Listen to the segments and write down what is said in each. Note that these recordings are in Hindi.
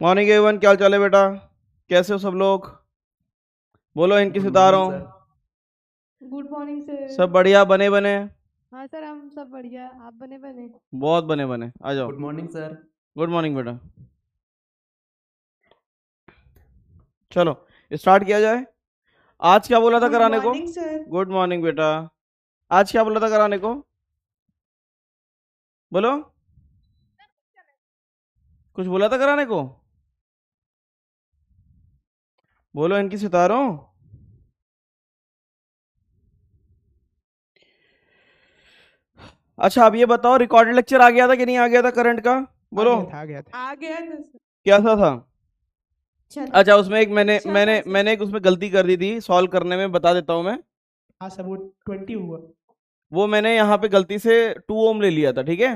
मॉर्निंग एवरीवन, क्या हाल चाल है बेटा? कैसे हो सब लोग? बोलो इनकी गुड सितारों। Morning sir. गुड मॉर्निंग सब सर। बढ़िया बने बने? हाँ सर, हम सब बढ़िया। आप बने बने? बहुत बने बने, आ जाओ। Good morning sir. Good morning बेटा। चलो स्टार्ट किया जाए। आज क्या बोला था गुड कराने को? Morning sir. गुड मॉर्निंग बेटा। आज क्या बोला था कराने को? बोलो, कुछ बोला था कराने को? बोलो इनकी सितारों। अच्छा, अब ये बताओ, रिकॉर्डेड लेक्चर आ गया था कि नहीं आ गया था करंट का? बोलो। आ गया था सर। कैसा था? अच्छा अच्छा, उसमें एक मैंने अच्छा मैंने था सर। मैंने एक उसमें गलती कर दी थी सॉल्व करने में, बता देता हूँ मैं। हाँ सर, वो 20 हुआ। वो मैंने यहाँ पे गलती से 2 ओम ले लिया था, ठीक है?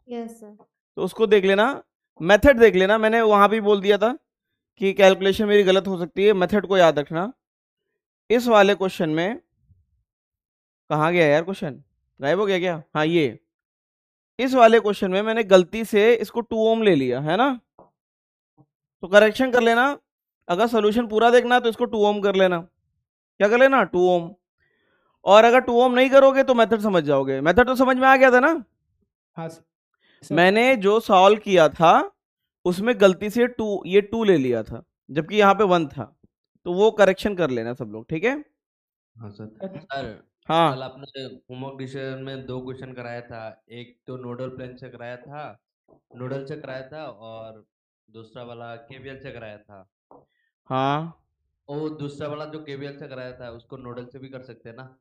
Yes sir. तो उसको देख लेना, मेथड देख लेना। मैंने वहां भी बोल दिया था कि कैलकुलेशन मेरी गलत हो सकती है, मेथड को याद रखना। इस वाले क्वेश्चन में कहाँ गया यार क्वेश्चन? गायब हो गया क्या? हाँ, ये इस वाले क्वेश्चन में मैंने गलती से इसको 2 ओम ले लिया है ना, तो करेक्शन कर लेना। अगर सोल्यूशन पूरा देखना है तो इसको 2 ओम कर लेना। क्या कर लेना? 2 ओम। और अगर 2 ओम नहीं करोगे तो मेथड समझ जाओगे। मेथड तो समझ में आ गया था ना? हाँ सर। मैंने जो सॉल्व किया था उसमें गलती से 2 ले लिया था, जबकि यहाँ पे 1 था। तो वो करेक्शन कर लेना सब लोग, ठीक है? हाँ सर। सर, सर, कल हाँ। आपने होमवर्क डिसीजन में 2 क्वेश्चन कराया था। एक तो नोडल प्लेन से कराया था, नोडल से कराया था, और दूसरा वाला केवीएल से कराया था। हाँ, और दूसरा वाला जो केवीएल से कराया था उसको नोडल से भी कर सकते हैं ना?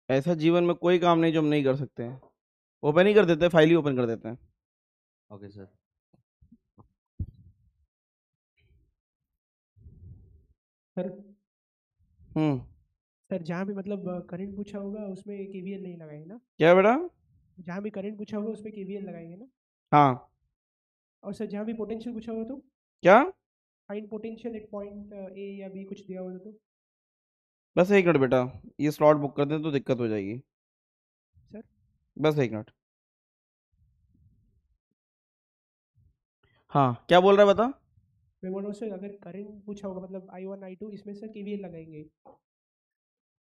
ऐसा जीवन में कोई काम नहीं जो हम नहीं कर सकते हैं। ओपन ही कर देते हैं, फाइल ही ओपन कर देते हैं। Okay sir. सर हम्म। सर जहाँ भी मतलब करंट पूछा होगा उसमें केवीएल नहीं लगाएंगे ना? क्या बेटा? जहाँ भी करंट पूछा होगा उसमें केवीएल लगाएंगे ना? हाँ। और सर जहाँ भी पोटेंशियल पूछा होगा तो क्या? Find potential at point A या बी कुछ दिया होगा तो? बस एक मिनट बेटा, ये स्लॉट बुक कर दें तो दिक्कत हो जाएगी। सर बस एक मिनट। हाँ, क्या बोल रहा है बता? मैं बोल रहा हूँ सर, अगर करंट पूछा होगा मतलब I1 I2 इसमें सर केवीएल लगाएंगे।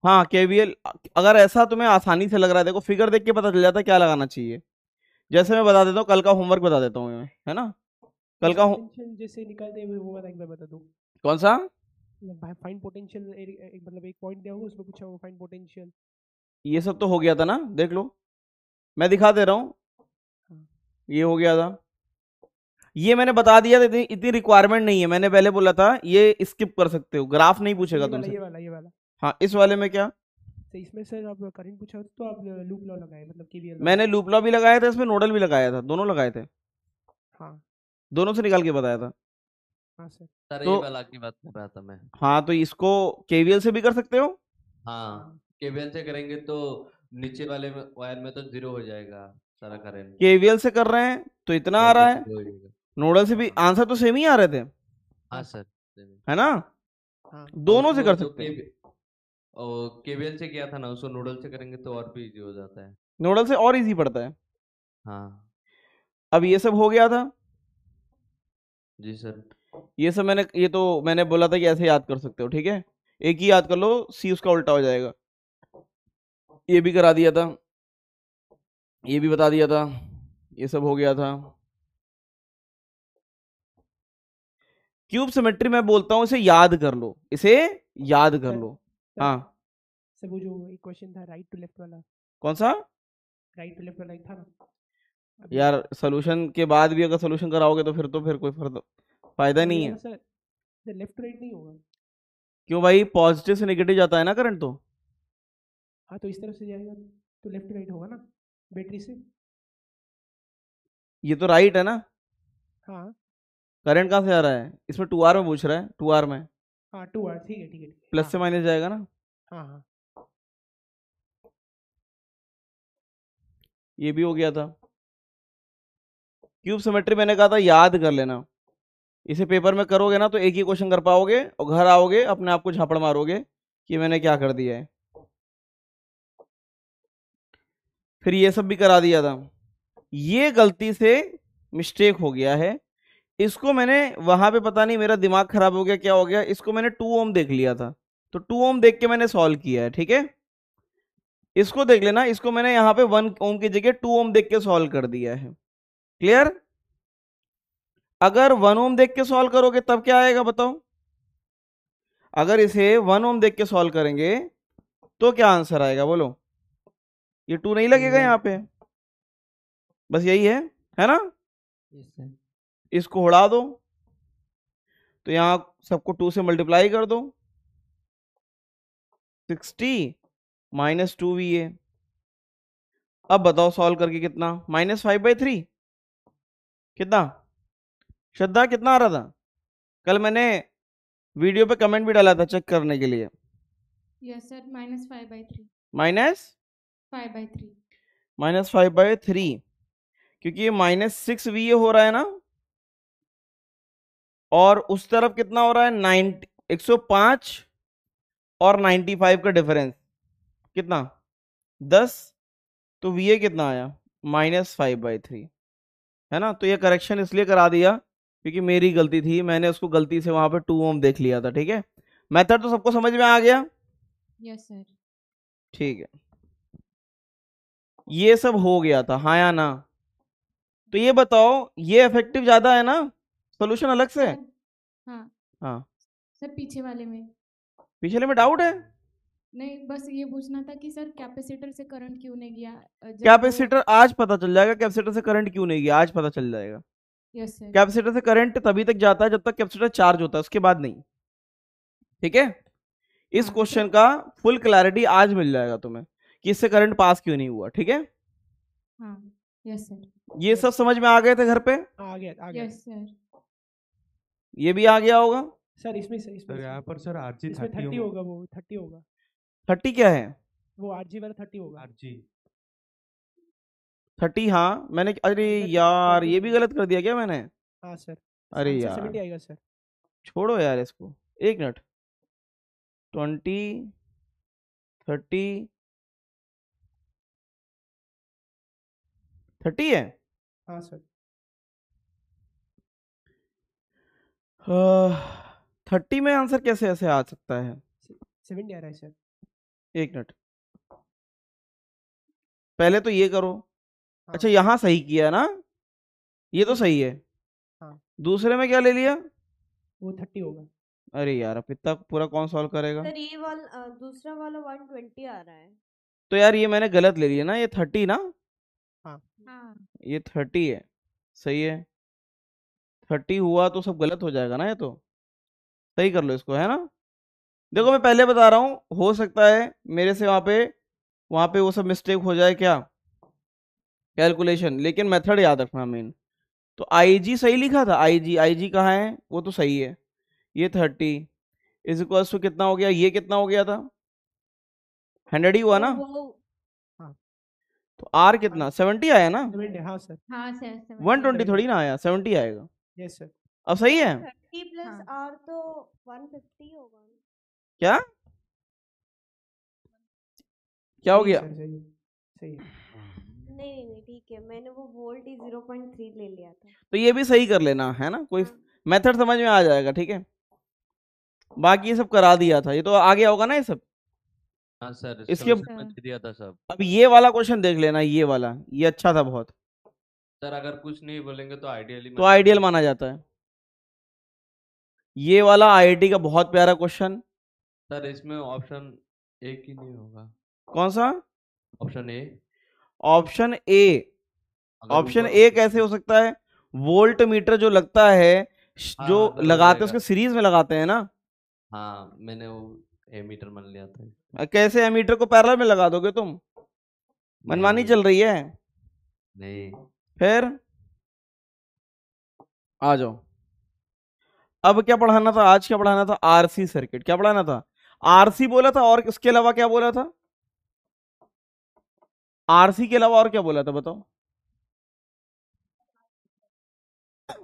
हाँ, केवीएल। अगर ऐसा तुम्हें आसानी से लग रहा है, देखो फिगर देख के पता चल जाता है क्या लगाना चाहिए। जैसे मैं बता देता हूँ, कल का होमवर्क बता देता हूँ मैं, है ना? कल बस का पोटेंशियल जैसे निकालते हैं वो वाला एक बार बता दो। कौन सा? फाइंड पोटेंशियल एक मतलब एक पॉइंट दिया होगा उसमें पूछा होगा फाइंड पोटेंशियल। ये सब तो हो गया था ना, देख लो, मैं दिखा दे रहा हूँ। हाँ ये हो गया था। ये मैंने बता दिया था, इतनी इतनी रिक्वायरमेंट नहीं है। मैंने पहले बोला था ये स्किप कर सकते हो, ग्राफ नहीं सर, पूछेगा ये वाला तुमसे। ये वाला ये वाला। हाँ, इस वाले में क्या? तो इसमें सर आप करंट पूछा होता तो आप लूप लॉ लगाए मतलब केवीएल मैंने वाला। लूप लॉ भी लगाया था, इसमें नोडल भी लगाया था, दोनों लगाए थे। हाँ दोनों से निकाल के बताया था। हाँ सर। सर, तो ये वाला की बात कर रहा था मैं। हाँ, तो इसको केवीएल से भी कर सकते हो। हाँ, केवीएल से करेंगे तो नीचे वाले वायर में तो 0 हो जाएगा सारा करंट, केवीएल से कर रहे हैं तो इतना आ और रहा भी है। 0 हो जाएगा। नोडल से भी हाँ आंसर तो सेम ही आ रहे थे, हाँ हाँ सर। है ना? हाँ और दोनों से उसको कर जो सकते हैं। केवीएल से किया था ना, उसको नोडल से करेंगे तो और भी इजी हो जाता है। नोडल से और इजी पड़ता है। हाँ अब ये सब हो गया था। जी सर। ये सब ये तो मैंने बोला था कि ऐसे याद कर सकते हो, ठीक है? एक ही याद कर लो, सी उसका उल्टा हो जाएगा। ये भी करा दिया था, ये भी बता दिया था, ये सब हो गया था। क्यूब सिमेट्री मैं बोलता हूं इसे याद कर लो, इसे याद कर सर लो। सर हाँ। सर वो जो एक क्वेश्चन था राइट टू लेफ्ट वाला, कौन सा? राइट टू लेफ्ट वाला एक था ना अभी। यार सोल्यूशन के बाद भी अगर सोल्यूशन कराओगे तो फिर कोई फायदा सर वो नहीं वाला है। Sir, sir left to right नहीं होगा। क्यों भाई? पॉजिटिव से नेगेटिव जाता है ना करंट तो। हाँ तो इस तरफ से जाएगा तो लेफ्ट टू राइट होगा ना बैटरी से। ये तो राइट है ना? हाँ करंट कहाँ से आ रहा है? इसमें 2R में पूछ रहा है, 2R में हाँ 2R ठीक है ठीक है ठीक है। प्लस हाँ से माइनस जाएगा ना। हाँ हाँ ये भी हो गया था। क्यूब सिमेट्री मैंने कहा था याद कर लेना। इसे पेपर में करोगे ना तो एक ही क्वेश्चन कर पाओगे, और घर आओगे अपने आप को झापड़ मारोगे कि मैंने क्या कर दिया है। फिर ये सब भी करा दिया था। ये गलती से मिस्टेक हो गया है, इसको मैंने वहां पे पता नहीं मेरा दिमाग खराब हो गया क्या हो गया, इसको मैंने 2 ओम देख लिया था, तो 2 ओम देख के मैंने सॉल्व किया है, ठीक है। इसको देख लेना, इसको मैंने यहाँ पे 1 ओम की जगह 2 ओम देख के सॉल्व कर दिया है। क्लियर? अगर 1 ओम देख के सॉल्व करोगे तब क्या आएगा बताओ? अगर इसे 1 ओम देख के सॉल्व करेंगे तो क्या आंसर आएगा बोलो? ये 2 नहीं लगेगा यहाँ पे, बस यही है ना? Yes sir. इसको उड़ा दो, तो यहां सबको 2 से मल्टीप्लाई कर दो, 60 माइनस 2VA। अब बताओ सॉल्व करके कितना? -5/3 कितना? श्रद्धा कितना आ रहा था? कल मैंने वीडियो पे कमेंट भी डाला था चेक करने के लिए। Yes sir, -5/3। -5/3 5/3। क्योंकि ये -6VA हो रहा है ना, और उस तरफ कितना हो रहा है? 105 और 95 का डिफरेंस कितना? 10। तो VA कितना आया? -5/3, है ना? तो ये करेक्शन इसलिए करा दिया क्योंकि मेरी गलती थी, मैंने उसको गलती से वहां पे 2 ओम देख लिया था, ठीक है। मेथड तो सबको समझ में आ गया? Yes sir. ठीक है, ये सब हो गया था, हाँ या ना? तो ये बताओ, ये इफेक्टिव ज्यादा है ना, सोल्यूशन अलग से? सर, हाँ हाँ, सर, पीछे वाले में पिछले में डाउट है? नहीं, बस ये पूछना था कि सर कैपेसिटर से करंट क्यों नहीं गया जब वो। कैपेसिटर आज पता चल जाएगा, कैपेसिटर से करंट क्यों नहीं गया आज पता चल जाएगा। Yes sir. कैपेसिटर से करंट तभी तक जाता है जब तक कैपेसिटर चार्ज होता है, उसके बाद नहीं, ठीक है। इस हाँ, क्वेश्चन का फुल क्लैरिटी आज मिल जाएगा तुम्हें कि इससे करंट पास क्यों नहीं हुआ, ठीक है। हाँ यस सर। ये सब समझ में आ गए थे घर पे? आ गया यस सर। ये भी आ गया होगा? सर। इसमें से सर यहाँ पर सर आरजी इसमें 30 30 होगा, वो 30 होगा, 30 क्या है? वो आरजी वाला 30 होगा। आरजी 30, हाँ मैंने, अरे हाँ, यार 30 ये भी गलत कर दिया क्या मैंने? हाँ सर। अरे आंसर यार 70 आएगा सर। छोड़ो यार इसको, एक मिनट। 20 30 30 है? हाँ सर। 30 में आंसर कैसे ऐसे आ सकता है? 70 आ रहा है सर। एक मिनट, पहले तो ये करो। हाँ। अच्छा यहाँ सही किया ना, ये तो सही है। हाँ। दूसरे में क्या ले लिया? वो 30 होगा। अरे यार अब इतना पूरा कौन सॉल्व करेगा? सर ये वाला दूसरा वाला 120 आ रहा है। तो यार ये मैंने गलत ले लिया ना, ये 30 ना, हाँ ये 30 है, सही है। 30 हुआ तो सब गलत हो जाएगा ना, ये तो सही कर लो इसको, है ना। देखो मैं पहले बता रहा हूँ, हो सकता है मेरे से वहां पे वो सब मिस्टेक हो जाए क्या, कैलकुलेशन, लेकिन मेथड याद रखना मेन। तो IG सही लिखा था, IG कहाँ है? वो तो सही है। ये 30 इज इक्वल टू कितना हो गया? ये कितना हो गया था? 100 ही हुआ ना। तो R कितना? 70 आया ना। 70, हाँ सर। हाँ सर। 120 थोड़ी ना आया, 70 आएगा। Yes sir. अब सही है 30 प्लस हाँ। R तो 150 होगा। क्या? क्या हो सही है गया? सर, सही है, सही है। नहीं ठीक है, मैंने वो वोल्ट ही 0.3 ले लिया था। तो ये भी सही कर लेना, है ना, कोई हाँ। मेथड समझ में आ जाएगा, ठीक है। बाकी ये सब करा दिया था, ये तो आ गया होगा ना ये सब। हाँ सर, इसके solution में दे दिया था सब। अब ये वाला क्वेश्चन देख लेना, ये वाला, ये अच्छा था बहुत, सर अगर कुछ नहीं बोलेंगे तो आइडियली तो आइडियल माना जाता है। ये वाला IIT का बहुत प्यारा क्वेश्चन। सर इसमें ऑप्शन एक ही नहीं होगा। कौन सा? Option A. Option A. अगर ऑप्शन ऊपर- ए कैसे हो सकता है? वोल्ट मीटर जो लगता है, जो हाँ, बराबर लगाते हैं रहेगा। उसके सीरीज में लगाते हैं ना। हाँ मैंने वो एमीटर मान लिया था। कैसे एमीटर को पैरेलल में लगा दोगे तुम? मनमानी नहीं, चल रही है। नहीं। फिर आ जाओ, अब क्या पढ़ाना था आज? क्या पढ़ाना था? RC circuit. क्या पढ़ाना था? RC बोला था, और उसके अलावा क्या बोला था? RC के अलावा और क्या बोला था बताओ?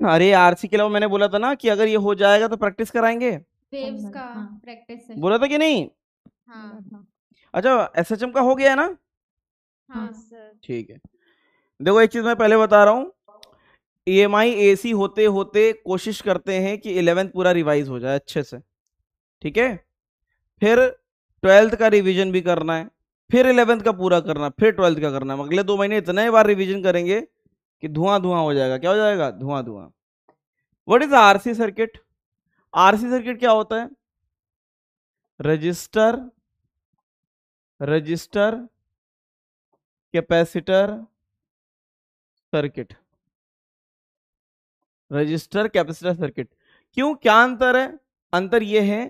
अरे RC के अलावा मैंने बोला था ना कि अगर ये हो जाएगा तो प्रैक्टिस कराएंगे, वेव्स का प्रैक्टिस सेशन। बोला था कि नहीं? हाँ अच्छा SHM का हो गया है ना? हाँ हाँ सर। ठीक है, देखो एक चीज मैं पहले बता रहा हूं, EMI AC होते होते कोशिश करते हैं कि 11th पूरा रिवाइज हो जाए अच्छे से, ठीक है। फिर 12th का रिवीजन भी करना है, फिर 11th का पूरा करना, फिर 12th का करना है। अगले 2 महीने इतने बार रिवीजन करेंगे कि धुआं धुआं हो जाएगा। क्या हो जाएगा? धुआं धुआं। What is RC circuit? RC circuit क्या होता है? Register, capacitor, circuit. Register, capacitor, circuit. क्यों, क्या अंतर है? अंतर यह है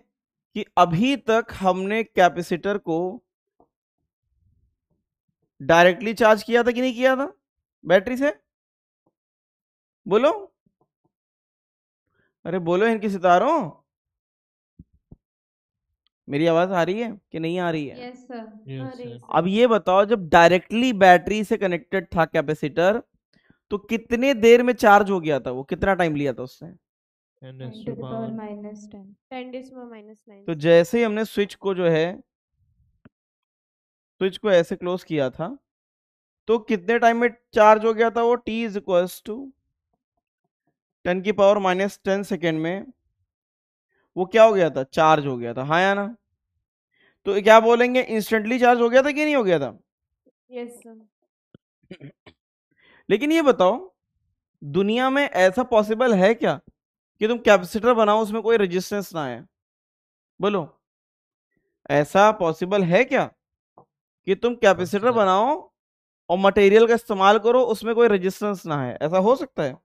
कि अभी तक हमने कैपेसिटर को डायरेक्टली चार्ज किया था कि नहीं किया था बैटरी से? बोलो, अरे बोलो इनकी सितारों, मेरी आवाज आ रही है कि नहीं आ रही है? Yes sir. Yes, अरे sir. अब ये बताओ, जब डायरेक्टली बैटरी से कनेक्टेड था कैपेसिटर, तो कितने देर में चार्ज हो गया था? वो कितना टाइम लिया था उससे? 10 10 is to to the power power minus 10। 10⁻⁹ तो जैसे ही हमने स्विच को जो है, स्विच को ऐसे क्लोज किया था, तो कितने टाइम में चार्ज हो गया था वो? T is equals to 10⁻⁻10 second में वो क्या हो गया था? चार्ज हो गया था, हाँ या ना? तो क्या बोलेंगे, इंस्टेंटली चार्ज हो गया था कि नहीं हो गया था? Yes sir. लेकिन ये बताओ, दुनिया में ऐसा पॉसिबल है क्या कि तुम कैपेसिटर बनाओ उसमें कोई रेजिस्टेंस ना आए? बोलो, ऐसा पॉसिबल है क्या कि तुम कैपेसिटर Possible. बनाओ और मटेरियल का इस्तेमाल करो उसमें कोई रेजिस्टेंस ना है? ऐसा हो सकता है?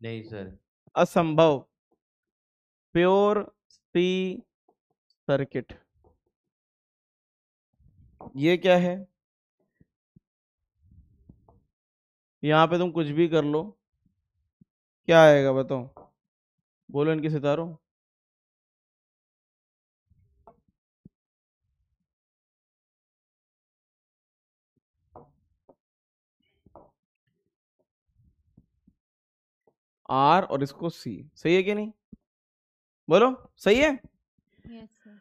नहीं सर। असंभव। Pure C circuit. ये क्या है? यहां पे तुम कुछ भी कर लो, क्या आएगा बताओ? बोलो इनके सितारों। R और इसको C, सही है कि नहीं? बोलो, सही है? Yes sir.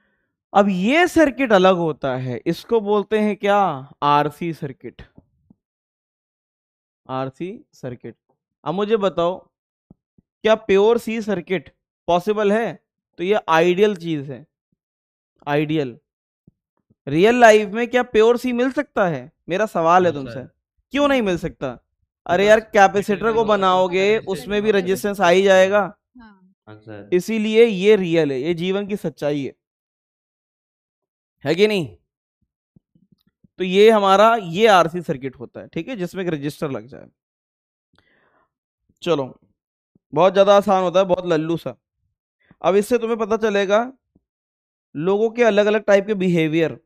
अब ये सर्किट अलग होता है, इसको बोलते हैं क्या? RC circuit. RC circuit. अब मुझे बताओ, क्या प्योर सी सर्किट पॉसिबल है? तो ये आइडियल चीज है, आइडियल। रियल लाइफ में क्या प्योर सी मिल सकता है? मेरा सवाल है No, तुमसे, sir. क्यों नहीं मिल सकता? अरे यार, Because कैपेसिटर material को is also बनाओगे resistant उसमें भी power. रेजिस्टेंस आ ही जाएगा, हाँ। हाँ सर। इसीलिए ये रियल है, ये जीवन की सच्चाई है कि नहीं? तो ये हमारा ये आरसी सर्किट होता है, ठीक है, जिसमें एक रजिस्टर लग जाए। चलो, बहुत ज्यादा आसान होता है, बहुत लल्लू सा। अब इससे तुम्हें पता चलेगा लोगों के अलग अलग टाइप के बिहेवियर।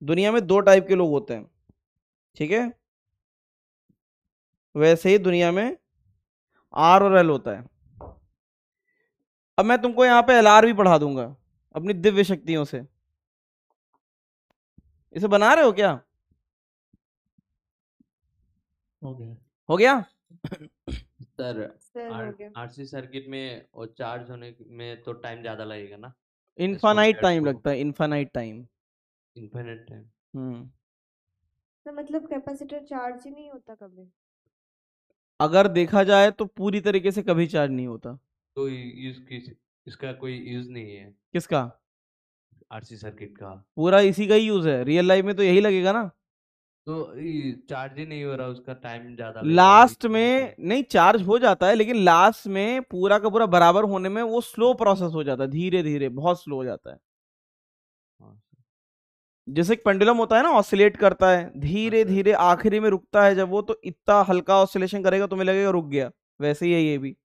दुनिया में 2 टाइप के लोग होते हैं, ठीक है, वैसे ही दुनिया में R और L होता है। अब मैं तुमको यहां पे LR भी पढ़ा दूंगा अपनी दिव्य शक्तियों से। इसे बना रहे हो क्या? हो गया हो गया? सर। सर हो गया। आरसी सर्किट में और चार्ज होने में तो टाइम ज्यादा लगेगा ना? इनफाइनाइट टाइम to- लगता है, इनफाइनाइट टाइम। Infinite time. तो मतलब कैपेसिटर चार्ज ही नहीं होता कभी? अगर देखा जाए तो पूरी तरीके से कभी चार्ज नहीं होता। तो इसका कोई यूज नहीं है किसका? आरसी सर्किट का। पूरा इसी का ही यूज है, रियल लाइफ में तो यही लगेगा ना। तो चार्ज ही नहीं हो रहा, उसका टाइम ज्यादा लगेगा। लास्ट में नहीं, चार्ज हो जाता है लेकिन लास्ट में पूरा का पूरा बराबर होने में वो स्लो प्रोसेस हो जाता है, धीरे धीरे बहुत स्लो हो जाता है। हाँ, जैसे एक पेंडुलम होता है ना, ऑसिलेट करता है धीरे सर। धीरे, आखिरी में रुकता है जब वो, तो इतना हल्का ऑसिलेशन करेगा तुम्हें लगेगा रुक गया। वैसे ही है ये भी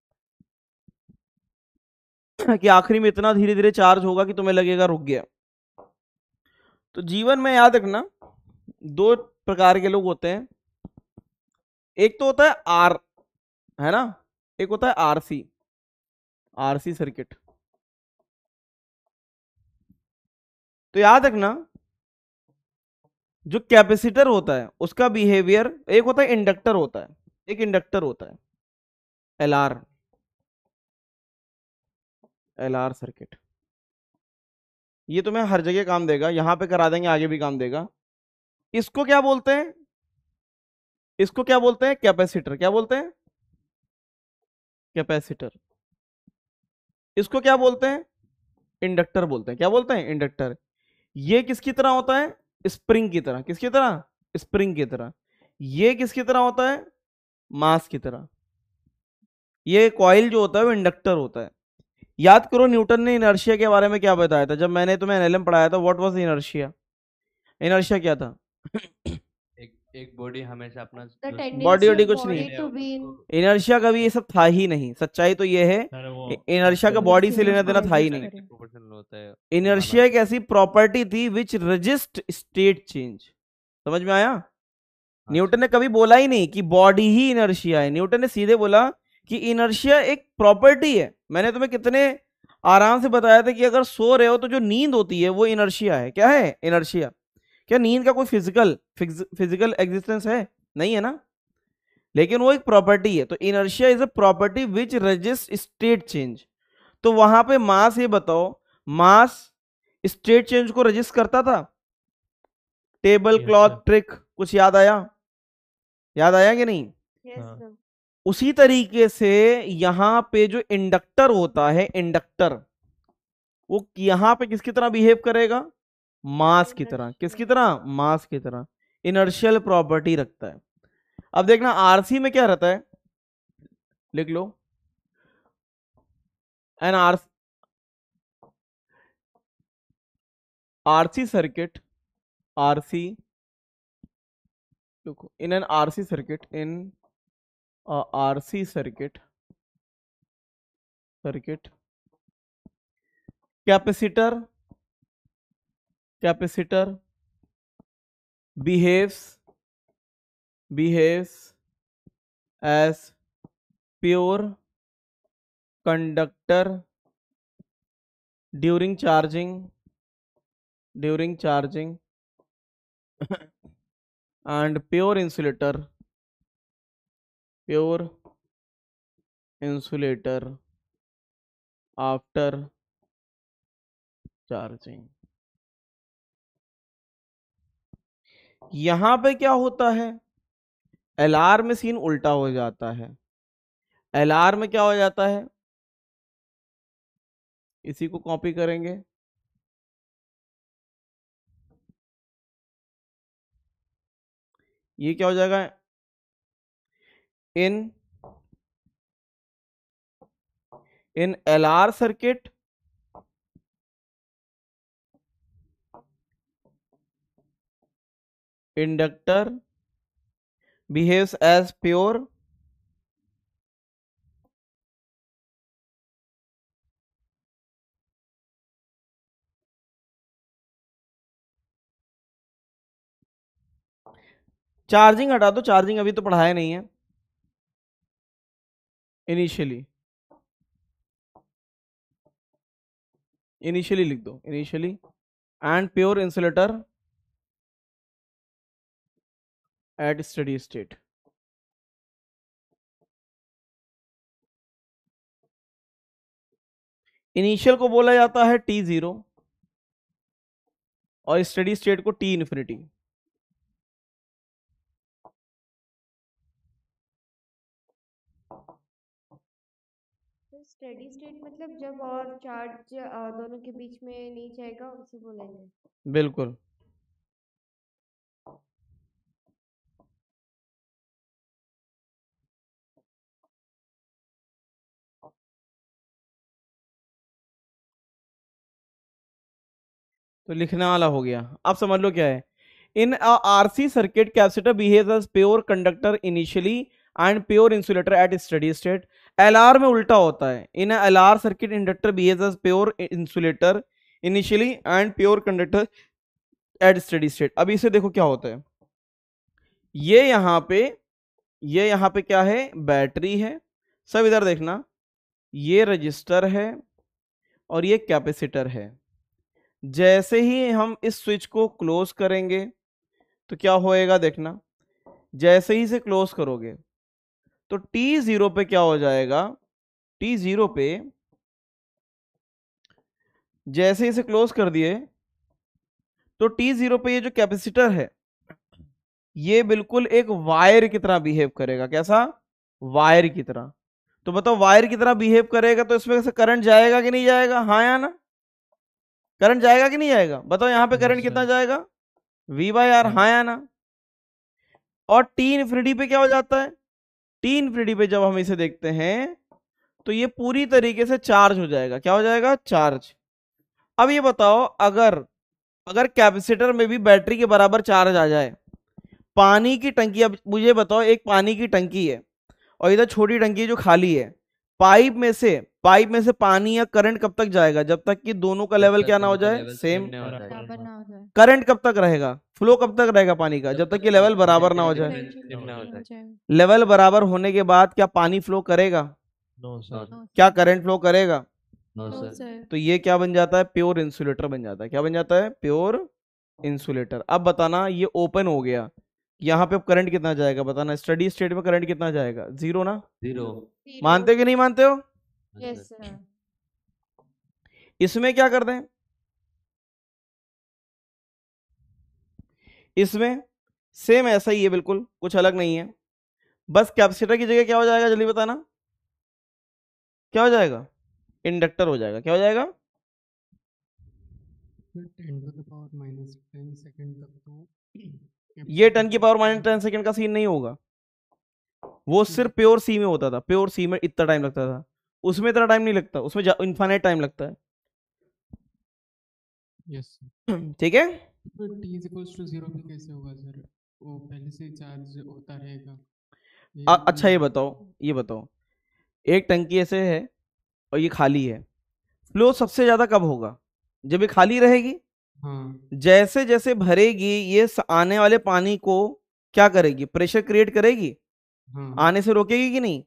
कि आखिरी में इतना धीरे धीरे चार्ज होगा कि तुम्हें लगेगा रुक गया। तो जीवन में याद रखना 2 प्रकार के लोग होते हैं। एक तो होता है आर, है ना, एक होता है आरसी, आरसी सर्किट। तो याद रखना, जो कैपेसिटर होता है उसका बिहेवियर, एक होता है इंडक्टर होता है, एक इंडक्टर होता है एलआर, एलआर सर्किट। ये तुम्हें हर जगह काम देगा, यहां पे करा देंगे, आगे भी काम देगा। इसको क्या बोलते हैं? इसको क्या बोलते हैं? कैपेसिटर। क्या बोलते हैं? कैपेसिटर। इसको क्या बोलते हैं? इंडक्टर बोलते हैं। क्या बोलते हैं? इंडक्टर। ये किसकी तरह होता है? स्प्रिंग की तरह। किसकी तरह? स्प्रिंग की तरह। ये किसकी तरह होता है? मास की तरह। ये कॉइल जो होता है वो इंडक्टर होता है। याद करो न्यूटन ने इनर्शिया के बारे में क्या बताया था जब मैंने तुम्हें एनएलएम पढ़ाया था। What was inertia? इनर्शिया क्या था? एक बॉडी हमेशा अपना The जो tendency बॉडी of वॉडी कुछ body नहीं। to be in इनर्शिया का भी ये सब था ही नहीं। सच्चाई तो ये है सर वो इनर्शिया का बॉडी से लेना देना था ही नहीं। प्रोपोर्शनल होता है इनर्शिया एक ऐसी प्रॉपर्टी थी विच रजिस्ट स्टेट चेंज। समझ में आया? न्यूटन ने कभी बोला ही नहीं कि बॉडी ही इनर्शिया है। न्यूटन ने सीधे बोला कि इनर्शिया एक प्रॉपर्टी है। मैंने तुम्हें कितने आराम से बताया था कि अगर सो रहे हो तो जो नींद होती है वो इनर्शिया है। क्या है? इनर्शिया। क्या नींद का कोई फिजिकल एग्जिस्टेंस है? नहीं है ना, लेकिन वो एक प्रॉपर्टी है। तो inertia is a property which resist state change. तो वहां पे मास, ये बताओ, मास स्टेट चेंज को रजिस्ट करता था? टेबल क्लॉथ ट्रिक कुछ याद आया? याद आया कि नहीं? Yes sir. उसी तरीके से यहां पे जो इंडक्टर होता है, इंडक्टर वो यहां पे किसकी तरह बिहेव करेगा? मास की तरह। किसकी तरह? मास की तरह। इनर्शियल प्रॉपर्टी रखता है। अब देखना आरसी में क्या रहता है, लिख लो। एन आरसी सर्किट, आरसी, देखो in an RC circuit, in RC circuit capacitor behaves as pure conductor during charging and pure insulator after charging। यहां पे क्या होता है? एलआर में सीन उल्टा हो जाता है। एलआर में क्या हो जाता है? इसी को कॉपी करेंगे, ये क्या हो जाएगा? In LR circuit inductor behaves as pure charging हटा दो, चार्जिंग अभी तो पढ़ाया नहीं है। इनिशियली लिख दो, initially and pure insulator at steady state. Initial को बोला जाता है T0 और स्टडी स्टेट को T इन्फिनिटी। स्टेडी स्टेट मतलब जब और चार्ज दोनों के बीच में नहीं जाएगा उसे बोलेंगे। बिल्कुल। तो लिखने वाला हो गया। अब समझ लो क्या है। In RC circuit capacitor behaves as pure conductor initially and pure insulator at steady state. LR में उल्टा होता है। In LR circuit inductor behaves as pure insulator initially and pure conductor at steady state. अब इसे देखो क्या होता है। ये यहां पे क्या है? बैटरी है। सब इधर देखना, ये रजिस्टर है और ये कैपेसिटर है। जैसे ही हम इस स्विच को क्लोज करेंगे तो क्या होएगा देखना। जैसे ही इसे क्लोज करोगे तो T0 पे क्या हो जाएगा? T0 पे जैसे इसे क्लोज कर दिए तो T0 पे ये जो कैपेसिटर है ये बिल्कुल एक वायर की तरह बिहेव करेगा। कैसा? वायर की तरह। तो बताओ वायर की तरह बिहेव करेगा तो इसमें से करंट जाएगा कि नहीं जाएगा, हाँ या ना? करंट जाएगा कि नहीं जाएगा? बताओ यहाँ पे करंट कितना जाएगा, V/R, हाँ या ना? और टी इन्फिनिटी पे क्या हो जाता है, टी इन्फिनिटी पे जब हम इसे देखते हैं तो ये पूरी तरीके से चार्ज हो जाएगा, क्या हो जाएगा, चार्ज। अब ये बताओ अगर अगर कैपेसिटर में भी बैटरी के बराबर चार्ज आ जाए, पानी की टंकी, अब मुझे बताओ एक पानी की टंकी है और इधर छोटी टंकी जो खाली है, पाइप में से पानी या करंट कब तक जाएगा, जब तक कि दोनों का लेवल क्या ना हो जाए, सेम। बराबर ना हो जाए, करंट कब तक रहेगा, फ्लो कब तक रहेगा पानी का, जब तक कि लेवल बराबर ना हो जाए। हो जाए। लेवल बराबर होने के बाद क्या पानी फ्लो करेगा, नो सर, क्या करंट फ्लो करेगा? No no sir. सर। तो ये क्या बन जाता है, प्योर इंसुलेटर बन जाता है। क्या बन जाता है, प्योर इंसुलेटर। अब बताना ये ओपन हो गया, यहाँ पे अब करंट कितना जाएगा बताना, स्टडी स्टेट में करंट कितना जाएगा, जीरो ना? जीरो। मानते हो कि नहीं मानते हो? Yes sir. इसमें क्या कर दें, इसमें सेम ऐसा ही है, बिल्कुल कुछ अलग नहीं है, बस कैपेसिटर की जगह क्या हो जाएगा, जल्दी बताना, क्या हो जाएगा, इंडक्टर हो जाएगा। क्या हो जाएगा, 10⁻⁻10 सेकंड तक तो ये 10⁻⁻10 सेकंड का सीन नहीं होगा, वो सिर्फ प्योर सी में होता था, प्योर सी में इतना टाइम लगता था, उसमें इतना टाइम नहीं लगता, उसमें इनफाइनाइट टाइम लगता है। यस ठीक है, तो t = 0 पे कैसे होगा सर, वो पहले से चार्ज होता रहेगा। अच्छा ये बताओ एक टंकी ऐसे है और ये खाली है, फ्लो सबसे ज्यादा कब होगा, जब ये खाली रहेगी। हाँ जैसे जैसे भरेगी ये आने वाले पानी को क्या करेगी, प्रेशर क्रिएट करेगी, हाँ आने से रोकेगी कि नहीं।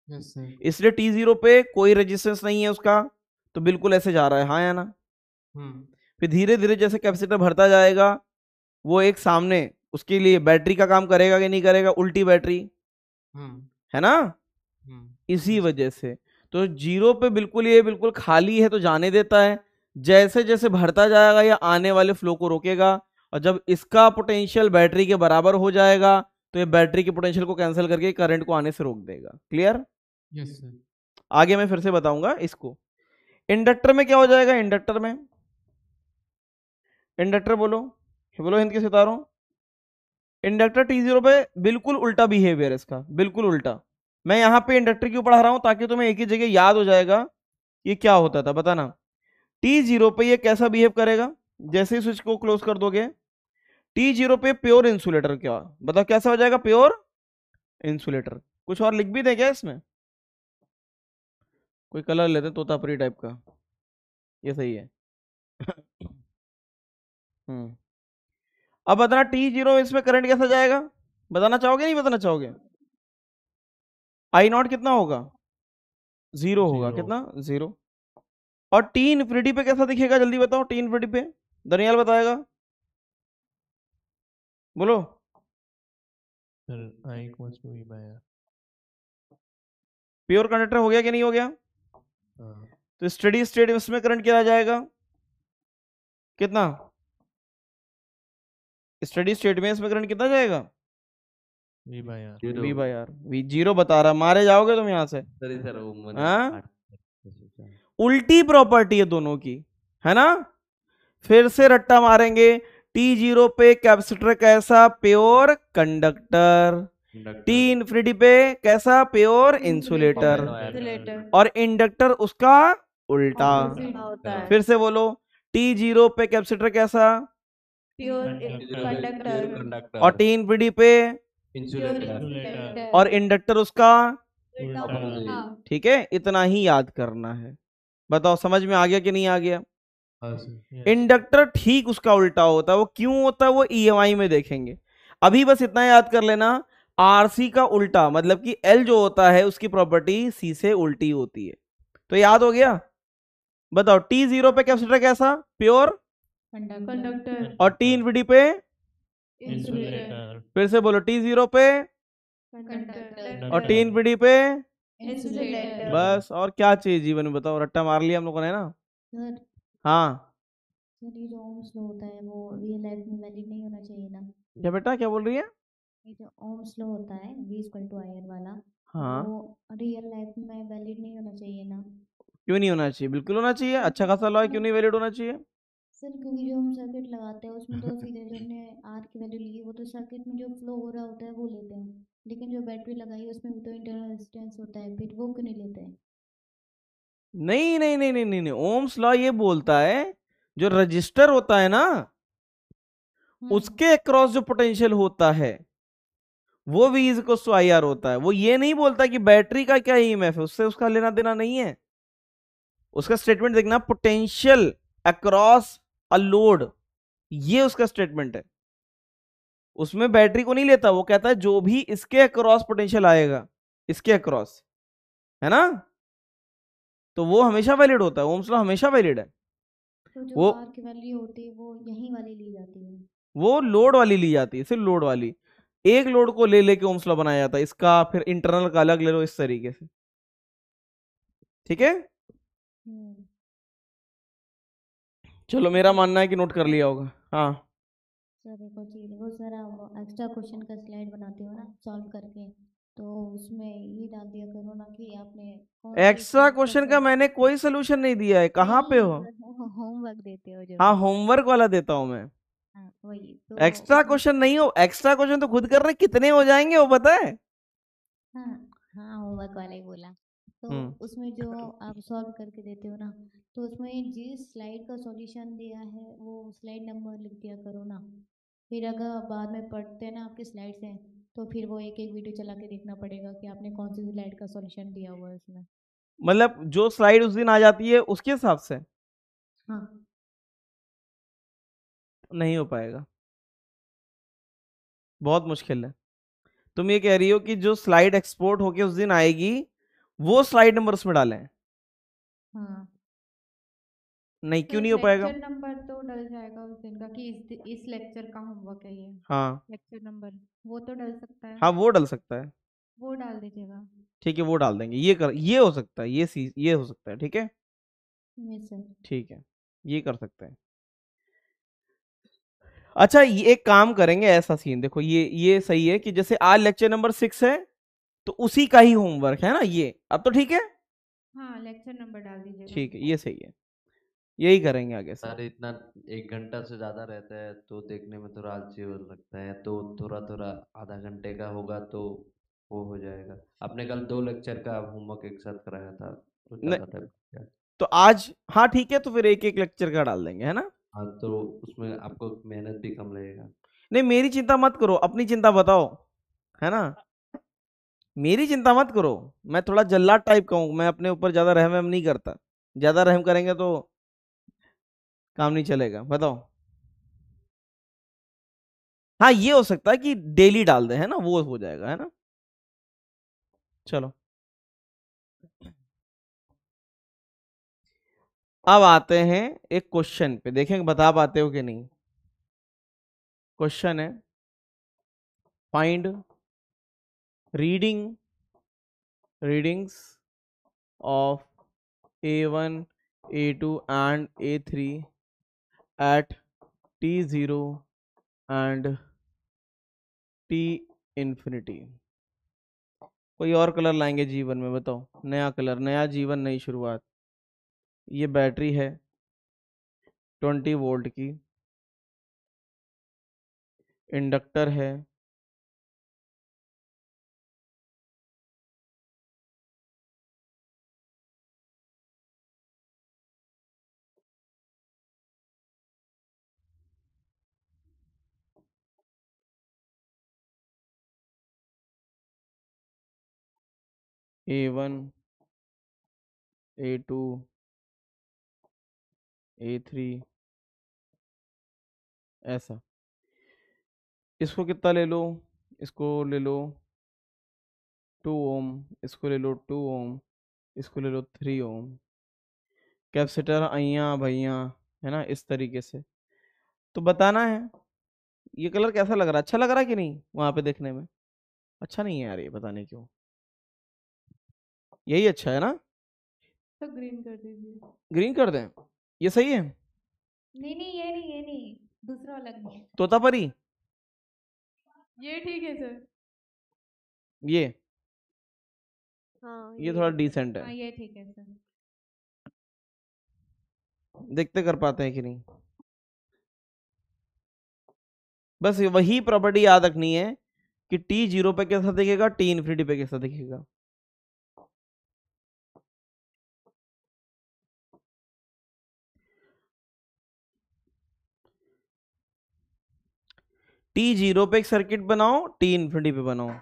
यस सर इसलिए T0 पे कोई रेजिस्टेंस नहीं है उसका, तो बिल्कुल ऐसे जा रहा है, हाँ या ना? हाँ फिर धीरे धीरे जैसे कैपेसिटर भरता जाएगा, वो एक सामने उसके लिए बैटरी का काम करेगा कि नहीं करेगा, उल्टी बैटरी, हाँ है ना? हाँ इसी वजह से तो जीरो पे बिल्कुल ये बिल्कुल खाली है तो जाने देता है, जैसे जैसे भरता जाएगा ये आने वाले फ्लो को रोकेगा, और जब इसका पोटेंशियल बैटरी के बराबर हो जाएगा तो ये बैटरी के पोटेंशियल को कैंसिल करके करंट को आने से रोक देगा। क्लियर? यस सर आगे मैं फिर से बताऊंगा इसको। इंडक्टर में क्या हो जाएगा, इंडक्टर बोलो बोलो हिंद के सितारों, इंडक्टर T0 पे बिल्कुल उल्टा बिहेवियर है इसका, बिल्कुल उल्टा। मैं यहाँ पे इंडक्टर क्यों पढ़ा रहा हूं, ताकि तुम्हें एक ही जगह याद हो जाएगा ये क्या होता था, बताना। T0 पे ये कैसा बिहेव करेगा, जैसे ही स्विच को क्लोज कर दोगे, T0 पे प्योर इंसुलेटर, क्या बताओ कैसा हो जाएगा, प्योर इंसुलेटर। कुछ और लिख भी दे क्या इसमें, कोई कलर लेते तोतापुरी टाइप का, ये सही है। अब बताना T0 इसमें करंट कैसा जाएगा, बताना चाहोगे नहीं बताना चाहोगे? I0 कितना होगा, जीरो होगा, कितना, जीरो। और टी इन्फिनिटी पे कैसा दिखेगा, जल्दी बताओ, टी इन्फिनिटी पे दनियाल बताएगा, बोलो। Sir I = V/R। Pure conductor हो गया कि नहीं हो गया? तो स्टडी स्टेट इसमें करंट क्या आ जाएगा, कितना, स्टडी स्टेट में इसमें करंट कितना जाएगा, V/R। V/R। V0 बता रहा, मारे जाओगे तुम यहां से। सॉरी सर, वो मैंने हाँ? काट सोचा। उल्टी प्रॉपर्टी है दोनों की, है ना? फिर से रट्टा मारेंगे, T0 पे कैपेसिटर कैसा, प्योर कंडक्टर, टी इन्फिनिटी पे कैसा, प्योर इंसुलेटर, इंसुलेटर। और इंडक्टर उसका उल्टा। Opposite होता है फिर से बोलो, T0 पे कैपेसिटर कैसा, प्योर कंडक्टर। कंडक्टर। और टी इन्फिनिटी पे, इंसुलेटर। और इंडक्टर उसका। हाँ। ठीक है, इतना ही याद करना है। बताओ समझ में आ गया कि नहीं आ गया? इंडक्टर ठीक उसका उल्टा होता है, वो क्यों होता है वो EMI में देखेंगे, अभी बस इतना याद कर लेना, RC का उल्टा मतलब कि L जो होता है उसकी प्रॉपर्टी C से उल्टी होती है। तो याद हो गया? बताओ T0 पे कैपेसिटर कैसा, प्योर कंडक्टर। और टी इन्फिनिटी पे, इंसुलेटर। फिर से बोलो, T0 पे कंडक्टर। और टी इन्फिनिटी पे, इंसुलेटर। बस। और क्या चाहिए जीवन में, बताओ, रट्टा मार लिया हम लोगों ने ना। सर हाँ सर ये जो ओम्स लॉ होता है वो रियल लाइफ में वैलिड नहीं होना चाहिए ना। क्या बेटा, क्या बोल रही है? ये जो ओम्स लॉ होता है V = IR वाला, हाँ वो रियल लाइफ में वैलिड नहीं होना चाहिए ना क्यों नहीं होना चाहिए? बिल्कुल होना चाहिए। अच्छा खासा लॉ है, क्यों नहीं वैलिड होना चाहिए? सर, क्योंकि जो हम सर्किट लगाते हैं उसमें तो सीधे जो हमने आर की वैल्यू ली वो तो सर्किट में जो फ्लो हो रहा होता है वो लेते हैं, लेकिन जो बैटरी लगाई है उसमें भी तो इंटरनल रेजिस्टेंस होता है, फिर वो क्यों नहीं लेते हैं? नहीं नहीं नहीं नहीं नहीं नहीं, ओम्स लॉ ये बोलता है जो रजिस्टर होता है ना उसके अक्रॉस जो पोटेंशियल होता है वो V is equal to I R होता है। वो ये नहीं बोलता कि बैटरी का क्या ईएमएफ है, उससे उसका लेना देना नहीं है। उसका स्टेटमेंट देखना, पोटेंशियल अक्रॉस अ लोड, ये उसका स्टेटमेंट है। उसमें बैटरी को नहीं लेता, वो कहता है जो भी इसके अक्रॉस पोटेंशियल आएगा, इसके अक्रॉस, है ना, तो वो हमेशा वैलिड होता है। ओम्स लॉ हमेशा वैलिड है। तो जो वो आर की वैल्यू होती है वो यहीं वाली ली जाती है। वो लोड वाली ली जाती है, सिर्फ लोड वाली। एक लोड को ले लेके ओम्स लॉ बनाया जाता है, इसका फिर इंटरनल का अलग ले लो, इस तरीके से। ठीक है, चलो मेरा मानना है कि नोट कर लिया होगा। हाँ सर एक और चीज़ देखो सर, आप एक्स्ट्रा क्वेश्चन का स्लाइड बनाते हो ना सॉल्व करके, तो उसमें ये डाल दिया करो ना कि आपने कौन से एक्स्ट्रा स्टेप क्वेश्चन तक का मैंने कोई सोल्यूशन नहीं दिया है, कहाँ पे हो? होमवर्क देते हो जो। हाँ होमवर्क वाला देता हूँ मैं, हाँ वही तो एक्स्ट्रा उसमें। क्वेश्चन नहीं हो। एक्स्ट्रा क्वेश्चन तो खुद कर रहे, कितने हो जाएंगे वो पता है? हाँ हाँ, होमवर्क वाला ही बोला। तो उसमें जो आप सॉल्व करके देते हो ना, तो उसमें जिस स्लाइड का सॉल्यूशन दिया है वो स्लाइड नंबर लिख दिया करो ना, फिर अगर बाद में पढ़ते हैं ना आपके स्लाइड्स हैं तो फिर वो एक एक वीडियो चला के देखना पड़ेगा कि आपने कौन सी स्लाइड का सॉल्यूशन दिया हुआ है उसमें। मतलब जो स्लाइड उस दिन आ जाती है उसके हिसाब से हाँ नहीं हो पाएगा, बहुत मुश्किल है। तुम ये कह रही हो कि जो स्लाइड एक्सपोर्ट होके उस दिन आएगी वो स्लाइड नंबर उसमें डालें? हाँ नहीं, क्यों सर नहीं हो पाएगा? लेक्चर नंबर तो डल जाएगा उस दिन का कि इस लेक्चर का होमवर्क है ये, हाँ लेक्चर नंबर वो तो डल सकता है, हाँ वो डल सकता है। वो डाल दीजिएगा। ठीक है वो डाल देंगे, ये हो सकता है, ये हो सकता है। ठीक है यस सर। ठीक है, ये कर सकते हैं। अच्छा ये एक काम करेंगे, ऐसा सीन देखो, ये सही है कि जैसे आज लेक्चर नंबर 6 है तो उसी का ही होमवर्क है ना ये, अब तो ठीक है। हाँ लेक्चर नंबर डाल दीजिएगा। ठीक है ये सही है, यही करेंगे आगे से। सर इतना 1 घंटा से ज्यादा रहता है तो देखने में थोड़ा आलसी लगता है, तो थोड़ा थोड़ा आधा घंटे का होगा तो वो हो जाएगा। आपने कल 2 लेक्चर का होमवर्क एक साथ कराया था तो न, ज्यादा टाइम। तो आज हाँ ठीक है, तो फिर एक एक लेक्चर का डाल देंगे, है ना। हाँ तो उसमें आपको मेहनत भी कम लगेगा। नहीं मेरी चिंता मत करो, अपनी चिंता बताओ, है ना। मेरी चिंता मत करो, मैं थोड़ा जल्लाद टाइप का हूं, मैं अपने ऊपर ज्यादा रहम वहम नहीं करता। ज्यादा रहम करेंगे तो काम नहीं चलेगा, बताओ। हाँ ये हो सकता है कि डेली डाल दे, है ना, वो हो जाएगा, है ना। चलो अब आते हैं एक क्वेश्चन पे, देखेंगे बता पाते हो कि नहीं। क्वेश्चन है, find readings of A1 A2 and A3 at T0 and T infinity। कोई और कलर लाएंगे जीवन में, बताओ, नया कलर, नया जीवन, नई शुरुआत। ये बैटरी है 20 वोल्ट की, इंडक्टर है A1 A2 A3 ऐसा। इसको कितना ले लो, इसको ले लो 2 ओम, इसको ले लो 2 ओम, इसको ले लो 3 ओम। कैपेसिटर अइया भैया, है ना, इस तरीके से। तो बताना है ये कलर कैसा लग रहा है, अच्छा लग रहा है कि नहीं वहां पे देखने में? अच्छा नहीं है यार ये, पता नहीं क्यों। यही अच्छा है ना, तो ग्रीन कर दीजिए। ग्रीन कर दें, ये सही है। नहीं नहीं ये नहीं, दूसरा अलग नहीं, तोतापरी, ये ठीक है सर। ये ये थोड़ा डिसेंट हाँ है, ये ठीक है सर। देखते कर पाते हैं कि नहीं। बस वही प्रॉपर्टी याद रखनी है कि टी 0 पे कैसा दिखेगा, टी इन्फिनिटी पे कैसा दिखेगा। टी 0 पे एक सर्किट बनाओ, टी इन्फिनिटी पे बनाओ।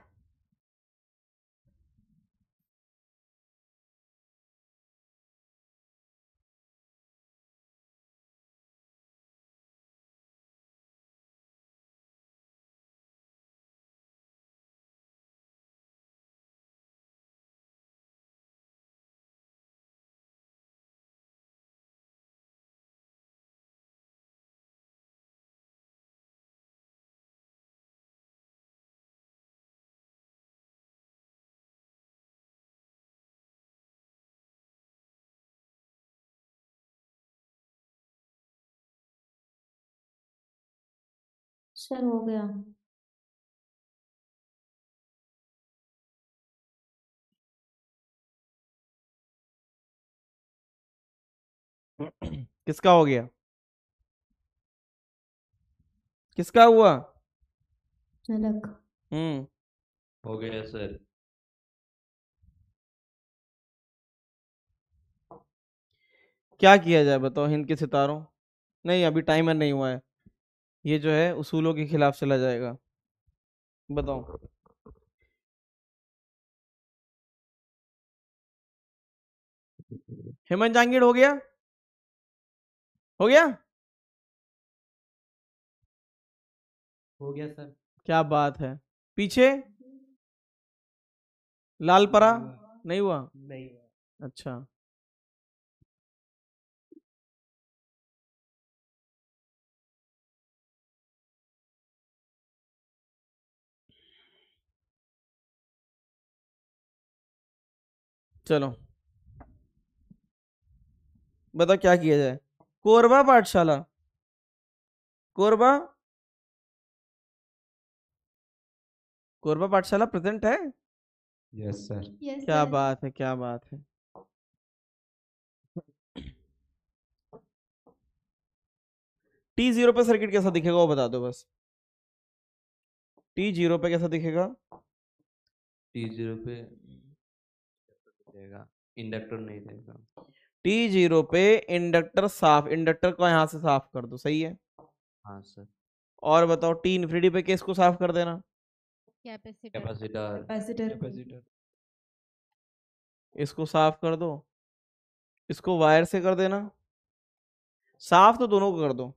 सर हो गया। किसका हो गया, किसका हुआ? झलक। हो गया सर। क्या किया जाए बताओ हिंद के सितारों? नहीं अभी टाइमर नहीं हुआ है, ये जो है उसूलों के खिलाफ चला जाएगा। बताओ हेमंत जांगीड़ हो गया, हो गया? हो गया सर। क्या बात है। पीछे लालपरा नहीं हुआ? नहीं। अच्छा चलो बताओ क्या किया जाए। कोरबा पाठशाला, कोरबा, कोरबा पाठशाला प्रेजेंट है? Yes sir. यस क्या सर। बात है, क्या बात है। टी 0 पे सर्किट कैसा दिखेगा वो बता दो बस। टी 0 पे कैसा दिखेगा? T0 पे रहेगा, इंडक्टर नहीं रहेगा। टी 0 पे इंडक्टर साफ, इंडक्टर को यहां से साफ कर दो, सही है। हाँ सर। और बताओ टी इन्फिनिटी पे किसको साफ कर देना? कैपेसिटर। कैपेसिटर। कैपेसिटर। इसको साफ कर दो, इसको वायर से कर देना, साफ तो दोनों को कर दो।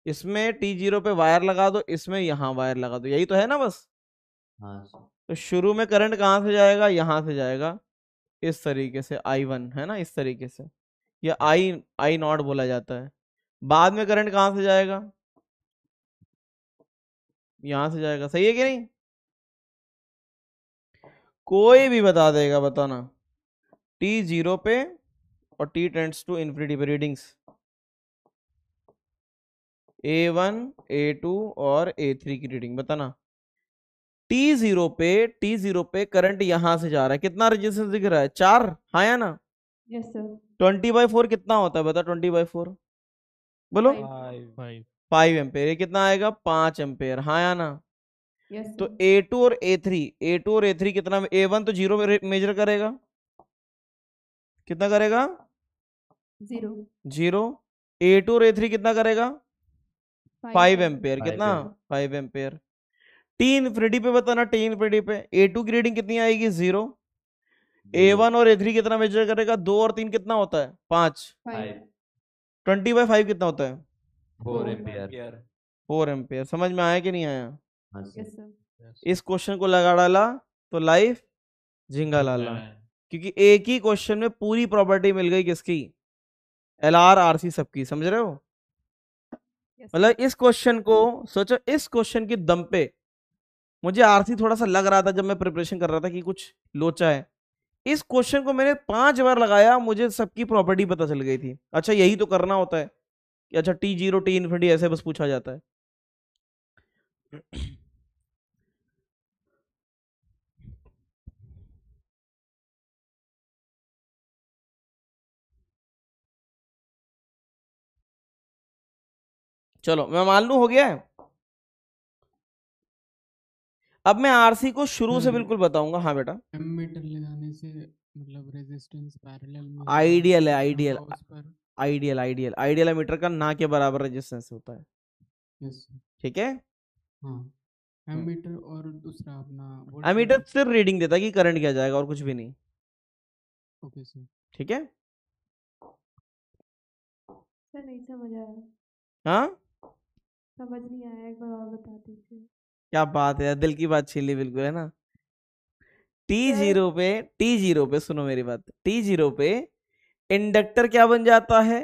इसमें टी 0 पे वायर लगा दो, इसमें यहां वायर लगा दो, यही तो है ना बस। हाँ सर। तो शुरू में करंट कहां से जाएगा, यहां से जाएगा, इस तरीके से I1 है ना, इस तरीके से, या आई नॉट बोला जाता है। बाद में करंट कहां से जाएगा, यहां से जाएगा, सही है कि नहीं? कोई भी बता देगा, बताना। टी 0 पे और टी टेंड्स टू इन्फिनिटी पे रीडिंग्स A1 A2 और A3 की रीडिंग बताना। टी 0 पे करंट यहां से जा रहा है, कितना रेजिस्टेंस दिख रहा है, 4, हाँ या ना? Yes sir. 20/4 कितना होता है बता, 20/4 बोलो। 5 एम्पेयर, ये कितना आएगा, 5 एम्पेयर, हाँ या ना? यस तो सर। A2 और A3 कितना, A1 तो 0 मेजर करेगा, कितना करेगा, 0। 0। A2 और A3 कितना करेगा, 5 एम्पेयर, कितना, 5 5 एम्पेयर। टी इन्फिनिटी पे बताना, टी इन्फिनिटी पे A2 की रीडिंग कितनी आएगी, 0। A1 और A3 कितना मेजर करेगा, 2 और 3 कितना होता है, 5। 5। 20/5 कितना होता है, 4 एम्पियर। 4 एम्पेयर। समझ में आया कि नहीं आया? हाँ यस सर। सर। इस क्वेश्चन को लगा डाला तो लाइफ झिंगा लाला, क्योंकि एक ही क्वेश्चन में पूरी प्रॉपर्टी मिल गई, किसकी, LR RC सबकी, समझ रहे हो? मतलब इस क्वेश्चन को सोचो, इस क्वेश्चन के दम पे मुझे आरसी थोड़ा सा लग रहा था जब मैं प्रिपरेशन कर रहा था कि कुछ लोचा है। इस क्वेश्चन को मैंने 5 बार लगाया, मुझे सबकी प्रॉपर्टी पता चल गई थी। अच्छा यही तो करना होता है कि अच्छा टी 0 टी इन्फिनिटी ऐसे बस पूछा जाता है। चलो मैं मान लूं हो गया है। अब मैं आरसी को शुरू से बिल्कुल बताऊंगा। हाँ बेटा, एमीटर लगाने से मतलब रेजिस्टेंस पैरेलल में आइडियल है, होगा आइडियल उस पर। आइडियल आइडियल आइडियल एमीटर का ना के बराबर रेजिस्टेंस होता है। Yes sir. ठीक है, हाँ, एमीटर और दूसरा अपना एमीटर सिर्फ रीडिंग देता है कि करंट क्या जाएगा और कुछ भी नहीं। Okay sir. ठीक है, सर नहीं समझ आया, हाँ समझ नहीं आया, एक बार और बता दीजिए। क्या बात है यार, दिल की बात छीन ली बिल्कुल, है ना। T0 पे, T0 पे सुनो मेरी बात, T0 पे इंडक्टर क्या बन जाता है,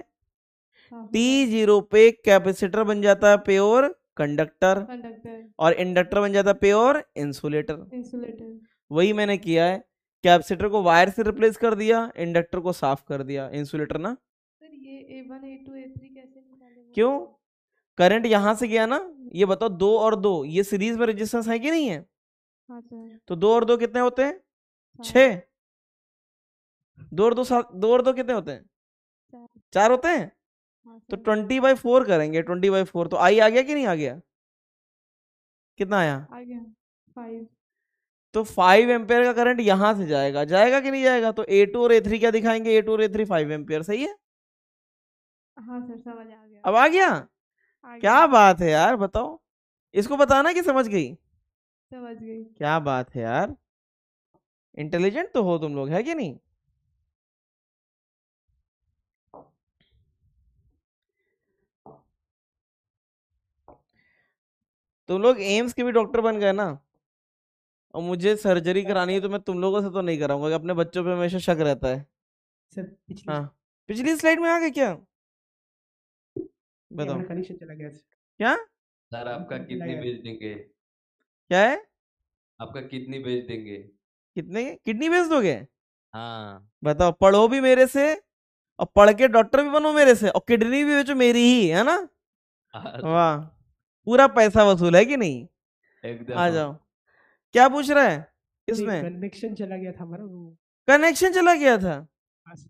T0 पे कैपेसिटर बन जाता है प्योर कंडक्टर, कंडक्टर, और इंडक्टर बन जाता है प्योर इंसुलेटर। इंसुलेटर। वही मैंने किया है, कैपेसिटर को वायर से रिप्लेस कर दिया, इंडक्टर को साफ कर दिया, इंसुलेटर ना। सर ये A1 A2 A3 कैसे निकाले वो? क्यों, करंट यहां से गया ना। ये बताओ, 2 और 2 ये सीरीज में रेजिस्टेंस है कि नहीं है। हाँ सर। तो 2 और 2 कितने होते हैं, 6। 2 और 2 2 और 2 कितने होते हैं, 4 होते हैं। हाँ तो सर। 20/4 करेंगे, 20/4 तो आई आ गया कि नहीं आ गया, कितना आया। आ गया 5। तो 5 एम्पियर का करंट यहां से जाएगा, जाएगा कि नहीं जाएगा। तो A2 और A3 क्या दिखाएंगे, A2 और A3 5 एम्पियर, सही है। हाँ सर समझ आ गया। अब आ गया, आ क्या गया, बात है यार, बताओ इसको बताना कि समझ गई। समझ गई। क्या बात है यार, इंटेलिजेंट तो हो तुम लोग, है कि नहीं। तुम लोग एम्स के भी डॉक्टर बन गए ना, और मुझे सर्जरी करानी है तो मैं तुम लोगों से तो नहीं कराऊंगा, कि अपने बच्चों पे हमेशा शक रहता है। सर पिछली हाँ, पिछली स्लाइड में आ गए क्या, बताओ अपना कनेक्शन चला गया सर। क्या सर आपका कितनी बेच देंगे, क्या है, आपका कितनी बेच देंगे। कितने किडनी बेच दोगे, हाँ बताओ। पढ़ो भी मेरे से और पढ़ के डॉक्टर भी बनो मेरे से, और किडनी भी बेचो मेरी ही, है ना। वाह, पूरा पैसा वसूल है कि नहीं। एकदम। आ जाओ, क्या पूछ रहा है इसमें, कनेक्शन चला गया था हमारा वो। कनेक्शन चला गया था, हाँ सर।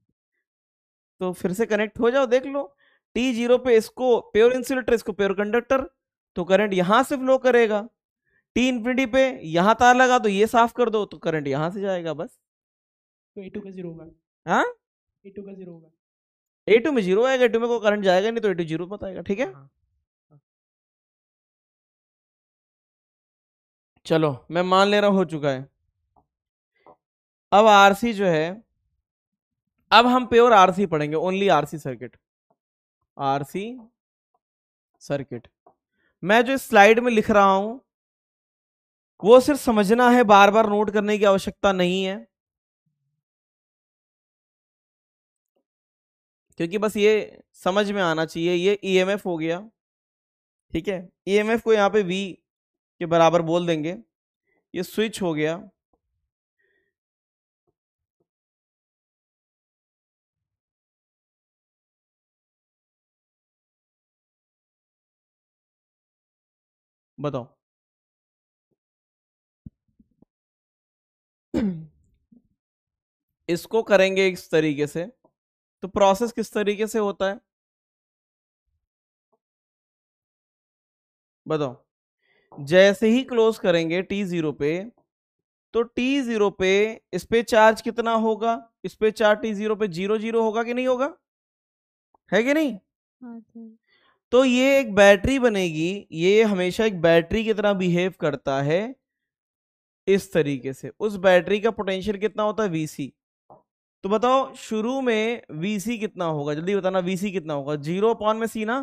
तो फिर से कनेक्ट हो जाओ, देख लो। T0 पे इसको प्योर इंसुलेटर, इसको प्योर कंडक्टर, तो करंट यहां से फ्लो करेगा। T इंफिनिटी पे यहां तार लगा तो ये साफ कर दो, तो करंट यहां से जाएगा बस। तो A2 का 0 होगा, हाँ, A2 का 0 होगा। A2 में 0 आएगा, A2 में कोई करंट जाएगा नहीं, तो A2 0 बताएगा। ठीक है, हाँ चलो मैं मान ले रहा हूं हो चुका है। अब आरसी जो है, अब हम प्योर आरसी पढ़ेंगे, only RC circuit, RC circuit. मैं जो स्लाइड में लिख रहा हूं वो सिर्फ समझना है, बार बार नोट करने की आवश्यकता नहीं है, क्योंकि बस ये समझ में आना चाहिए। ये ईएमएफ हो गया, ठीक है, ईएमएफ को यहाँ पे V के बराबर बोल देंगे। ये स्विच हो गया, बताओ। इसको करेंगे इस तरीके से, तो प्रोसेस किस तरीके से होता है बताओ। जैसे ही क्लोज करेंगे T0 पे, तो T0 पे इस पे चार्ज कितना होगा, इस पे चार्ज T0 पे 0 होगा कि नहीं होगा, है कि नहीं। हाँ सर। तो ये एक बैटरी बनेगी, ये हमेशा एक बैटरी की तरह बिहेव करता है इस तरीके से। उस बैटरी का पोटेंशियल कितना होता है, Vc। तो बताओ शुरू में Vc कितना होगा, जल्दी बताना, Vc कितना होगा, 0/c ना।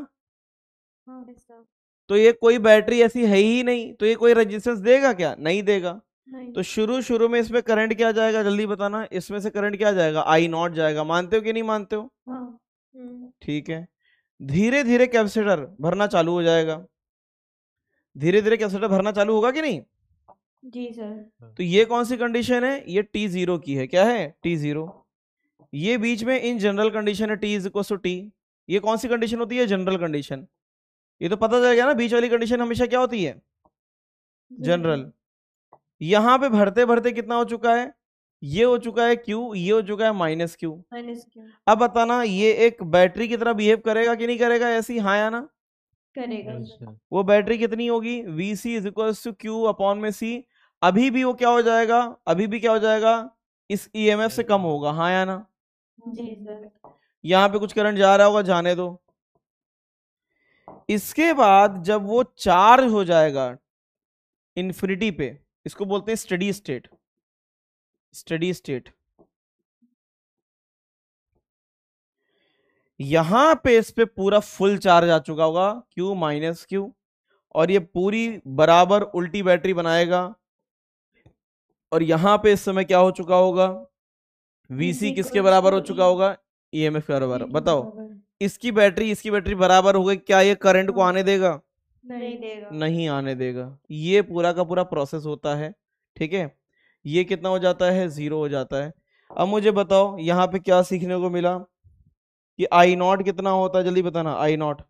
हाँ सर। तो ये कोई बैटरी ऐसी है ही नहीं, तो ये कोई रेजिस्टेंस देगा क्या, नहीं देगा। नहीं। तो शुरू में इसमें करंट क्या जाएगा, जल्दी बताना, इसमें से करंट क्या जाएगा, I0 जाएगा। मानते हो कि नहीं मानते हो, हाँ। ठीक है। धीरे धीरे कैपेसिटर भरना चालू हो जाएगा, धीरे धीरे कैपेसिटर भरना चालू होगा कि नहीं। जी सर। तो ये कौन सी कंडीशन है, ये T0 की है, क्या है T0। ये बीच में इन जनरल कंडीशन है, T = T। ये कौन सी कंडीशन होती है, जनरल कंडीशन। ये तो पता चल गया ना, बीच वाली कंडीशन हमेशा क्या होती है, जनरल। यहां पे भरते भरते कितना हो चुका है, ये हो चुका है Q, ये हो चुका है -Q। -Q। अब बताना, ये एक बैटरी की तरह बिहेव करेगा कि नहीं करेगा ऐसी, हाँ या ना। करेगा yes, सर। sir. वो बैटरी कितनी होगी, VC is equals to Q upon में C। अभी भी वो क्या हो जाएगा, अभी भी क्या हो जाएगा, इस EMF से कम होगा, हाँ या ना। जी सर। यहाँ पे कुछ करंट जा रहा होगा, जाने दो। इसके बाद जब वो चार्ज हो जाएगा इन्फिनिटी पे, इसको बोलते हैं स्टडी स्टेट। स्टडी स्टेट यहां पे इस पे पूरा फुल चार्ज आ चुका होगा, Q माइनस Q, और ये पूरी बराबर उल्टी बैटरी बनाएगा। और यहां पे इस समय क्या हो चुका होगा, VC किसके बराबर हो चुका होगा, EMF के बराबर। बताओ इसकी बैटरी बराबर हो गई, क्या ये करंट को आने देगा, नहीं देगा। नहीं आने देगा। ये पूरा का पूरा प्रोसेस होता है, ठीक है। ये कितना हो जाता है, 0 हो जाता है। अब मुझे बताओ यहाँ पे क्या सीखने को मिला कि I0 कितना होता है, जल्दी बताना। I0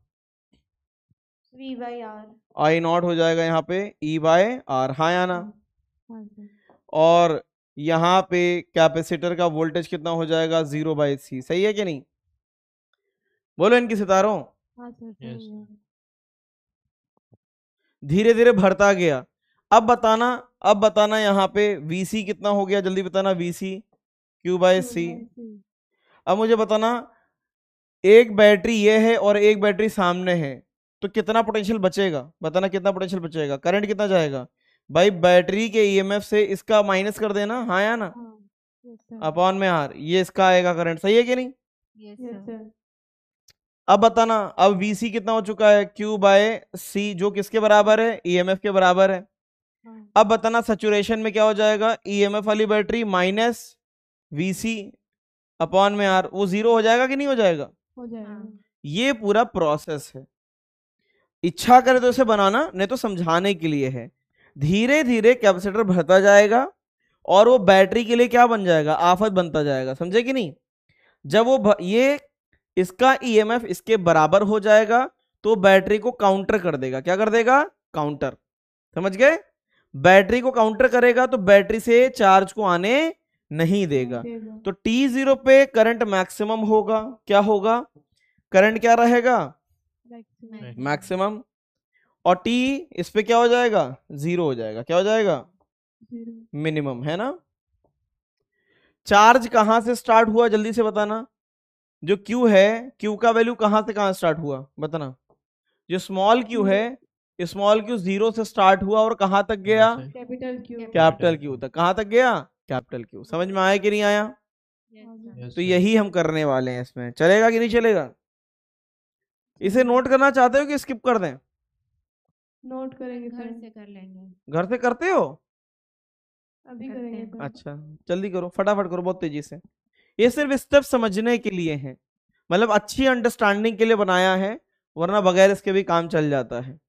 V/R। I0 हो जाएगा यहाँ पे E/R, हाँ या ना। हाँ सर। और यहाँ पे कैपेसिटर का वोल्टेज कितना हो जाएगा, 0/C। सही है कि नहीं, बोलो इनकी सितारों। हाँ सर, Yes, सही है। धीरे धीरे भरता गया। अब बताना यहाँ पे VC कितना हो गया, जल्दी बताना। VC Q/C। अब मुझे बताना, एक बैटरी ये है और एक बैटरी सामने है, तो कितना पोटेंशियल बचेगा, बताना कितना पोटेंशियल बचेगा, करंट कितना जाएगा। भाई बैटरी के EMF से इसका माइनस कर देना, हाँ या ना, हाँ, यस सर। अपॉन में R, ये इसका आएगा करंट। सही है कि नहीं। Yes sir. अब बताना, अब VC कितना हो चुका है, Q/C, जो किसके बराबर है, EMF के बराबर है। हाँ, अब बताना सैचुरेशन में क्या हो जाएगा, EMF वाली बैटरी माइनस VC अपॉन में R, वो 0 हो जाएगा कि नहीं हो जाएगा। हो जाएगा। ये पूरा प्रोसेस है। इच्छा करे तो इसे बनाना, नहीं तो समझाने के लिए है। धीरे धीरे कैपेसिटर भरता जाएगा और वो बैटरी के लिए क्या बन जाएगा, आफत बनता जाएगा, समझे कि नहीं। जब वो ये इसका EMF इसके बराबर हो जाएगा तो बैटरी को काउंटर कर देगा। क्या कर देगा, काउंटर, समझ गए। बैटरी को काउंटर करेगा तो बैटरी से चार्ज को आने नहीं देगा। तो T0 पे करंट मैक्सिमम होगा। क्या होगा, करंट क्या रहेगा, मैक्सिमम। और T इस पे क्या हो जाएगा, 0 हो जाएगा। क्या हो जाएगा, मिनिमम, है ना। चार्ज कहां से स्टार्ट हुआ, जल्दी से बताना। जो Q है, Q का वैल्यू कहां से कहां स्टार्ट हुआ, बताना। जो स्मॉल Q है, स्मॉल Q 0 से स्टार्ट हुआ और कहां तक गया, कैपिटल Q तक। कहां तक गया, कैपिटल Q। समझ में आया कि नहीं आया। yes, तो sir. यही हम करने वाले हैं इसमें, चलेगा कि नहीं चलेगा। इसे नोट करना चाहते हो कि स्किप कर दें, नोट करेंगे घर सर। से कर लेंगे। घर से करते हो। अभी करते करेंगे हैं। सर। अच्छा जल्दी करो, फटाफट करो, बहुत तेजी से। ये सिर्फ स्टेप समझने के लिए है, मतलब अच्छी अंडरस्टैंडिंग के लिए बनाया है, वरना बगैर इसके भी काम चल जाता है।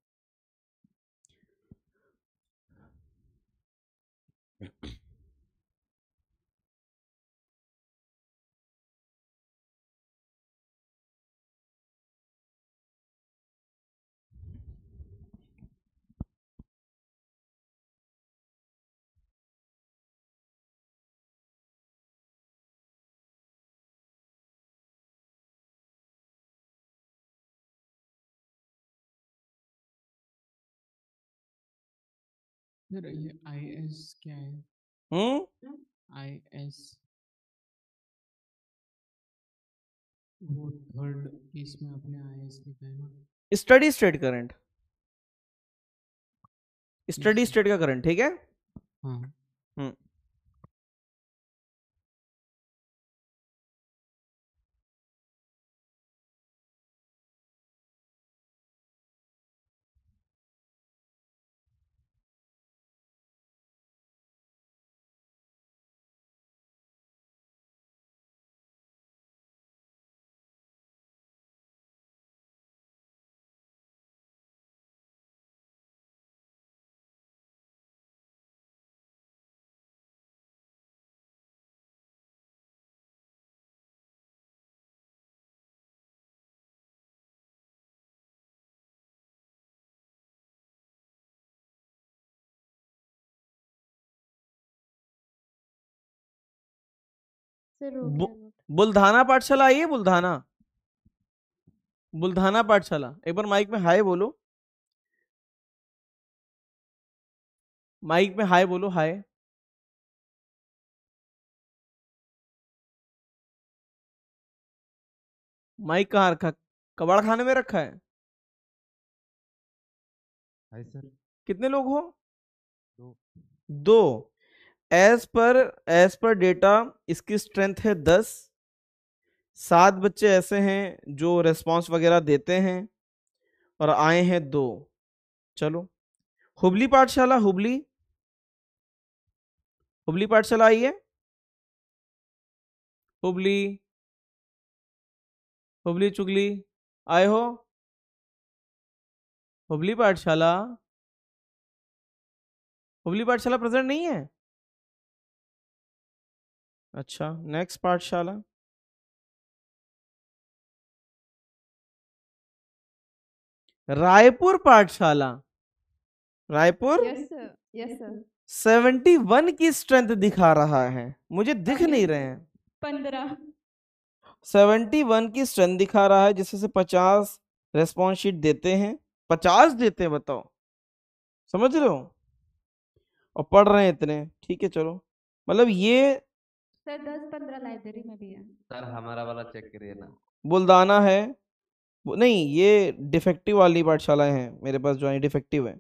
सर ये IS क्या है? IS वो थर्ड इसमें अपने IS लिखा है ना। Steady state current, study Yes, sir. State का करंट, ठीक है। हाँ सर हो गया नोट। बुल्धाना पाठशाला आई है, बुल्धाना। बुल्धाना पाठशाला, एक बार माइक में हाय बोलो, माइक में हाय बोलो, हाय। माइक कहाँ रखा, कबाड़ खाने में रखा है? Hi sir. कितने लोग हो? दो। दो। एज पर डेटा इसकी स्ट्रेंथ है 10। 7 बच्चे ऐसे हैं जो रेस्पॉन्स वगैरह देते हैं और आए हैं 2। चलो, हुबली पाठशाला, हुबली पाठशाला आई है? हुबली चुगली आए हो? हुबली पाठशाला प्रेजेंट नहीं है? अच्छा, नेक्स्ट पाठशाला। रायपुर पाठशाला, रायपुर यस सर 71 की स्ट्रेंथ दिखा रहा है, मुझे दिख नहीं रहे हैं। 15। 71 की स्ट्रेंथ दिखा रहा है, जिससे से 50 रेस्पॉन्स शीट देते हैं। 50 देते हैं, बताओ, समझ रहे हो? और पढ़ रहे हैं इतने, ठीक है चलो, मतलब ये सर 10-15 लाइब्रेरी में भी है। सर हमारा वाला चेक करिए ना। बुल्दाना है, नहीं ये डिफेक्टिव वाली पाठशालाएं हैं मेरे पास, जो है डिफेक्टिव है।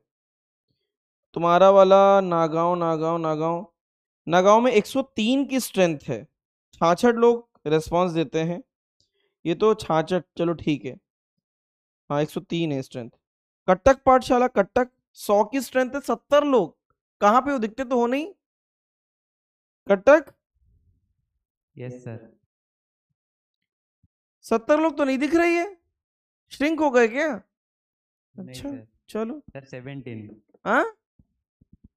तुम्हारा वाला नागांव में 103 की स्ट्रेंथ है, 66 लोग रेस्पॉन्स देते हैं। ये तो 66, चलो ठीक है, हाँ 103 है स्ट्रेंथ। कटक पाठशाला, कटक 100 की स्ट्रेंथ है, 70 लोग। कहाँ पे हो, दिखते तो हो नहीं? Cuttack yes sir. 70 लोग तो नहीं दिख रही है, श्रिंक हो गए क्या? नहीं अच्छा सर। चलो, सर 17। हाँ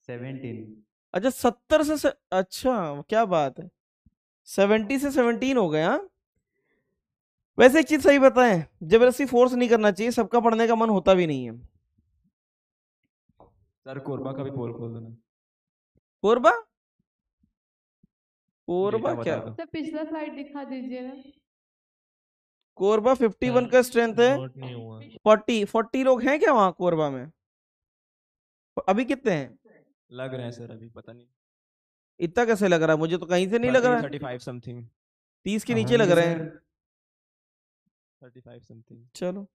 17। अच्छा 70 से अच्छा क्या बात है, 70 से 17 हो गए। हाँ वैसे एक चीज सही बताएं, जबरदस्ती फोर्स नहीं करना चाहिए, सबका पढ़ने का मन होता भी नहीं है। सर कोरबा का भी पोल खोल दो ना। कोरबा डेटा क्या? बता दो। सर पिछला स्लाइड दिखा दीजिए ना। कोरबा 51 का स्ट्रेंथ है, नोट नहीं हुआ। 40 लोग हैं क्या वहां कोरबा में? अभी कितने हैं? लग रहे हैं सर, अभी पता नहीं। इतना कैसे लग रहा है, मुझे तो कहीं से नहीं लग रहा है। 35 समथिंग। 30 के नीचे लग रहे हैं। 35 समथिंग। चलो,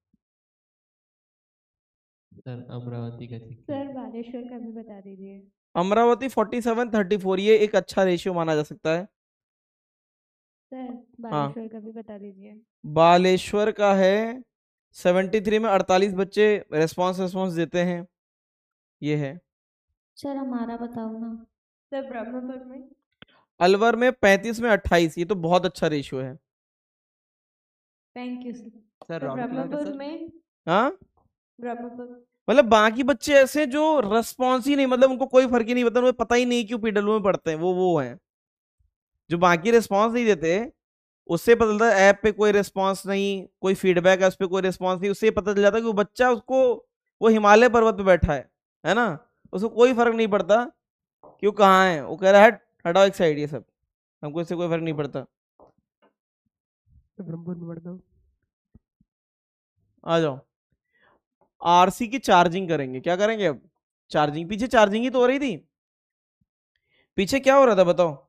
सर अमरावती का चेक सर बालेश्वर का भी बता दीजिए। अमरावती 47-34, ये एक अच्छा रेशियो माना जा सकता है। सर बालेश्वर का भी बता दीजिए। बालेश्वर का है 73 में 48 बच्चे रेस्पॉन्स देते हैं, ये है। सर हमारा बताओ ना। सर ब्रह्मपुर में अलवर में 35 में 28, ये तो बहुत अच्छा रेशियो है। Thank you sir. Sir Brahmapur में हाँ ब्रह्मपुर मतलब बाकी बच्चे ऐसे जो रेस्पॉन्स ही नहीं, मतलब उनको कोई फर्क ही नहीं पड़ता, उन्हें पता ही नहीं क्यों पीडब्ल्यू में पढ़ते हैं, वो हैं जो बाकी रिस्पॉन्स नहीं देते। उससे पता चलता है ऐप पे कोई रिस्पॉन्स नहीं, कोई फीडबैक है उस पर कोई रिस्पॉन्स नहीं, उससे पता चल जाता है कि वो बच्चा उसको वो हिमालय पर्वत पे बैठा है ना, उसको कोई फर्क नहीं पड़ता कि वो कहाँ है, वो कह रहा है हटाओ एक साइड, ये सब हमको इससे कोई फर्क नहीं पड़ता। ब्रह्मपुर में पढ़ता हूँ। आ जाओ, आरसी की चार्जिंग करेंगे, क्या करेंगे अब? चार्जिंग, पीछे चार्जिंग ही तो हो रही थी, पीछे क्या हो रहा था बताओ?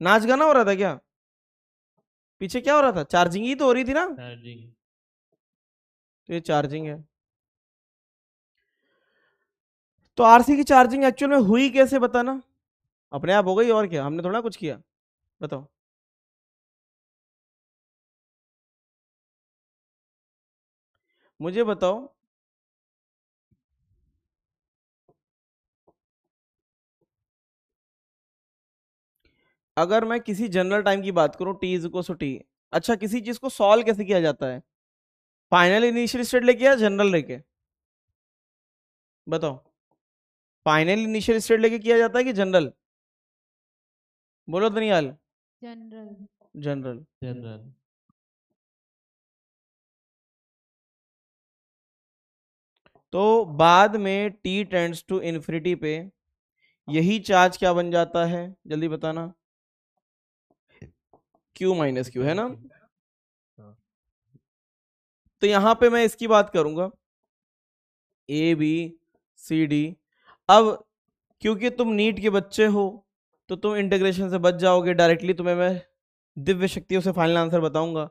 नाच गाना हो रहा था क्या? पीछे क्या हो रहा था? चार्जिंग ही तो हो रही थी ना। चार्जिंग। तो ये चार्जिंग है, तो आरसी की चार्जिंग एक्चुअल में हुई कैसे बताना? अपने आप हो गई, और क्या, हमने थोड़ा कुछ किया, बताओ। मुझे बताओ, अगर मैं किसी जनरल टाइम की बात करूं, T is equal to T, अच्छा किसी चीज को सॉल्व कैसे किया जाता है? फाइनल इनिशियल स्टेट लेके या जनरल लेके? बताओ, फाइनल इनिशियल स्टेट लेके किया जाता है कि जनरल? बोलो दनियाल। जनरल। जनरल। जनरल। तो बाद में t टेंड्स टू इन्फिनिटी पे यही चार्ज क्या बन जाता है, जल्दी बताना? Q माइनस क्यू, है ना? तो यहां पे मैं इसकी बात करूंगा ए बी सी डी। अब क्योंकि तुम नीट के बच्चे हो तो तुम इंटीग्रेशन से बच जाओगे, डायरेक्टली तुम्हें मैं दिव्य शक्तियों से फाइनल आंसर बताऊंगा।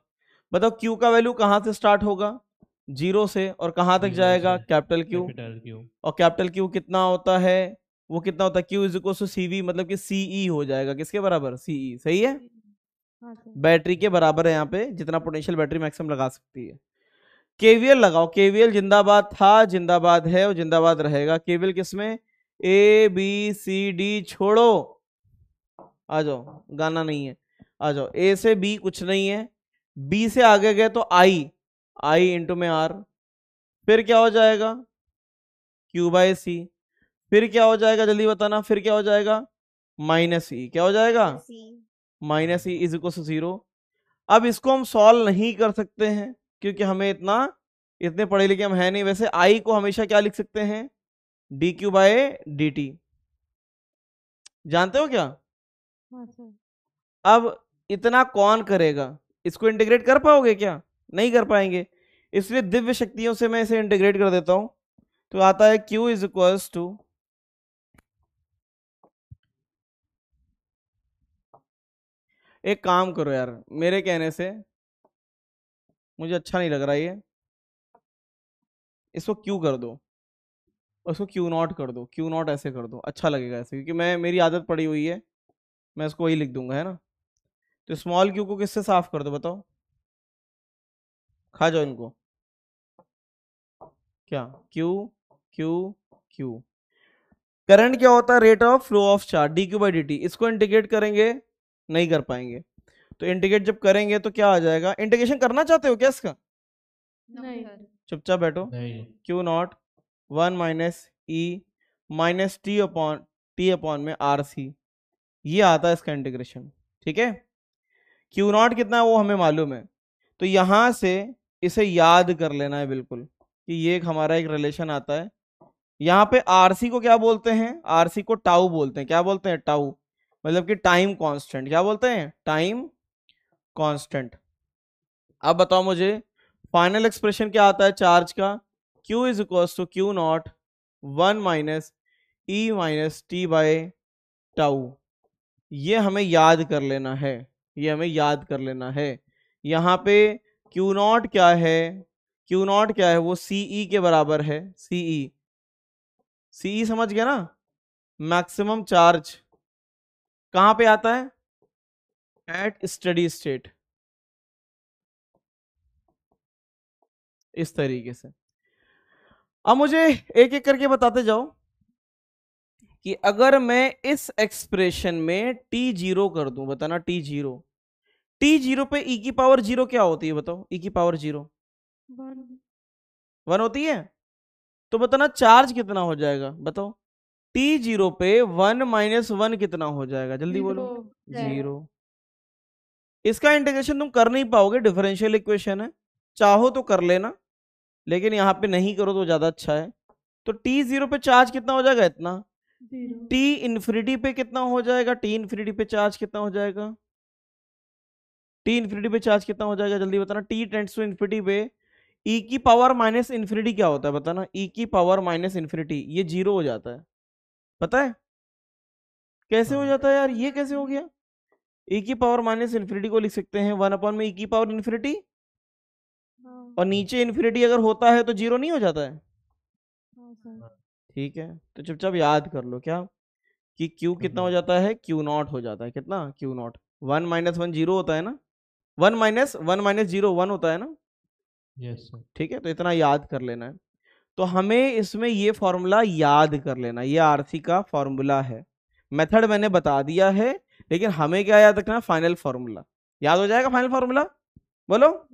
बताओ क्यू का वैल्यू कहां से स्टार्ट होगा, 0 से, और कहां तक जाएगा, कैपिटल क्यू। और कैपिटल क्यू कितना होता है, वो कितना होता है, Q is equal to CV, मतलब कि सीई हो जाएगा, किसके बराबर, सीई। सही है, हाँ सर। बैटरी के बराबर है यहाँ पे, जितना पोटेंशियल बैटरी मैक्सिमम लगा सकती है। केवीएल लगाओ, केवीएल जिंदाबाद था, जिंदाबाद है और जिंदाबाद रहेगा। केवीएल किसमें, ए बी सी डी छोड़ो, आ जाओ, गाना नहीं है, आ जाओ। ए से बी कुछ नहीं है, बी से आगे गए तो आई इंटू में आर, फिर क्या हो जाएगा, क्यू बाय सी, फिर क्या हो जाएगा जल्दी बताना, फिर क्या हो जाएगा, माइनस ई, क्या हो जाएगा, minus E is equal to 0। अब इसको हम सॉल्व नहीं कर सकते हैं क्योंकि हमें इतने पढ़े लिखे हम है नहीं। वैसे आई को हमेशा क्या लिख सकते हैं, D Q by D T, जानते हो क्या। हाँ सर। अब इतना कौन करेगा, इसको इंटीग्रेट कर पाओगे क्या, नहीं कर पाएंगे, इसलिए दिव्य शक्तियों से मैं इसे इंटीग्रेट कर देता हूं। तो आता है Q इज इक्वल्स टू, एक काम करो यार, मेरे कहने से मुझे अच्छा नहीं लग रहा ये, इसको Q कर दो, उसको Q0 कर दो, Q0 ऐसे कर दो, अच्छा लगेगा ऐसे, क्योंकि मेरी आदत पड़ी हुई है, मैं इसको वही लिख दूंगा, है ना। तो स्मॉल q को किससे साफ कर दो बताओ, खा जाओ इनको, क्या, Q Q Q। करंट क्या होता है, rate of flow of charge, D Q by D T. इसको इंटीग्रेट करेंगे, नहीं कर पाएंगे, तो इंटीग्रेट जब करेंगे तो क्या आ जाएगा, इंटीग्रेशन करना चाहते हो क्या इसका, नहीं चुपचाप बैठो, Q0 1 minus E minus T upon में आर सी, ये आता है इसका इंटीग्रेशन, ठीक है। Q0 कितना है वो हमें मालूम है, तो यहां से इसे याद कर लेना है बिल्कुल कि ये हमारा एक रिलेशन आता है। यहाँ पे आरसी को क्या बोलते हैं, आरसी को टाउ बोलते हैं, क्या बोलते हैं, टाउ, मतलब कि टाइम कांस्टेंट, क्या बोलते हैं, टाइम कांस्टेंट। अब बताओ मुझे फाइनल एक्सप्रेशन क्या आता है चार्ज का, Q is equal to Q0 1 minus E minus T by tau. ये हमें याद कर लेना है, ये हमें याद कर लेना है। यहाँ पे Q0 क्या है, Q0 क्या है, वो CE के बराबर है, CE समझ गया ना, मैक्सिमम चार्ज कहां पे आता है, एट स्टडी स्टेट, इस तरीके से। अब मुझे एक एक करके बताते जाओ कि अगर मैं इस एक्सप्रेशन में t0 कर दूं, बताना t0 पे e की पावर 0 क्या होती है बताओ, e की पावर 0 1 होती है, तो बताना चार्ज कितना हो जाएगा बताओ, t0 पे 1 माइनस 1 कितना हो जाएगा, जल्दी बोलो, 0। इसका इंटीग्रेशन तुम कर नहीं पाओगे, डिफरेंशियल इक्वेशन है, चाहो तो कर लेना, लेकिन यहाँ पे नहीं करो तो ज्यादा अच्छा है। तो t0 पे चार्ज कितना हो जाएगा, इतना, t इन्फिनिटी पे कितना हो जाएगा, t इन्फिनिटी पे चार्ज कितना हो जाएगा, t इन्फिनिटी पे चार्ज कितना हो जाएगा, जल्दी बताना, t टेंड्स टू इन्फिनिटी पे e की पावर माइनस इन्फिनिटी क्या होता है बताना, e की पावर माइनस इन्फिनिटी, ये 0 हो जाता है, पता है कैसे हो जाता है यार, ये कैसे हो गया, e की पावर माइनस इन्फिनिटी को लिख सकते हैं 1 अपॉन में e की पावर इन्फिनिटी, और नीचे इन्फिनिटी अगर होता है तो 0 नहीं हो जाता है, ठीक है। तो चुपचाप याद कर लो क्या, कि Q कितना हो जाता है, Q0 हो जाता है, कितना, Q0 1 माइनस 1 0 होता है ना, 1 माइनस 0 1 होता है ना, यस सर, ठीक है। तो इतना याद कर लेना है, तो हमें इसमें ये फॉर्मूला याद कर लेना, ये आरसी का फॉर्मूला है, मेथड मैंने बता दिया है, लेकिन हमें क्या याद रखना, फाइनल फॉर्मूला याद हो जाएगा, फाइनल फॉर्मूला बोलो।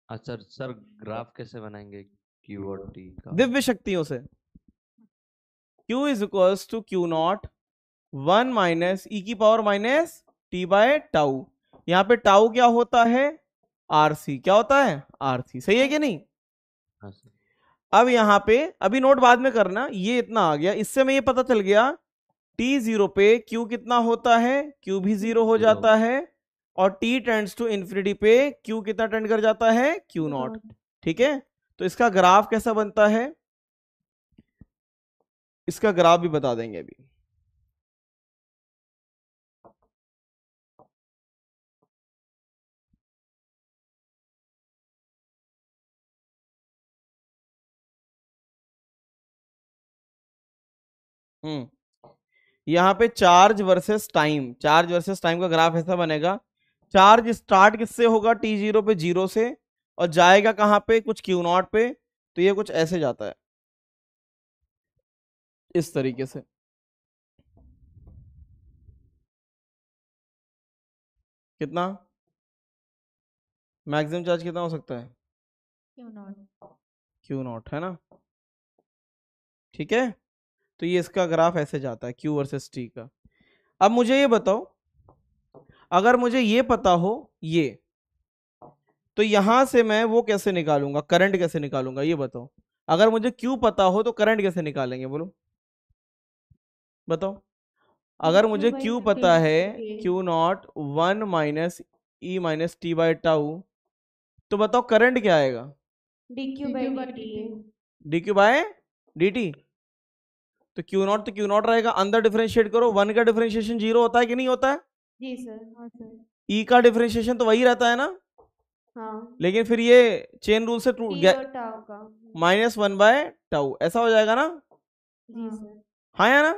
अच्छा सर, ग्राफ कैसे बनाएंगे Q और T का, दिव्य शक्तियों से, Q is equals to Q0 1 minus ई की power minus T by tau, यहाँ पे टाउ क्या होता है, आरसी, क्या होता है, आरसी, सही है कि नहीं। हाँ सर। अब यहाँ पे अभी नोट बाद में करना, ये इतना आ गया, इससे मैं ये पता चल गया t0 पे Q कितना होता है, Q भी 0 हो जाता है, और t टेंड्स टू इन्फिनिटी पे Q कितना टेंड कर जाता है, Q0। ठीक है, तो इसका ग्राफ कैसा बनता है, इसका ग्राफ भी बता देंगे अभी। यहाँ पे charge versus time, charge versus time का ग्राफ ऐसा बनेगा, चार्ज स्टार्ट किससे होगा, t0 पे 0 से, और जाएगा कहां पे, कुछ q0 पे, तो ये कुछ ऐसे जाता है इस तरीके से। कितना मैक्सिमम चार्ज कितना हो सकता है, Q0 है ना, ठीक है। तो ये इसका ग्राफ ऐसे जाता है Q वर्सेस T का। अब मुझे ये बताओ, अगर मुझे ये पता हो ये, तो यहां से मैं वो कैसे निकालूंगा, करंट कैसे निकालूंगा, ये बताओ। अगर मुझे Q पता हो तो करंट कैसे निकालेंगे, बोलो बताओ। अगर मुझे Q पता है, Q0 1 minus E minus T by tau, तो बताओ करंट क्या आएगा, dq by dt। dq by dt। तो Q0 तो Q0 रहेगा, अंदर डिफरेंशिएट करो, 1 का डिफरेंशिएशन 0 होता है कि नहीं होता है, जी सर। हाँ सर। E का डिफरेंशिएशन तो वही रहता है ना, हाँ। लेकिन फिर ये चेन रूल से टूट t गया, और टाउ का। -1 बाय टाउ, ऐसा हो जाएगा ना, जी सर। हाँ या ना,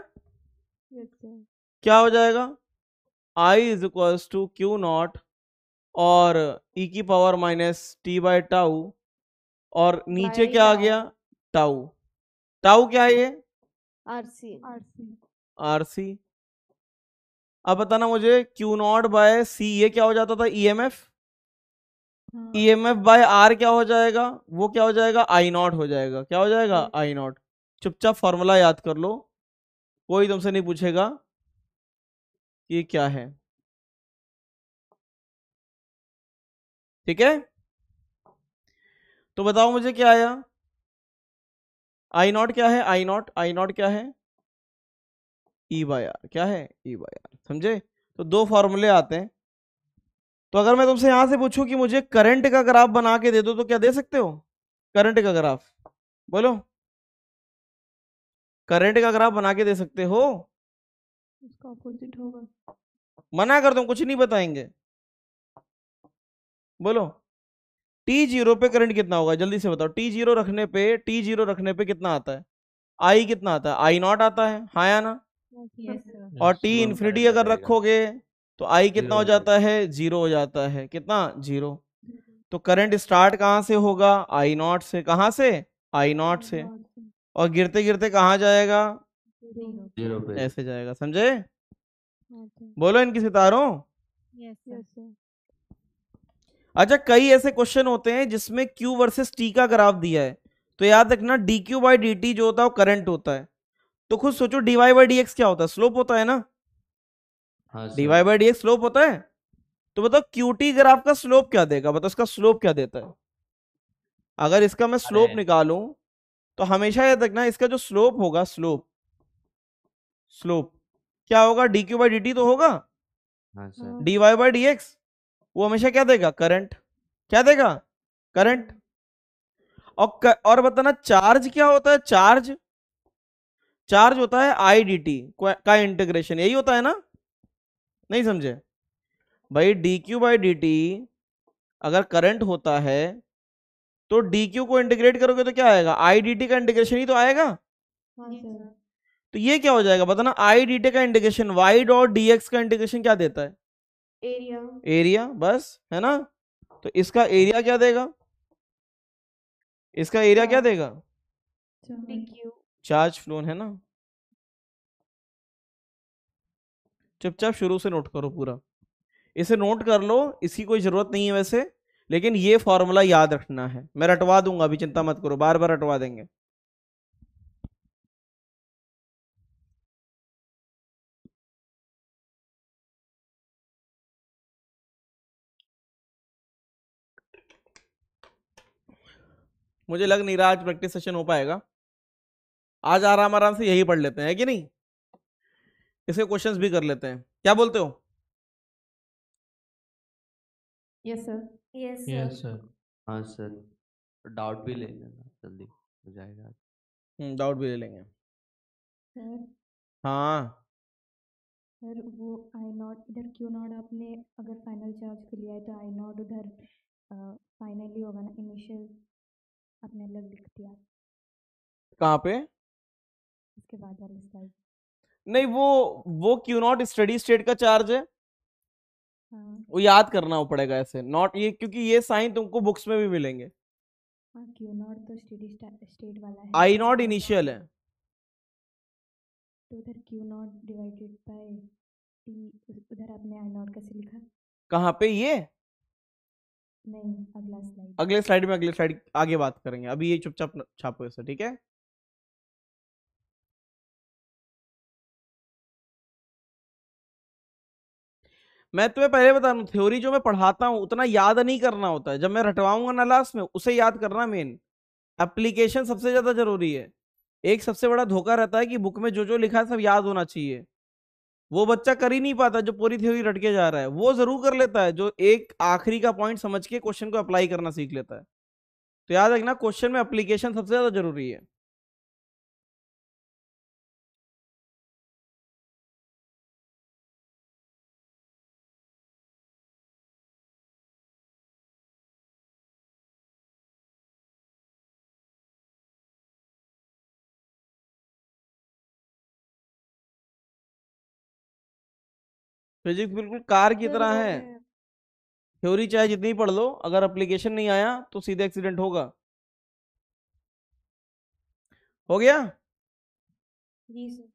यस सर। क्या हो जाएगा, I is equals to Q0 और e की power minus T by tau, और नीचे By क्या आ tau। गया, टाउ, टाउ क्या है ये, RC। RC। अब बताना मुझे Q0 बाय C ये क्या हो जाता था, EMF, EMF बाय R क्या हो जाएगा, वो क्या हो जाएगा, I0 हो जाएगा, क्या हो जाएगा, I0। चुपचाप फॉर्मूला याद कर लो, कोई तुमसे नहीं पूछेगा ये क्या है, ठीक है। तो बताओ मुझे क्या आया, I0 क्या है, I0 क्या है, E बाय आर, क्या है, E बाय आर, समझे। तो दो फॉर्मूले आते हैं। तो अगर मैं तुमसे यहां से पूछूं कि मुझे करंट का ग्राफ बना के दे दो, तो क्या दे सकते हो, करंट का ग्राफ, बोलो, करंट का ग्राफ बना के दे सकते हो, उसका ऑपोजिट होगा। मना कर दो, कुछ नहीं बताएंगे, बोलो। T0 पे करंट कितना होगा, जल्दी से बताओ, T0 रखने पे कितना आता है, I कितना आता है, I0 आता है, हाँ या ना, और T इन्फिनिटी अगर रखोगे तो I कितना हो जाता है, 0 हो जाता है, कितना, 0। तो करंट स्टार्ट कहां से होगा, I0 से, कहां से, I0 से, और गिरते गिरते कहां जाएगा, 0 पे। ऐसे जाएगा, समझे। बोलो इनकी सितारों। अच्छा, कई ऐसे क्वेश्चन होते हैं जिसमें Q वर्सेस T का ग्राफ दिया है, तो याद रखना dq बाई dt जो होता है वो करंट होता है। तो खुद सोचो dy बाई dx क्या होता है, स्लोप होता है ना, हाँ dy sir. By dx slope होता है। तो बताओ QT ग्राफ का स्लोप क्या देगा, बताओ इसका स्लोप क्या देता है। अगर इसका मैं स्लोप निकालूं तो हमेशा याद रखना इसका जो स्लोप होगा, स्लोप क्या होगा, dq बाई dt तो होगा, हाँ सर। dy बाई dx वो हमेशा क्या देगा, करंट, क्या देगा, करंट। और बताना चार्ज क्या होता है, चार्ज होता है I dt का इंटीग्रेशन, यही होता है ना, नहीं समझे भाई। dq बाई dt अगर करंट होता है तो dq को इंटीग्रेट करोगे तो क्या आएगा, I dt का इंटीग्रेशन ही तो आएगा। तो ये क्या हो जाएगा बताना, I dt का इंटीग्रेशन y डॉट dx का इंटीग्रेशन क्या देता है, एरिया, बस है ना। तो इसका एरिया क्या देगा, इसका एरिया क्या देगा, चार्ज फ्लोन, है ना। चुपचाप शुरू से नोट करो पूरा, इसे नोट कर लो, इसकी कोई जरूरत नहीं है वैसे, लेकिन ये फॉर्मूला याद रखना है, मैं रटवा दूंगा अभी, चिंता मत करो, बार बार रटवा देंगे। मुझे लग नहीं रहा आज प्रैक्टिस सेशन हो पाएगा, आज आराम आराम से यही पढ़ लेते हैं, है कि नहीं, इसके क्वेश्चंस भी कर लेते हैं, क्या बोलते हो। Yes sir. हाँ सर। डाउट भी ले लेना, जल्दी हो जाएगा। डाउट भी ले लेंगे। सर हाँ सर वो आई नॉट इधर क्यू नॉट आपने अगर फाइनल चार्ज के लिया है तो आई नॉट उधर फाइनली होगा ना, इनिशियल आपने अलग लिख दिया कहाँ पे? इसके बाद वाली स्लाइड। नहीं, वो क्यू नॉट स्टडी स्टेट का चार्ज है, हाँ वो याद करना पड़ेगा ऐसे, नॉट ये, क्योंकि ये साइन तुमको बुक्स में भी मिलेंगे। हाँ क्यू नॉट तो स्टेडी स्टेट वाला है, आई नॉट इनिशियल है। तो उधर Q not divided by T, उधर आपने आई नॉट कैसे लिखा? कहाँ पे? ये नहीं, अगला स्लाइड। अगले स्लाइड में, अगले स्लाइड आगे बात करेंगे, अभी ये चुपचाप छापो इसे, ठीक है? मैं तुम्हें पहले बता रहा हूँ, थ्योरी जो मैं पढ़ाता हूँ उतना याद नहीं करना होता है, जब मैं रटवाऊंगा ना लास्ट में उसे याद करना मेन। एप्लीकेशन सबसे ज्यादा जरूरी है। एक सबसे बड़ा धोखा रहता है कि बुक में जो जो लिखा है सब याद होना चाहिए, वो बच्चा कर ही नहीं पाता जो पूरी थ्योरी रट के जा रहा है। वो जरूर कर लेता है जो एक आखिरी का पॉइंट समझ के क्वेश्चन को अप्लाई करना सीख लेता है। तो याद रखना, क्वेश्चन में एप्लीकेशन सबसे ज्यादा जरूरी है। फिजिक्स बिल्कुल कार की तरह है, थ्योरी चाहे जितनी पढ़ लो, अगर एप्लीकेशन नहीं आया तो सीधे एक्सीडेंट होगा। हो गया? जी सर।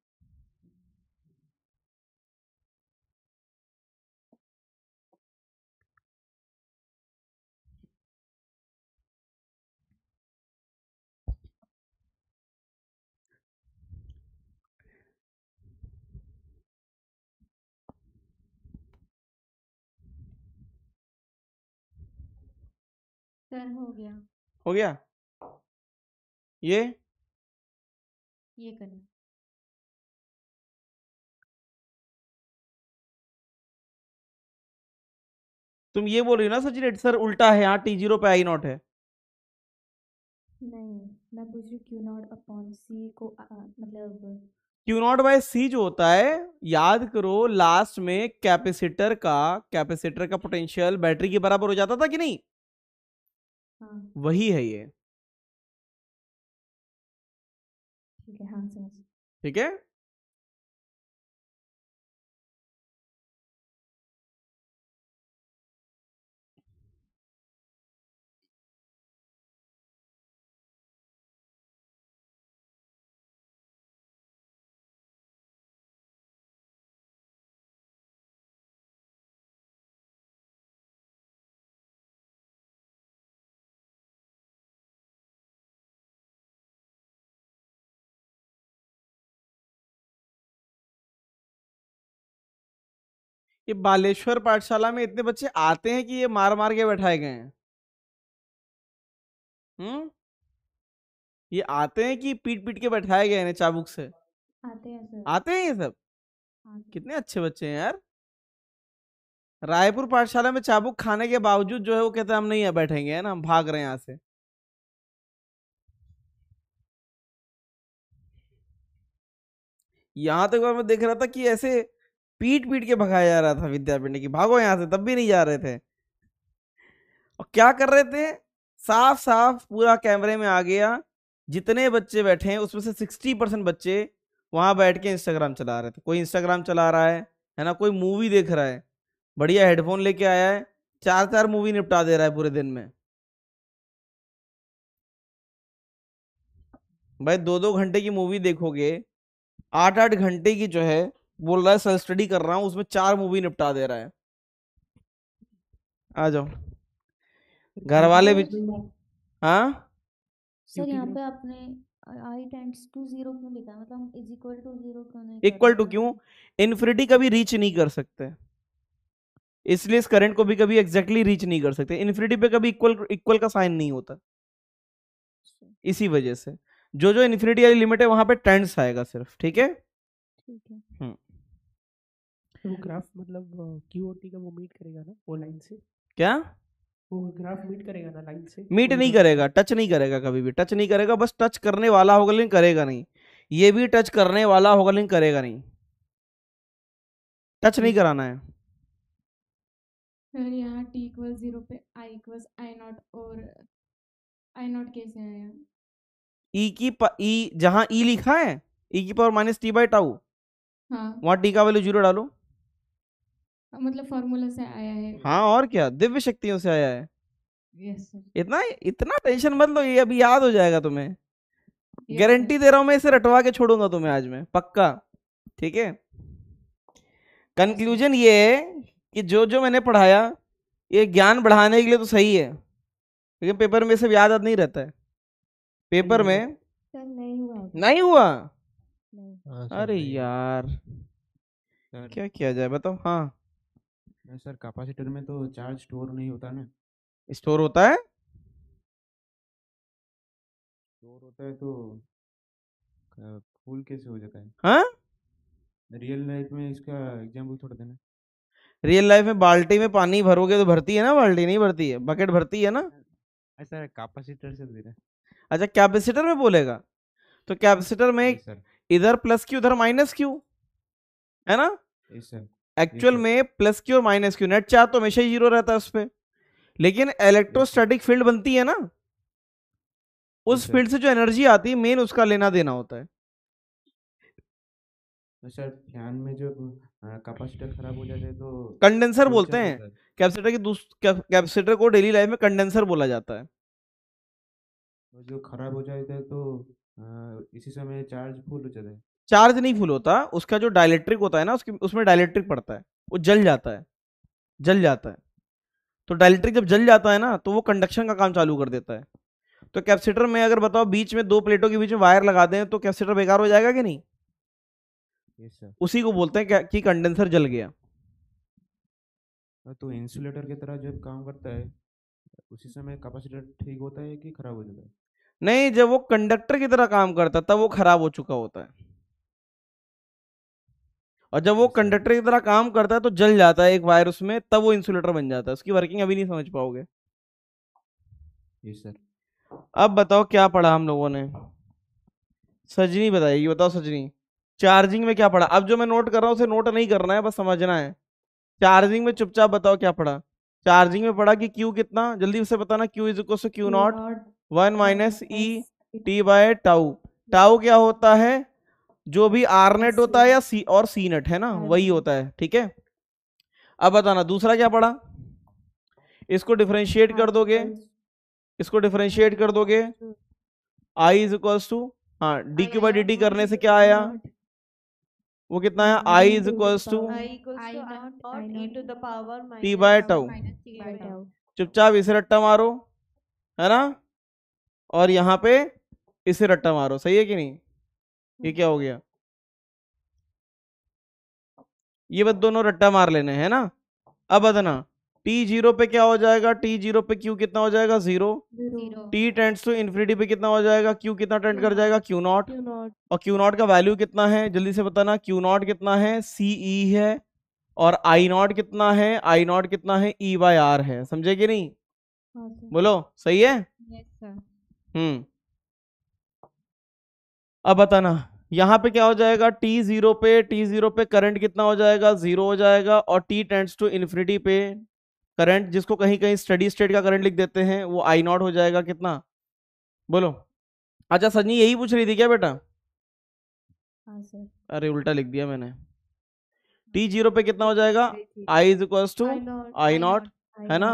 सर हो गया, हो गया? ये ये करना। तुम ये बोल रही हो ना सचिन, सर उल्टा है, यहाँ T0 पे I नॉट है। नहीं, मैं पूछ रही हूँ क्यू नॉट अपॉन सी को मतलब क्यू नॉट बाय सी जो होता है, याद करो लास्ट में कैपेसिटर का पोटेंशियल बैटरी के बराबर हो जाता था कि नहीं? हाँ वही है ये, ठीक है, हाँ समझ। ठीक है? ये बालेश्वर पाठशाला में इतने बच्चे आते हैं कि ये मार मार के बैठाए गए हैं? ये आते हैं कि पीट पीट के बैठाए गए हैं चाबुक से? आते हैं सर, आते हैं ये सब? आते कितने अच्छे बच्चे हैं यार। रायपुर पाठशाला में चाबुक खाने के बावजूद जो है वो कहते हैं हम नहीं है बैठेंगे, है ना, हम भाग रहे हैं यहाँ से। यहां तक मैं देख रहा था कि ऐसे पीट पीट के भगाया जा रहा था विद्यापीठ की, भागो यहां से, तब भी नहीं जा रहे थे। और क्या कर रहे थे? साफ साफ पूरा कैमरे में आ गया, जितने बच्चे बैठे हैं उसमें से 60% बच्चे वहां बैठ के इंस्टाग्राम चला रहे थे। कोई इंस्टाग्राम चला रहा है ना, कोई मूवी देख रहा है, बढ़िया हेडफोन लेके आया है, 4-4 मूवी निपटा दे रहा है पूरे दिन में। भाई 2-2 घंटे की मूवी देखोगे, 8-8 घंटे की जो है बोल रहा है सेल्फ स्टडी कर रहा हूं, उसमें 4 मूवी निपटा दे रहा है। आ जाओ घर वाले भी। हाँ सर यहाँ पे आपने आई टेंड्स टू 0 क्यों लिखा है, मतलब इज इक्वल टू 0 क्यों नहीं इक्वल टू क्यों? इन्फिनिटी कभी रीच नहीं कर सकते, इसलिए इस करंट को भी कभी एग्जैक्टली रीच नहीं कर सकते। इन्फिनिटी पे कभी इक्वल का साइन नहीं होता, इसी वजह से जो जो इन्फिनिटी वाली लिमिट है वहां पे टेंड्स आएगा सिर्फ, ठीक है? ठीक है। तो वो ग्राफ मतलब क्यू और टी का वो मीट करेगा ना वो लाइन से? क्या? वो ग्राफ मीट करेगा ना लाइन से? मीट नहीं करेगा, टच नहीं करेगा, कभी भी टच नहीं करेगा, बस टच करने वाला होगा लेकिन करेगा नहीं। ये भी टच करने वाला होगा लेकिन करेगा नहीं, टच नहीं कराना है। सर यहाँ t इक्वल 0 पे i इक्वल आई नॉट और आई नॉट कैसे आया? ई जहां ई लिखा है e की power minus T by tau, हाँ वहां टी का वैल्यू 0 डालो। मतलब फॉर्मूला से आया है। हाँ और क्या, दिव्य शक्तियों से आया है। Yes sir. इतना इतना टेंशन मत लो, ये अभी याद हो जाएगा तुम्हें, Yes, गारंटी sir. दे रहा हूं मैं, इसे रटवा के छोड़ूंगा तुम्हें आज मैं पक्का, ठीक है। कंक्लूजन ये है कि जो जो मैंने पढ़ाया ये ज्ञान बढ़ाने के लिए तो सही है, लेकिन पेपर में सब याद नहीं रहता है, पेपर में सर नहीं हुआ। नहीं हुआ। नहीं। अरे यार सर क्या किया जाए बताओ। हाँ सर कैपेसिटर में तो चार्ज स्टोर नहीं होता ना? स्टोर होता है, स्टोर होता है तो फुल कैसे हो जाता है? हाँ रियल लाइफ में इसका एग्जाम्पल थोड़ा देना। रियल लाइफ में बाल्टी में पानी भरोगे तो भरती है ना, बाल्टी नहीं भरती है, बकेट भरती है ना। ऐसा कैपेसिटर से दे रहे अच्छा कैपेसिटर में बोलेगा तो कैपेसिटर में सर। इधर प्लस क्यू उधर माइनस क्यू है ना, सर एक्चुअल में प्लस क्यू और माइनस क्यू, नेट चार्ज तो हमेशा ही जीरो रहता है उस पे, लेकिन इलेक्ट्रोस्टैटिक फील्ड बनती है ना, उस सर। फील्ड से जो एनर्जी आती है मेन उसका लेना देना होता है। सर फैन में जो कैपेसिटर खराब हो जाता है तो कंडेंसर फुल बोलते चल हैं, जाता है। कैपेसिटर की कैपेसिटर को डेली लाइफ में कंडेंसर बोला जाता है। और जो खराब हो जाता है तो इसी समय चार्ज फुल हो जाता है। चार्ज नहीं फुल होता, उसका जो डाइलेक्ट्रिक होता है ना उसमें डाइलेक्ट्रिक पड़ता है, वो जल जाता है, जल जाता है। तो डाइलेक्ट्रिक जब जल जाता है ना तो वो कंडक्शन का काम चालू कर देता है। तो कैपेसिटर में अगर बताओ बीच में दो प्लेटों के बीच में वायर लगा दें तो कैपेसिटर बेकार हो जाएगा कि नहीं? सर उसी को बोलते हैं कि कंडेंसर जल गया। तो इंसुलेटर की तरह जब काम करता है उसी समय कैपेसिटर ठीक होता है कि खराब हो जाता है? नहीं, जब वो कंडक्टर की तरह काम करता है तब वो खराब हो चुका होता है, और जब वो कंडक्टर की तरह काम करता है तो जल जाता है एक वायर उसमें, तब वो इंसुलेटर बन जाता है। उसकी वर्किंग अभी नहीं समझ पाओगे। सर अब बताओ क्या पढ़ा हम लोगों ने, सजनी बताएगी, बताओ सजनी चार्जिंग में क्या पढ़ा। अब जो मैं नोट कर रहा हूँ उसे नोट नहीं करना है, बस समझना है। चार्जिंग में चुपचाप बताओ क्या पढ़ा। चार्जिंग में पढ़ा कि क्यू कितना, जल्दी से बताना, Q is equal to Q not 1 minus E T by tau. Tau क्या होता है, जो भी आर नेट होता है या सी और सी नेट है ना, वही होता है, ठीक है। अब बताना दूसरा क्या पढ़ा, इसको डिफरेंशिएट कर दोगे, इसको डिफरेंशिएट कर दोगे, आई इज इक्वल टू, हाँ d Q by D t करने से क्या आया, वो कितना है, I is equal to t by tau. चुपचाप इसे रट्टा मारो, है ना, और यहाँ पे इसे रट्टा मारो, सही है कि नहीं। ये क्या हो गया, ये बस दोनों रट्टा मार लेने हैं ना। अब बताना t0 पे क्या हो जाएगा, t0 पे q कितना हो जाएगा 0, t टेंड्स टू इन्फिनिटी पे कितना हो जाएगा, q कितना टेंड कर जाएगा q नॉट, और q नॉट का वैल्यू कितना है जल्दी से बताना, q नॉट कितना है ce है, और i नॉट कितना है, i नॉट कितना है e बाय r है, समझे कि नहीं, बोलो सही है। अब बताना यहाँ पे क्या हो जाएगा, t0 पे करंट कितना हो जाएगा 0 हो जाएगा, और t टेंड्स टू इन्फिनिटी पे करंट, जिसको कहीं कहीं स्टडी स्टेट का करंट लिख देते हैं, वो आई नॉट हो जाएगा कितना, बोलो। अच्छा सजनी यही पूछ रही थी क्या बेटा? हाँ सर। अरे उल्टा लिख दिया मैंने। t0 पे कितना हो जाएगा, I is equal to I naught, है ना,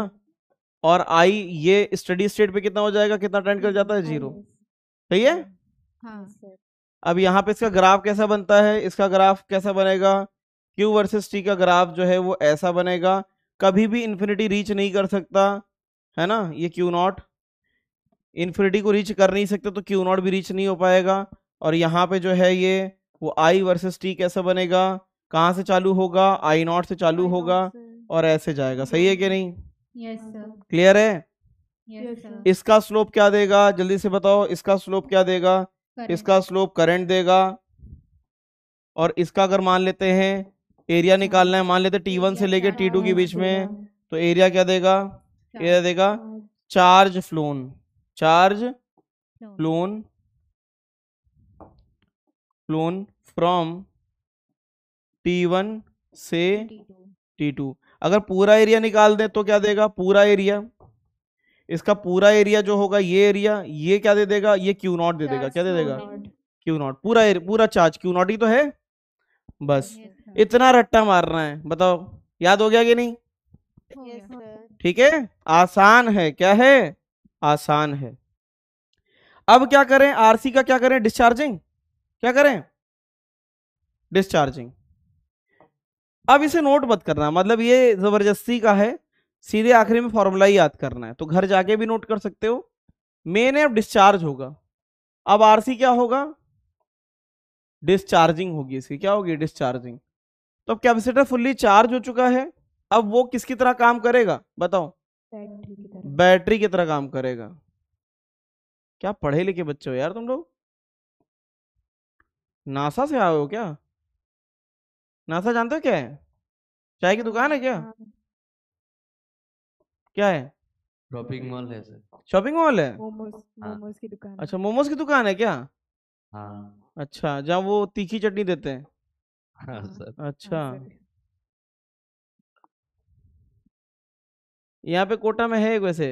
और आई ये स्टडी स्टेट पे कितना हो जाएगा, कितना टेंड कर जाता है 0, सही है। हाँ सर। अब यहाँ पे इसका ग्राफ कैसा बनता है, इसका ग्राफ कैसा बनेगा, Q वर्सेस T का ग्राफ जो है वो ऐसा बनेगा, कभी भी इन्फिनिटी रीच नहीं कर सकता, है ना, ये Q नॉट इन्फिनिटी को रीच कर नहीं सकते तो Q नॉट भी रीच नहीं हो पाएगा। और यहाँ पे जो है ये वो I वर्सेस T कैसा बनेगा, कहाँ से चालू होगा, I नॉट से चालू होगा और ऐसे जाएगा, सही है कि नहीं। Yes sir. क्लियर है। Yes sir. इसका स्लोप क्या देगा जल्दी से बताओ, इसका स्लोप क्या देगा, इसका स्लोप करंट देगा, और इसका अगर मान लेते हैं एरिया निकालना है, मान लेते T1 से लेके T2 के बीच में, तो एरिया क्या देगा, ये दे देगा charge phloem, charge phloem from T1 से T2। अगर पूरा एरिया निकाल दें तो क्या देगा, पूरा एरिया, इसका पूरा एरिया जो होगा ये एरिया, ये क्या दे देगा, ये Q0 दे देगा। क्या दे देगा, Q0, पूरा एरिया, पूरा चार्ज Q0 ही तो है। बस इतना रट्टा मारना है, बताओ याद हो गया कि नहीं? Yes sir. ठीक है, आसान है, क्या है, आसान है। अब क्या करें, आरसी का क्या करें, डिस्चार्जिंग, क्या करें, डिस्चार्जिंग। अब इसे नोट मत करना, मतलब ये जबरदस्ती का है, सीधे आखिरी में फॉर्मूला ही याद करना है, तो घर जाके भी नोट कर सकते हो। मेन है अब डिस्चार्ज होगा, अब आरसी क्या होगा, डिस्चार्जिंग होगी इसकी, क्या होगी, डिस्चार्जिंग। तो अब कैपेसिटर फुल्ली चार्ज हो चुका है, अब वो किसकी तरह काम करेगा बताओ, बैटरी की तरह काम करेगा। क्या पढ़े लिखे बच्चे हो यार तुम लोग, नासा से आए हो क्या? नासा जानते हो क्या है, चाय की दुकान है क्या, क्या है, शॉपिंग मॉल है सर। शॉपिंग मॉल है, मोमोज की दुकान। अच्छा मोमोज की दुकान है क्या? हाँ अच्छा, जहाँ वो तीखी चटनी देते हैं। हाँ सर। अच्छा, यहाँ पे कोटा में है एक वैसे,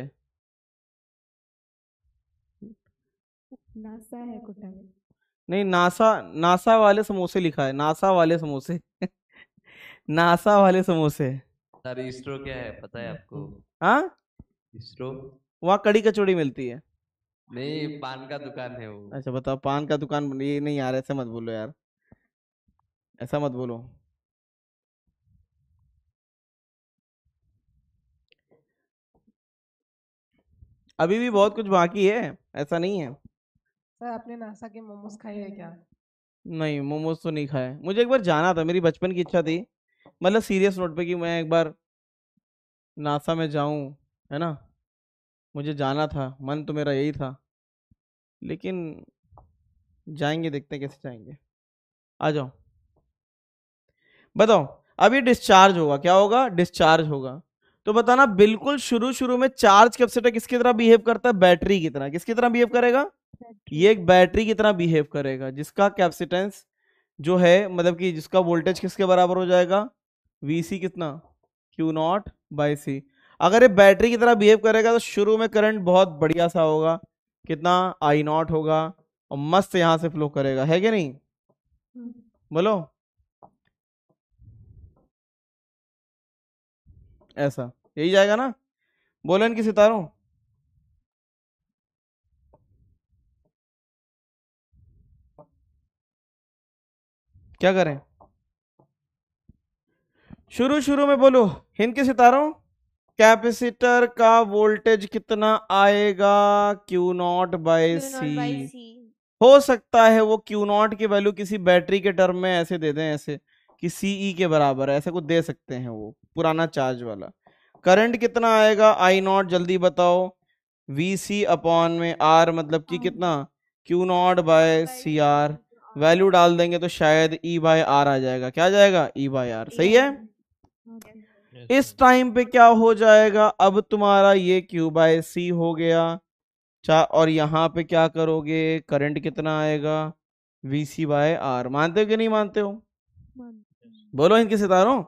नासा है कोटा में। नहीं नासा, नासा वाले समोसे लिखा है, नासा वाले समोसे नासा वाले समोसे। सर इसरो क्या है पता है आपको? हाँ, इसरो वहाँ कड़ी कचौड़ी मिलती है। नहीं, पान का दुकान है वो। अच्छा बताओ, पान का दुकान, ये नहीं यार, ऐसे मत बोलो यार, ऐसा मत बोलो। अभी भी बहुत कुछ बाकी है, ऐसा नहीं है। सर आपने नासा के मोमोज खाए हैं क्या? नहीं, मोमोज तो नहीं खाए, मुझे एक बार जाना था, मेरी बचपन की इच्छा थी, मतलब सीरियस नोट पे, कि मैं एक बार नासा में जाऊं, है ना, मुझे जाना था, मन तो मेरा यही था, लेकिन जाएंगे, देखते हैं कैसे जाएंगे। आ जाओ, बताओ। अब ये डिस्चार्ज होगा, क्या होगा, डिस्चार्ज होगा। तो बताना, बिल्कुल शुरू शुरू में चार्ज कैपेसिटर किसकी तरह बिहेव करता है, बैटरी की तरह। किसकी तरह बिहेव करेगा, ये एक बैटरी की तरह बिहेव करेगा, जिसका कैपेसिटेंस जो है, मतलब कि जिसका वोल्टेज किसके बराबर हो जाएगा, Vc कितना, Q0/C। अगर ये बैटरी की तरह बिहेव करेगा तो शुरू में करंट बहुत बढ़िया सा होगा, कितना, I0 होगा, और मस्त यहां से फ्लो करेगा, है कि नहीं, बोलो ऐसा, यही जाएगा ना, बोलो इनकी सितारों। क्या करें, शुरू शुरू में बोलो, हिंद के सितारों, कैपेसिटर का वोल्टेज कितना आएगा, Q0/C। हो सकता है वो Q0 की वैल्यू किसी बैटरी के टर्म में ऐसे दे दें, ऐसे कि CE के बराबर है, ऐसे कुछ दे सकते हैं, वो पुराना चार्ज वाला। करंट कितना आएगा, I0, जल्दी बताओ, Vc/R, मतलब कि कितना, Q0/CR। वैल्यू डाल देंगे तो शायद E/R आ जाएगा, क्या आ जाएगा, E/R, सही है। इस टाइम पे क्या हो जाएगा, अब तुम्हारा ये Q/C हो गया, और यहाँ पे क्या करोगे, करंट कितना आएगा, Vc/R। मानते हो कि नहीं मानते हो, बोलो इनके सितारों।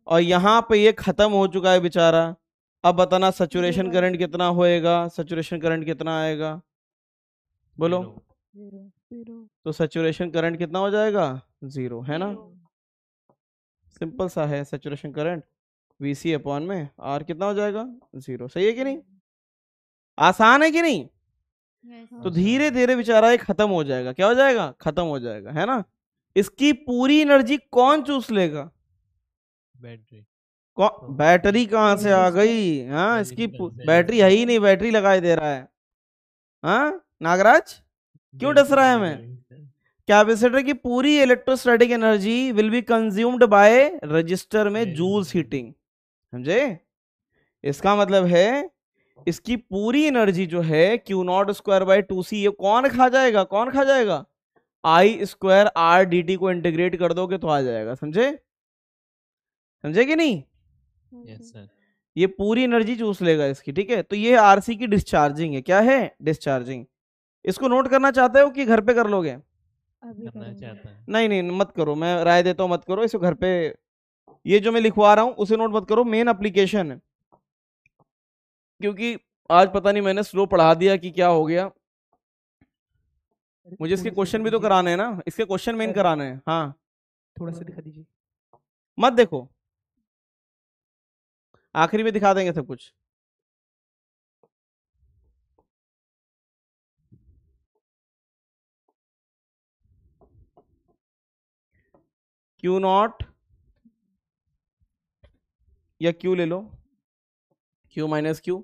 और यहाँ पे ये खत्म हो चुका है बेचारा, अब बताना सैचुरेशन करंट कितना होएगा, सैचुरेशन करंट कितना आएगा, बोलो। तो सैचुरेशन करंट कितना हो जाएगा, 0, है ना, सिंपल सा है, सैचुरेशन करंट Vc/R कितना हो जाएगा, 0, सही है कि नहीं, आसान है कि नहीं। तो धीरे धीरे बेचारा ये खत्म हो जाएगा, क्या हो जाएगा, खत्म हो जाएगा, है ना। इसकी पूरी एनर्जी कौन चूस लेगा, बैटरी, बैटरी कहाँ से आ गई, हाँ, इसकी बैटरी है ही नहीं, बैटरी लगाए दे रहा है, हाँ नागराज, क्यों डस रहा है हमें। कैपेसिटर की पूरी electrostatic energy will be consumed by register में जूल्स हीटिंग, समझे। इसका मतलब है इसकी पूरी एनर्जी जो है Q0²/2C, ये कौन खा जाएगा, कौन खा जाएगा, I² RdT को इंटीग्रेट कर दोगे तो आ जाएगा, समझे, समझे कि नहीं। Yes sir. ये पूरी एनर्जी चूस लेगा इसकी, ठीक है। तो ये आरसी की डिस्चार्जिंग है, क्या है, डिस्चार्जिंग। इसको नोट करना चाहते हो कि घर पे कर लोगे? अभी करना करेंगे। चाहता है। नहीं नहीं मत करो, मैं राय देता हूँ मत करो इसको घर पे। ये जो मैं लिखवा रहा हूँ उसे नोट मत करो, मेन एप्लीकेशन है। क्योंकि आज पता नहीं मैंने स्लो पढ़ा दिया कि क्या हो गया। मुझे इसके थोड़ा सा क्वेश्चन भी तो दीजिए। कराने हैं ना, इसके क्वेश्चन मेन सर, कराने हैं। हाँ थोड़ा सा दिखा दीजिए। मत देखो, आखिरी में दिखा देंगे सब कुछ। क्यू नॉट या क्यू ले लो, क्यू माइनस क्यू।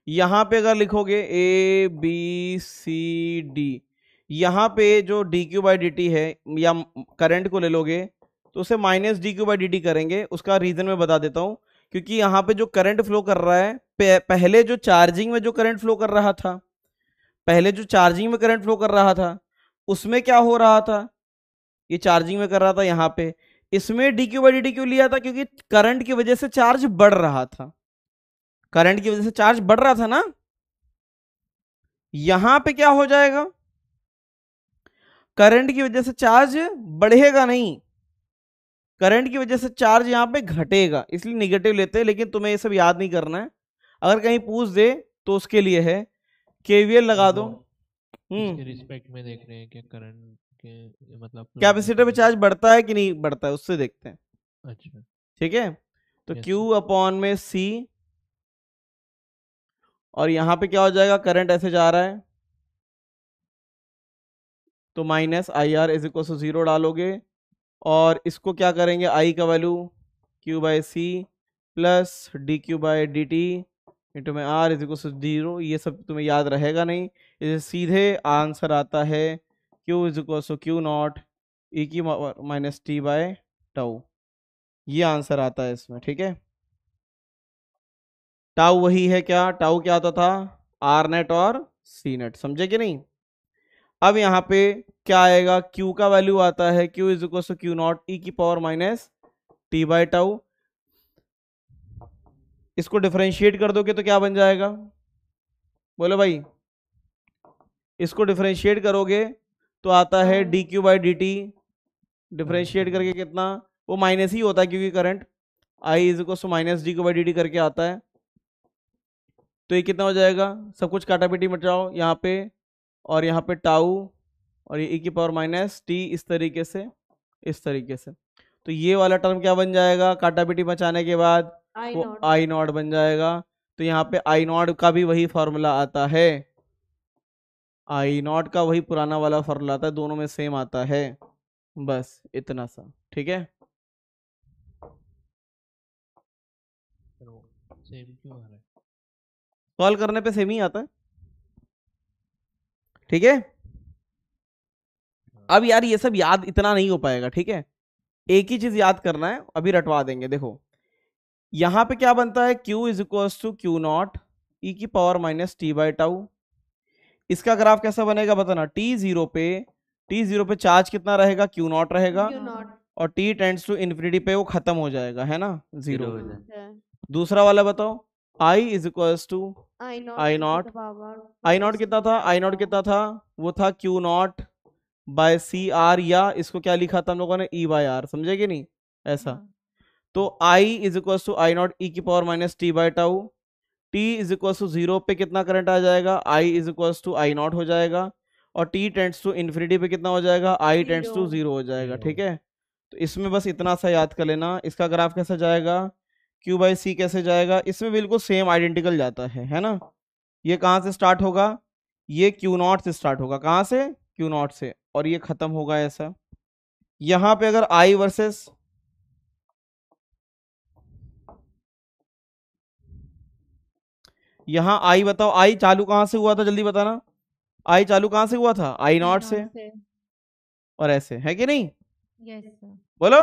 यहां पे अगर लिखोगे ए बी सी डी, यहां पे जो D Q by D T है या करंट को ले लोगे तो उसे minus D Q by D T करेंगे। उसका रीजन मैं बता देता हूं, क्योंकि यहाँ पे जो करंट फ्लो कर रहा है, पहले जो चार्जिंग में जो करंट फ्लो कर रहा था, पहले जो चार्जिंग में करंट फ्लो कर रहा था उसमें क्या हो रहा था, ये चार्जिंग में कर रहा था यहाँ पे, इसमें D Q by D t क्यों लिया था, क्योंकि करंट की वजह से चार्ज बढ़ रहा था, करंट की वजह से चार्ज बढ़ रहा था ना। यहां पे क्या हो जाएगा, करंट की वजह से चार्ज बढ़ेगा नहीं, करंट की वजह से चार्ज यहां पे घटेगा, इसलिए निगेटिव लेते हैं। लेकिन तुम्हें ये सब याद नहीं करना है, अगर कहीं पूछ दे तो उसके लिए है, केवीएल लगा दो। इसके रिस्पेक्ट में देख रहे हैं कि करंट के मतलब कैपेसिटर पे चार्ज बढ़ता है कि नहीं बढ़ता है, उससे देखते हैं। अच्छा ठीक है, तो Yes, Q अपॉन में C, और यहां पे क्या हो जाएगा, करंट ऐसे जा रहा है तो minus I R is equal to 0 डालोगे, और इसको क्या करेंगे, I का value Q by C plus D Q by D T into में R इज इक्वल टू 0। ये सब तुम्हें याद रहेगा नहीं, इसे सीधे आंसर आता है Q is equal to Q naught ई की माइनस टी बाय टाउ, ये आंसर आता है इसमें। ठीक है, टाउ वही है, क्या टाउ क्या आता था, आर नेट और सी नेट, समझे कि नहीं। अब यहाँ पे क्या आएगा, Q का वैल्यू आता है Q is equal to Q naught ई की power minus T by tau. इसको डिफरेंशिएट कर दोगे तो क्या बन जाएगा, बोलो भाई, इसको डिफरेंशिएट करोगे तो आता है D Q by D T, differentiate करके कितना, वो माइनस ही होता है क्योंकि current I is equal to minus D Q by D T करके आता है। तो ये कितना हो जाएगा, सब कुछ काटा पीटी मचाओ यहाँ पे, और यहाँ पे टाउ और ये ई की पावर माइनस टी, इस तरीके से, इस तरीके से। तो ये वाला टर्म क्या बन जाएगा, काटा पीटी मचाने के बाद वो आई नॉट बन जाएगा। तो यहाँ पे आई नॉट का भी वही फॉर्मूला आता है, आई नॉट का वही पुराना वाला फॉर्मूला आता है, दोनों में सेम आता है, बस इतना सा। ठीक है, सेम क्यों आ रहा है, सॉल्व करने पे सेम ही आता है। ठीक है, अब यार ये सब याद इतना नहीं हो पाएगा, ठीक है, एक ही चीज याद करना है, अभी रटवा देंगे। देखो यहां पे क्या बनता है, Q is equal to Q naught ई की power minus T by tau. इसका ग्राफ कैसा बनेगा बताना, t0 पे चार्ज कितना रहेगा, क्यू नॉट रहेगा, और t टेंड्स टू इन्फिनिटी पे वो खत्म हो जाएगा, है ना, 0। दूसरा वाला बताओ, I is equal to I not, I not कितना था, आई नॉट कितना था, वो था Q not by C R, या इसको क्या लिखा था हम लोगों ने, ई बाय आर, समझे कि नहीं ऐसा। तो I is equal to I not ई की power minus T by tau, t is equal to 0 पे कितना करंट आ जाएगा, I is equal to I naught हो जाएगा, और t टेंड्स टू इन्फिनिटी पे कितना हो जाएगा, I टेंड्स टू 0 हो जाएगा। ठीक है, तो इसमें बस इतना सा याद कर लेना। इसका ग्राफ कैसा जाएगा, Q बाई सी कैसे जाएगा, इसमें बिल्कुल सेम आइडेंटिकल जाता है ना। ये कहाँ से स्टार्ट होगा, ये क्यू नॉट से स्टार्ट होगा, कहाँ से, क्यू नॉट से, और ये खत्म होगा ऐसा। यहाँ पे अगर I वर्सेस यहाँ आई बताओ, आई चालू कहां से हुआ था, जल्दी बताना, आई चालू कहां से हुआ था, आई नॉट से, और ऐसे है कि नहीं, यस सर, बोलो।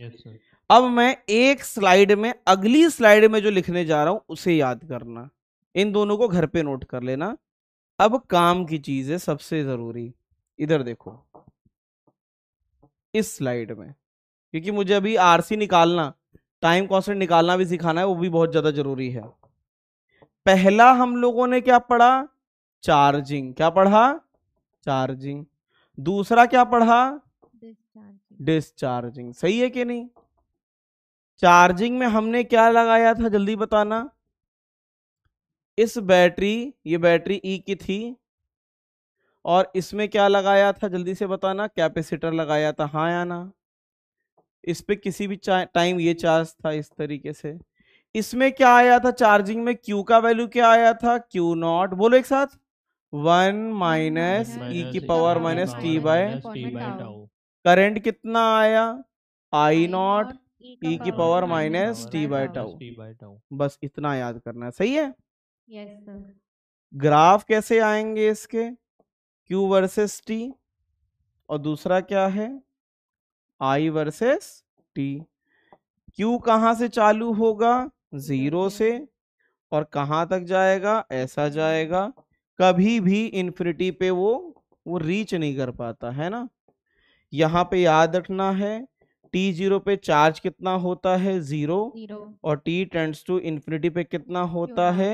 Yes sir. अब मैं एक स्लाइड में, अगली स्लाइड में जो लिखने जा रहा हूं उसे याद करना, इन दोनों को घर पे नोट कर लेना। अब काम की चीज है सबसे जरूरी, इधर देखो इस स्लाइड में, क्योंकि मुझे अभी आरसी निकालना, टाइम कांस्टेंट निकालना भी सिखाना है, वो भी बहुत ज्यादा जरूरी है। पहला हम लोगों ने क्या पढ़ा? चार्जिंग। क्या पढ़ा? चार्जिंग। दूसरा क्या पढ़ा? डिस्चार्जिंग। सही है कि नहीं? चार्जिंग में हमने क्या लगाया था, जल्दी बताना। इस बैटरी, ये बैटरी ई की थी, और इसमें क्या लगाया था, जल्दी से बताना। कैपेसिटर लगाया था, हाँ या ना? इस पे किसी भी टाइम ये चार्ज था इस तरीके से। इसमें क्या आया था चार्जिंग में? क्यू का वैल्यू क्या आया था? Q not. बोलो एक साथ, 1 माइनस ई की power minus T by. Current कितना आया? आई नॉट ई की power minus T by tau. बस इतना याद करना है। सही है? Yes sir. ग्राफ कैसे आएंगे इसके? Q वर्सेस T, और दूसरा क्या है? I versus T। Q कहां से चालू होगा? 0 से, और कहां तक जाएगा? ऐसा जाएगा। कभी भी इन्फिनिटी पे वो रीच नहीं कर पाता है ना। यहाँ पे याद रखना है, T0 पे चार्ज कितना होता है? 0, और T टेंड्स टू इन्फिनिटी पे कितना होता है?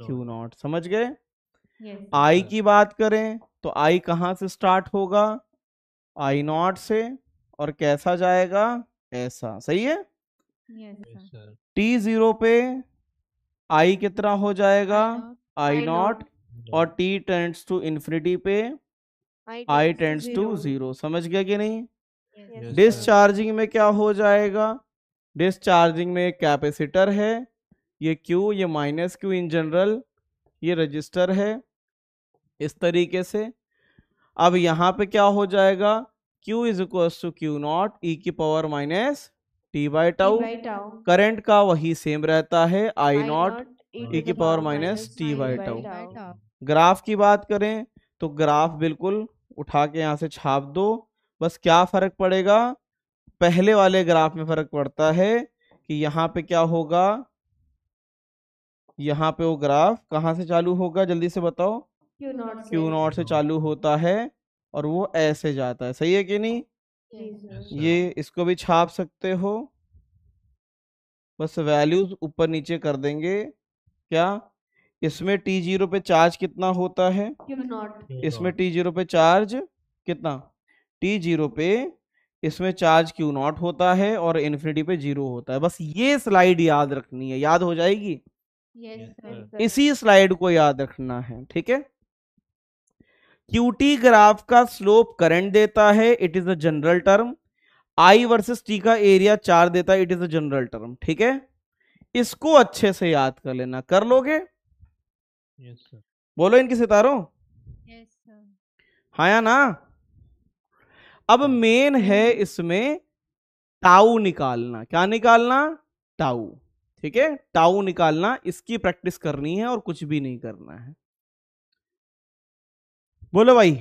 Q not. समझ गए? I की बात करें तो I कहां से स्टार्ट होगा? I नॉट से, और कैसा जाएगा? ऐसा। सही है? T0 पे I कितना हो जाएगा? I नॉट, और T टेंड्स टू इन्फिनिटी पे I टेंड्स टू 0। समझ गया कि नहीं? डिस्चार्जिंग में क्या हो जाएगा? डिस्चार्जिंग में कैपेसिटर है, ये Q, ये माइनस Q इन जनरल, ये रजिस्टर है, इस तरीके से। अब यहां पे क्या हो जाएगा? Q is equal to Q naught ई की power minus T by tau. Current का वही सेम रहता है, आई नॉट ई की power minus T by tau. Graph की बात करें तो ग्राफ बिल्कुल उठा के यहां से छाप दो। बस क्या फर्क पड़ेगा? पहले वाले ग्राफ में फर्क पड़ता है कि यहाँ पे क्या होगा, यहाँ पे वो ग्राफ कहाँ से चालू होगा, जल्दी से बताओ। क्यू नॉट से चालू होता है, और वो ऐसे जाता है। सही है कि नहीं? ये इसको भी छाप सकते हो, बस वैल्यूज ऊपर नीचे कर देंगे। क्या इसमें T0 पे चार्ज कितना होता है? इसमें T0 पे चार्ज कितना? T0 पे इसमें चार्ज Q नॉट होता है, और इन्फिनिटी पे 0 होता है। बस ये स्लाइड याद रखनी है, याद हो जाएगी। इसी स्लाइड को याद रखना है, ठीक है। QT ग्राफ का स्लोप करंट देता है, it is a general term. I versus T का एरिया 4 देता है, it is a general term. ठीक है, इसको अच्छे से याद कर लेना। कर लोगे? Yes sir. बोलो इनके सितारों। Yes sir. हाँ या ना? अब मेन है इसमें टाउ निकालना। क्या निकालना? टाउ। ठीक है, टाउ निकालना, इसकी प्रैक्टिस करनी है और कुछ भी नहीं करना है। बोलो भाई।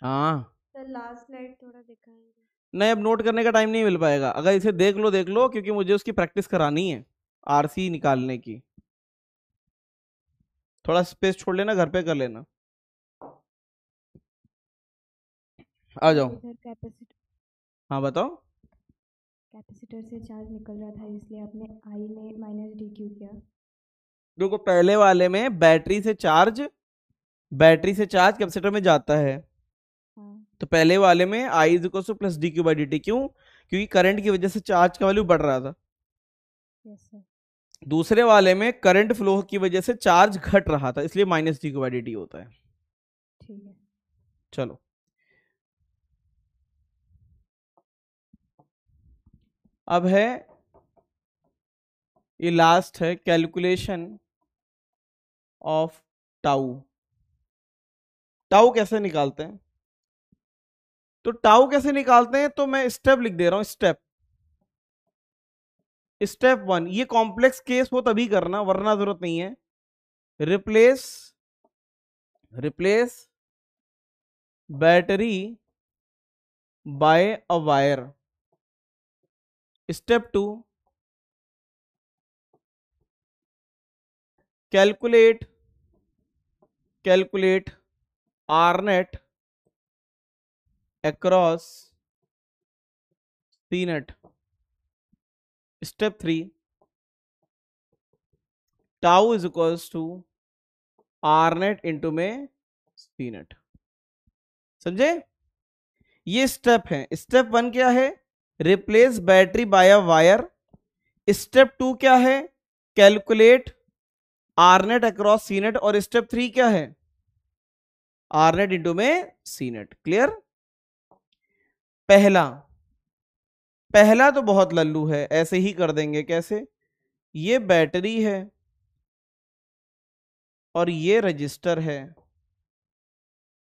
हाँ सर लास्ट स्लाइड थोड़ा दिखाएंगे? नहीं, अब नोट करने का टाइम नहीं मिल पाएगा। अगर इसे देख लो देख लो, क्योंकि मुझे उसकी प्रैक्टिस करानी है, आरसी निकालने की। थोड़ा स्पेस छोड़ लेना, घर पे कर लेना। आ जाओ। हाँ बताओ। कैपेसिटर से चार्ज निकल रहा था, इसलिए आपने आई में माइनस डी क्यू किया। देखो पहले वाले में बैटरी से चार्ज कैपेसिटर में जाता है। तो पहले वाले में I is equal to plus D Q by D t. क्यों? क्योंकि करंट की वजह से चार्ज का वैल्यू बढ़ रहा था। दूसरे वाले में करंट फ्लो की वजह से चार्ज घट रहा था, इसलिए minus D Q by D T होता है। ठीक है, चलो अब है ये लास्ट है, कैलकुलेशन ऑफ टाउ। टाउ कैसे निकालते हैं? तो टाउ कैसे निकालते हैं, तो मैं स्टेप लिख दे रहा हूं। स्टेप 1, ये कॉम्प्लेक्स केस हो तभी करना, वरना जरूरत नहीं है। Replace battery by a wire. Step 2, calculate R net across C net। Step 3 tau is equals to R net into में सी नेट। समझे? ये स्टेप है। स्टेप 1 क्या है? Replace battery by a wire. Step 2 क्या है? Calculate R net across C net. और स्टेप 3 क्या है? आर नेट इंटू में सी नेट। क्लियर? पहला तो बहुत लल्लू है, ऐसे ही कर देंगे। कैसे? ये बैटरी है और ये रजिस्टर है।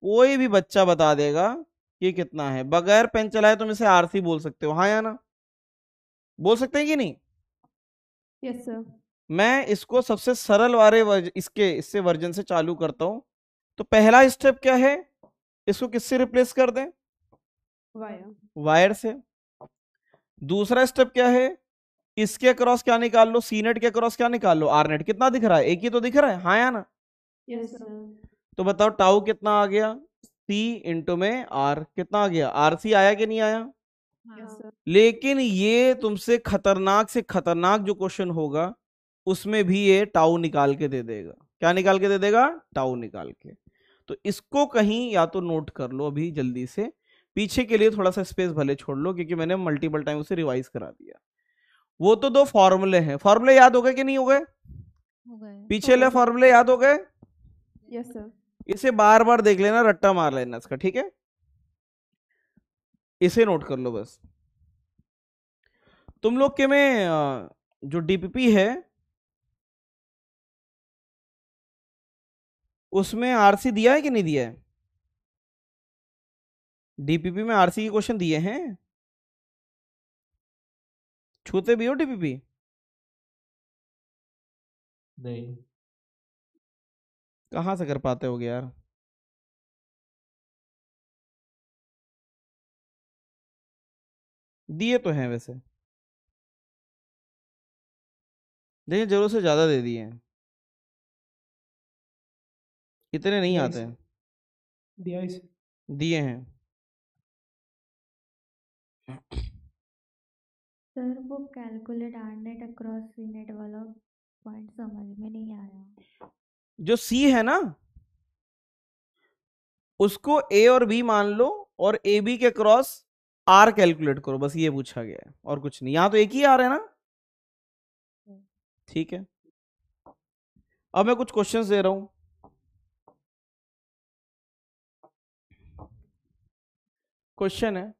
कोई भी बच्चा बता देगा ये कितना है। बगैर पेन चलाए तुम इसे आरसी बोल सकते हो, हाँ या ना? बोल सकते हैं कि नहीं? Yes sir. मैं इसको सबसे सरल वाले इससे वर्जन से चालू करता हूं। तो पहला स्टेप क्या है? इसको किससे रिप्लेस कर दें? वायर से। दूसरा स्टेप क्या है? इसके अक्रॉस क्या निकाल लो? सी नेट के अक्रॉस क्या निकाल लो? Are net. कितना दिख रहा है? एक ही तो दिख रहा है, हाँ या ना? Yes sir. तो बताओ टाउ कितना आ गया? सी इंटू में आर। कितना आ गया? आरसी आया कि नहीं आया? Yes sir. लेकिन ये तुमसे खतरनाक से खतरनाक जो क्वेश्चन होगा उसमें भी ये टाउ निकाल के दे देगा। क्या निकाल के दे देगा? टाउ निकाल के। तो इसको कहीं या तो नोट कर लो अभी जल्दी से। पीछे के लिए थोड़ा सा स्पेस भले छोड़ लो, क्योंकि मैंने मल्टीपल टाइम उसे रिवाइज करा दिया। वो तो दो फॉर्मूले हैं। फॉर्मूले याद हो गए कि नहीं हो गए? हो गए। पीछे ले फॉर्मूले याद हो गए? Yes sir. इसे बार बार देख लेना, रट्टा मार लेना इसका, ठीक है? इसे नोट कर लो बस। तुम लोग के में जो डीपीपी है उसमें आरसी दिया है कि नहीं दिया है? डीपीपी में आरसी के क्वेश्चन दिए हैं? छूते भी हो डीपीपी? नहीं। कहां से कर पाते होगे यार? दिए तो हैं वैसे, देखिए जरूरत से ज्यादा दे दिए हैं। इतने नहीं दिया आते इसे। हैं। दिया इसे। दिए हैं। सर वो calculate R net across C net वाला पॉइंट समझ में नहीं आया। जो सी है ना उसको ए और बी मान लो और ए बी के क्रॉस आर कैलकुलेट करो, बस ये पूछा गया है और कुछ नहीं। यहां तो एक ही आर है ना? ठीक है। अब मैं कुछ क्वेश्चंस दे रहा हूं। क्वेश्चन है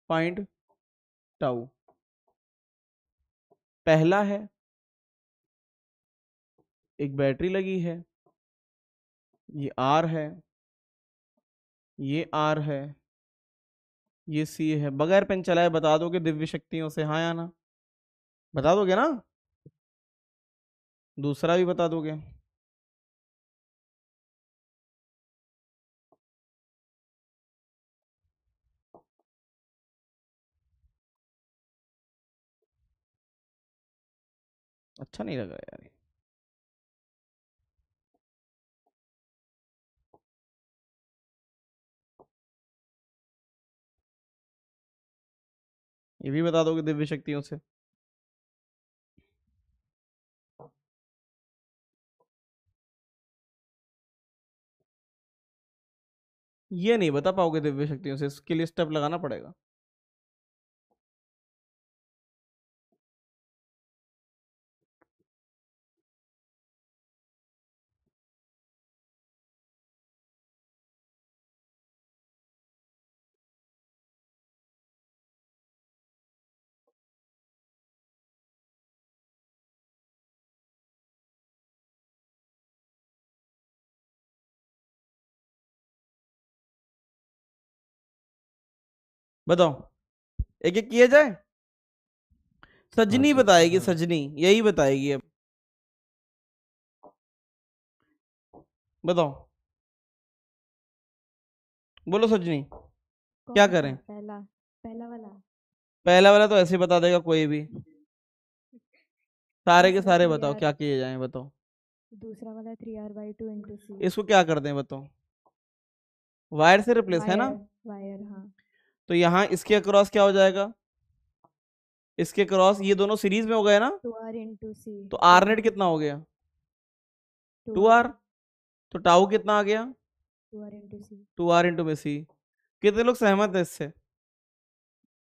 फाइंड टाउ। पहला है एक बैटरी लगी है, ये आर है, ये आर है, ये सी है। बगैर पेन चलाए बता दोगे दिव्य शक्तियों से, हाँ या ना? बता दोगे ना? दूसरा भी बता दोगे? अच्छा नहीं लगा यार। ये भी बता दोगे दिव्य शक्तियों से? ये नहीं बता पाओगे दिव्य शक्तियों से, इसके लिए स्टेप लगाना पड़ेगा। बताओ, एक एक किया जाए। सजनी सर, बताएगी, हाँ। सजनी यही बताएगी। अब बताओ, बोलो सजनी क्या कौन करें? सा? पहला पहला वाला। पहला वाला तो ऐसे बता देगा कोई भी। सारे के दूसरा सारे बताओ 3R। क्या किए जाएं, बताओ। दूसरा वाला 3R/2 इंटू सी। इसको क्या कर दें बताओ? वायर से रिप्लेस है ना? वायर हाँ। तो यहाँ इसके अक्रॉस क्या हो जाएगा? इसके क्रॉस, ये दोनों सीरीज में हो गए ना, 2r into c तो आर नेट कितना हो गया 2r, तो टाउ कितना आ गया 2r into c 2r into में सी। कितने लोग सहमत है इससे?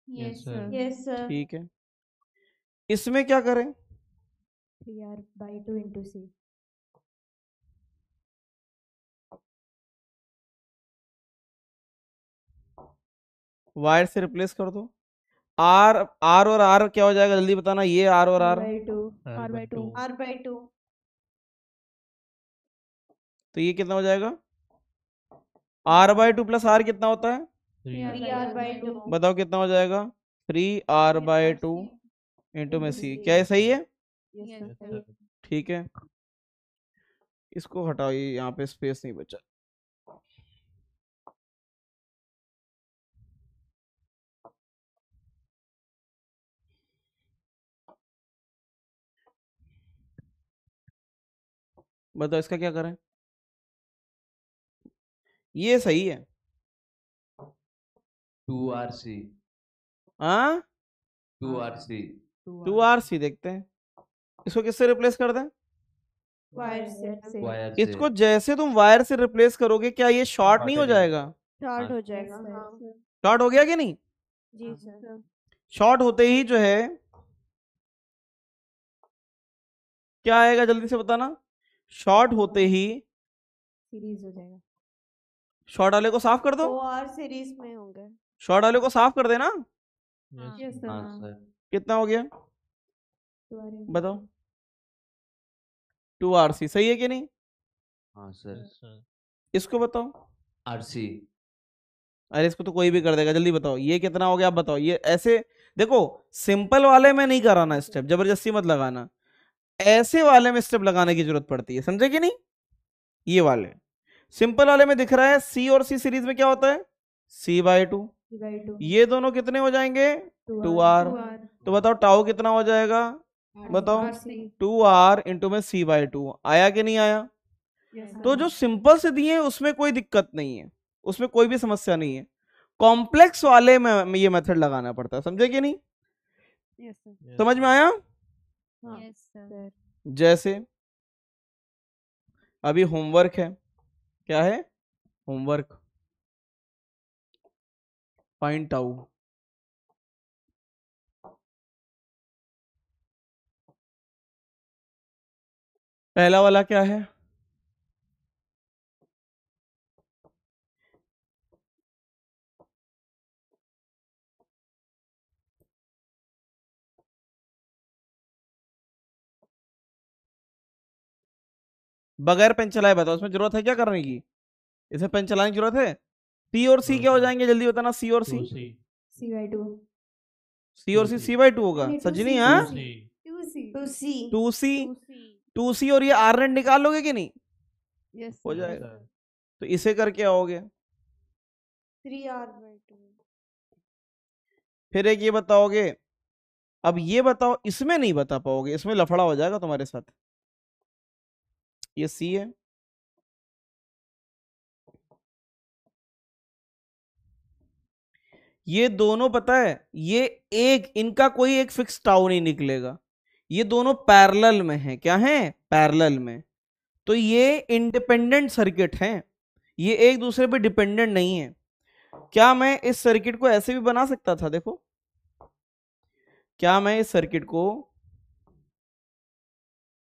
Yes sir. Yes sir. ठीक है, इसमें क्या करें? 3r by 2 into c wire से रिप्लेस कर दो। आर आर और आर क्या हो जाएगा जल्दी बताना, ये आर और are, by 2 r by 2 r/2 तो ये कितना हो जाएगा r/2 प्लस आर कितना होता है 3r/2 बताओ कितना हो जाएगा 3r/2 इंटू में सी। क्या ये सही है? yes yes sir sir. ठीक है, इसको हटाओ, ये यहाँ पे स्पेस नहीं बचा। बताओ इसका क्या करें? ये सही है 2RC हाँ 2RC 2RC देखते हैं, इसको किससे रिप्लेस कर दें? वायर से वायर से इसको जैसे तुम वायर से रिप्लेस करोगे क्या ये शॉर्ट नहीं हो जाएगा? शॉर्ट हो हाँ। जाएगा। sir. हाँ शॉर्ट हो गया कि नहीं? जी सर। शॉर्ट होते ही जो है क्या आएगा जल्दी से बताना, शॉर्ट होते ही सीरीज हो जाएगा शॉर्ट वाले को साफ कर दो, 2r सीरीज में होंगे। शॉर्ट वाले को साफ कर देना। yes sir हाँ सर कितना हो गया 2r into बताओ? c 2RC सही है कि नहीं? हाँ सर इसको बताओ। RC अरे इसको तो कोई भी कर देगा, जल्दी बताओ ये कितना हो गया आप बताओ। ये ऐसे देखो, सिंपल वाले में नहीं कराना स्टेप, जबरदस्ती मत लगाना, ऐसे वाले में स्टेप लगाने की जरूरत पड़ती है, समझे कि नहीं? ये वाले सिंपल वाले में दिख रहा है C और C सीरीज में क्या होता है C/2, c by 2 ये दोनों कितने हो जाएंगे 2R। 2r तो बताओ टाउ कितना हो जाएगा बताओ? RC 2R इंटू में C/2 आया कि नहीं आया? yes तो sir जो सिंपल से दिए हैं उसमें कोई दिक्कत नहीं है, उसमें कोई भी समस्या नहीं है, कॉम्प्लेक्स वाले में ये मेथड लगाना पड़ता है, समझे कि नहीं? yes sir समझ में आया? Yes sir. जैसे अभी होमवर्क है, क्या है होमवर्क, फाइंड टाउ। पहला वाला क्या है बगैर पेन चलाए बताओ, उसमें जरूरत है क्या करने की? इसमें पेन चलाने की जरूरत है? P और C क्या हो जाएंगे जल्दी बताना, C और C? c by 2 C और C C/2 होगा नहीं, सजनी 2C, हाँ 2c 2C 2C और ये R नेट निकाल लोगे कि नहीं? yes हो sir जाएगा। तो इसे करके आओगे। 3r/2 फिर एक ये बताओगे, अब ये बताओ, इसमें नहीं बता पाओगे, इसमें लफड़ा हो जाएगा तुम्हारे साथ। ये C है, ये दोनों पता है, ये एक इनका कोई एक फिक्स टाउ नहीं निकलेगा, ये दोनों पैरेलल में हैं। क्या हैं? पैरेलल में। तो ये इंडिपेंडेंट सर्किट हैं, ये एक दूसरे पे डिपेंडेंट नहीं है। क्या मैं इस सर्किट को ऐसे भी बना सकता था? देखो, क्या मैं इस सर्किट को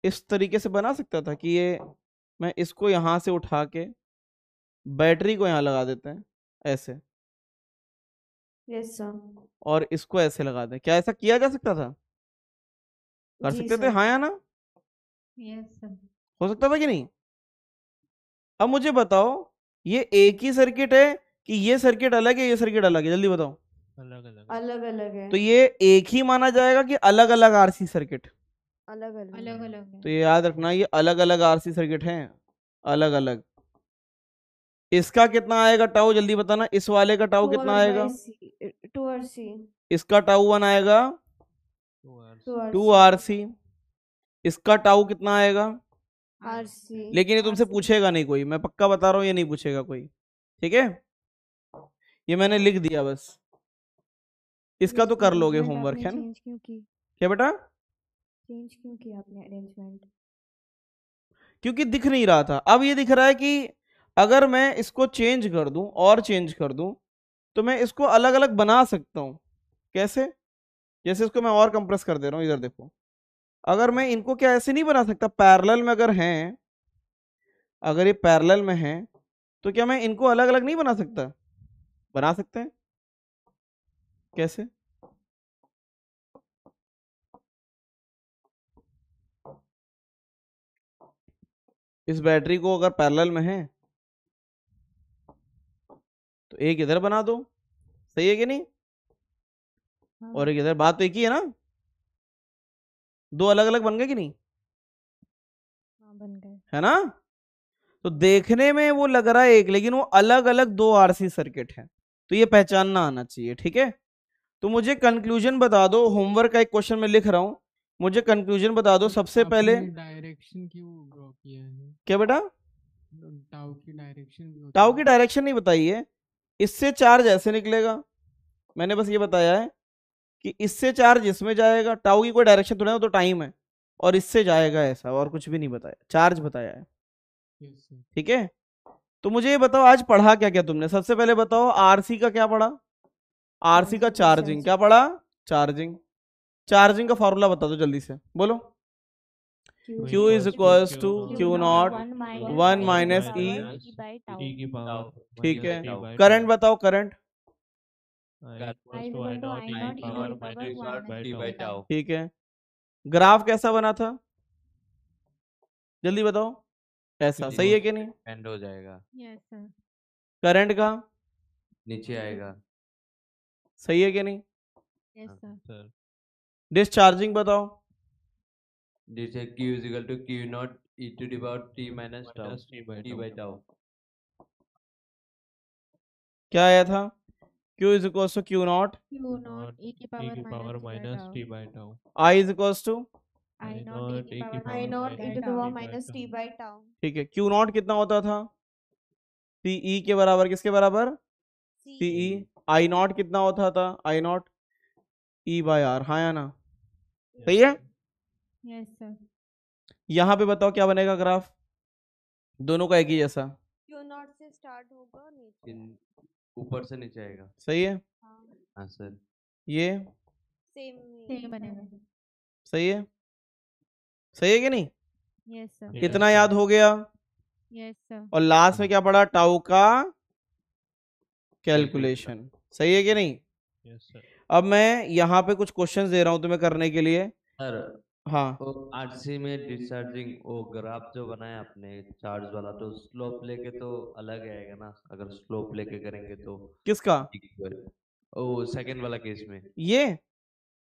इस तरीके से बना सकता था कि ये मैं इसको यहां से उठा के बैटरी को यहां लगा देते हैं ऐसे, यस सर। और इसको ऐसे लगा दें? क्या ऐसा किया जा सकता था? कर जी सकते थे सर। हाँ या ना? Yes sir. हो सकता था कि नहीं? अब मुझे बताओ, ये एक ही सर्किट है कि ये सर्किट अलग है, ये सर्किट अलग है? जल्दी बताओ। अलग अलग है। तो ये एक ही माना जाएगा कि अलग अलग आरसी सर्किट? अलग अलग अलग अलग तो ये याद रखना, ये अलग अलग आरसी सर्किट हैं, अलग अलग। इसका कितना आएगा टाउ जल्दी बताना, इस वाले का टाउ कितना आएगा? 2RC इसका टाउ 1 आएगा 2RC। इसका टाउ कितना आएगा? RC। लेकिन ये तुमसे पूछेगा नहीं कोई, मैं पक्का बता रहा हूँ, ये नहीं पूछेगा कोई, ठीक है? ये मैंने लिख दिया बस। इसका तो कर लोगे अरेंजमेंट होमवर्क, आपने है ना? चेंज क्यों की? क्या बेटा? चेंज क्यों किया आपने अरेंजमेंट? क्योंकि दिख नहीं रहा था। अब ये दिख रहा है कि अगर मैं इसको चेंज कर दूं और चेंज कर दूं तो मैं इसको अलग अलग बना सकता हूं। कैसे? जैसे इसको मैं और कंप्रेस कर दे रहा हूं, इधर देखो। अगर मैं इनको क्या ऐसे नहीं बना सकता? पैरेलल में अगर हैं, अगर ये पैरेलल में हैं तो क्या मैं इनको अलग अलग नहीं बना सकता? बना सकते हैं। कैसे? इस बैटरी को अगर पैरेलल में है तो एक इधर बना दो, सही है कि नहीं? और एक इधर। बात तो एक ही है ना? दो अलग अलग बन गए कि नहीं? हाँ बन गए। है ना? तो देखने में वो लग रहा है एक, लेकिन वो अलग अलग दो आरसी सर्किट है। तो ये पहचानना आना चाहिए, ठीक है? तो मुझे कंक्लूजन बता दो। होमवर्क का एक क्वेश्चन मैं लिख रहा हूं, मुझे कंक्लूजन बता दो सबसे पहले। डायरेक्शन क्यों ड्रॉ किया है? क्या बेटा? टाउ की डायरेक्शन भी होती टाउ है। की डायरेक्शन नहीं बताई है। इससे चार्ज ऐसे निकलेगा, मैंने बस ये बताया है कि इससे चार्ज इसमें जाएगा। टाउ की कोई डायरेक्शन थोड़ा है, वो तो टाइम है। और इससे जाएगा ऐसा, और कुछ भी नहीं बताया, चार्ज बताया है। Yes, sir. ठीक है? तो मुझे ये बताओ आज पढ़ा क्या क्या तुमने? सबसे पहले बताओ आरसी का क्या पढ़ा? आरसी का चार्जिंग। क्या पढ़ा? चार्जिंग। चार्जिंग का फॉर्मूला बता दो जल्दी से, बोलो। Q is equals to Q not 1 minus E। ठीक है। करंट बताओ, करंट। ठीक है। ग्राफ कैसा बना था? जल्दी बताओ। ऐसा सही है कि नहीं? एंड हो जाएगा, यस सर। करंट का नीचे आएगा। सही है कि नहीं? Yes sir. डिस्चार्जिंग बताओ। जैसे Q is equal to Q naught e to the power t minus tau t by tau. क्या आया था? Q is equals to Q naught Q naught ई की power minus T by tau. I is equals to. I not ई की I power naught e to the power minus t by tau. ठीक है। Q नॉट कितना होता था? CE के बराबर। किसके बराबर? C CE। I नॉट कितना होता था? I not E by R। हाँ या ना? सही है? Yes sir. यहाँ पे बताओ क्या बनेगा ग्राफ? दोनों का एक ही जैसा। Q नॉट से स्टार्ट होगा नीचे। ऊपर से नीचे आएगा। सही है? हाँ सर। ये सेम बनेगा। सही है? सही है कि नहीं? Yes sir. कितना याद हो गया? Yes sir. और लास्ट में क्या पड़ा? टाउ का कैलकुलेशन। सही है कि नहीं? Yes sir. अब मैं यहाँ पे कुछ क्वेश्चंस दे रहा हूँ तुम्हें करने के लिए। सर हाँ। वो आरसी में डिस्चार्जिंग वो ग्राफ जो बनाया आपने चार्ज वाला, तो स्लोप लेके तो अलग आएगा ना? अगर स्लोप लेके करेंगे तो किसका? वो सेकंड वाला केस में। ये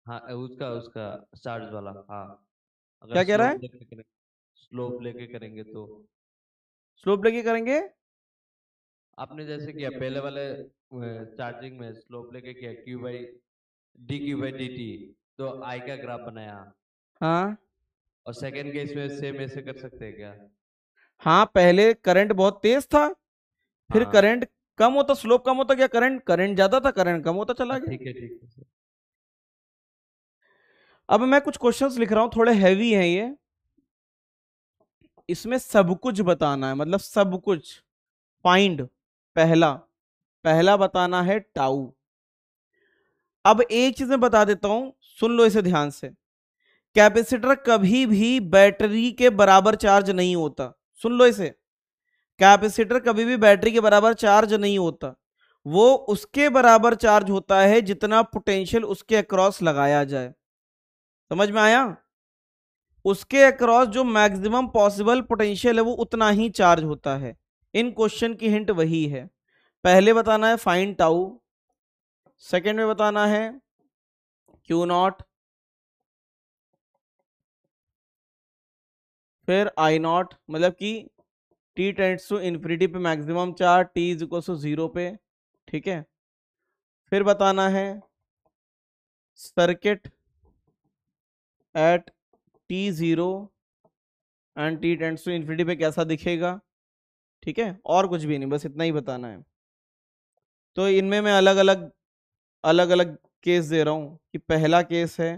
हाँ उसका उसका चार्ज वाला। हाँ अगर क्या कह रहा है? स्लोप लेके करेंगे तो। स्लोप लेके करेंगे? आपने जैसे किया पहले वाले चार्जिंग में स्लोप लेके किया क्यू बाई डी टी, तो आई का ग्राफ बनाया। हाँ और सेकंड केस में सेम ऐसे कर सकते हैं क्या? हाँ, पहले करंट बहुत तेज था, फिर हाँ। करंट कम होता, स्लोप कम होता गया। करंट ज्यादा था, करंट कम होता चला गया। ठीक है सर। अब मैं कुछ क्वेश्चंस लिख रहा हूं, थोड़े हैवी हैं ये। इसमें सब कुछ बताना है, मतलब सब कुछ। फाइंड पहला बताना है टाउ। अब एक चीज मैं बता देता हूं, सुन लो इसे ध्यान से। कैपेसिटर कभी भी बैटरी के बराबर चार्ज नहीं होता। सुन लो इसे। कैपेसिटर कभी भी बैटरी के बराबर चार्ज नहीं होता। वो उसके बराबर चार्ज होता है जितना पोटेंशियल उसके अक्रॉस लगाया जाए। समझ में आया? उसके अक्रॉस जो मैक्सिमम पॉसिबल पोटेंशियल है वो उतना ही चार्ज होता है। इन क्वेश्चन की हिंट वही है। पहले बताना है फाइंड टाउ, सेकेंड में बताना है क्यू नॉट, फिर आई नॉट, मतलब कि टी टेंड्स टू इन्फिनिटी पे maximum charge, T is equal to 0 पे। ठीक है। फिर बताना है circuit at T0 and T tends to infinity पे कैसा दिखेगा। ठीक है, और कुछ भी नहीं, बस इतना ही बताना है। तो इनमें मैं अलग अलग केस दे रहा हूं कि पहला केस है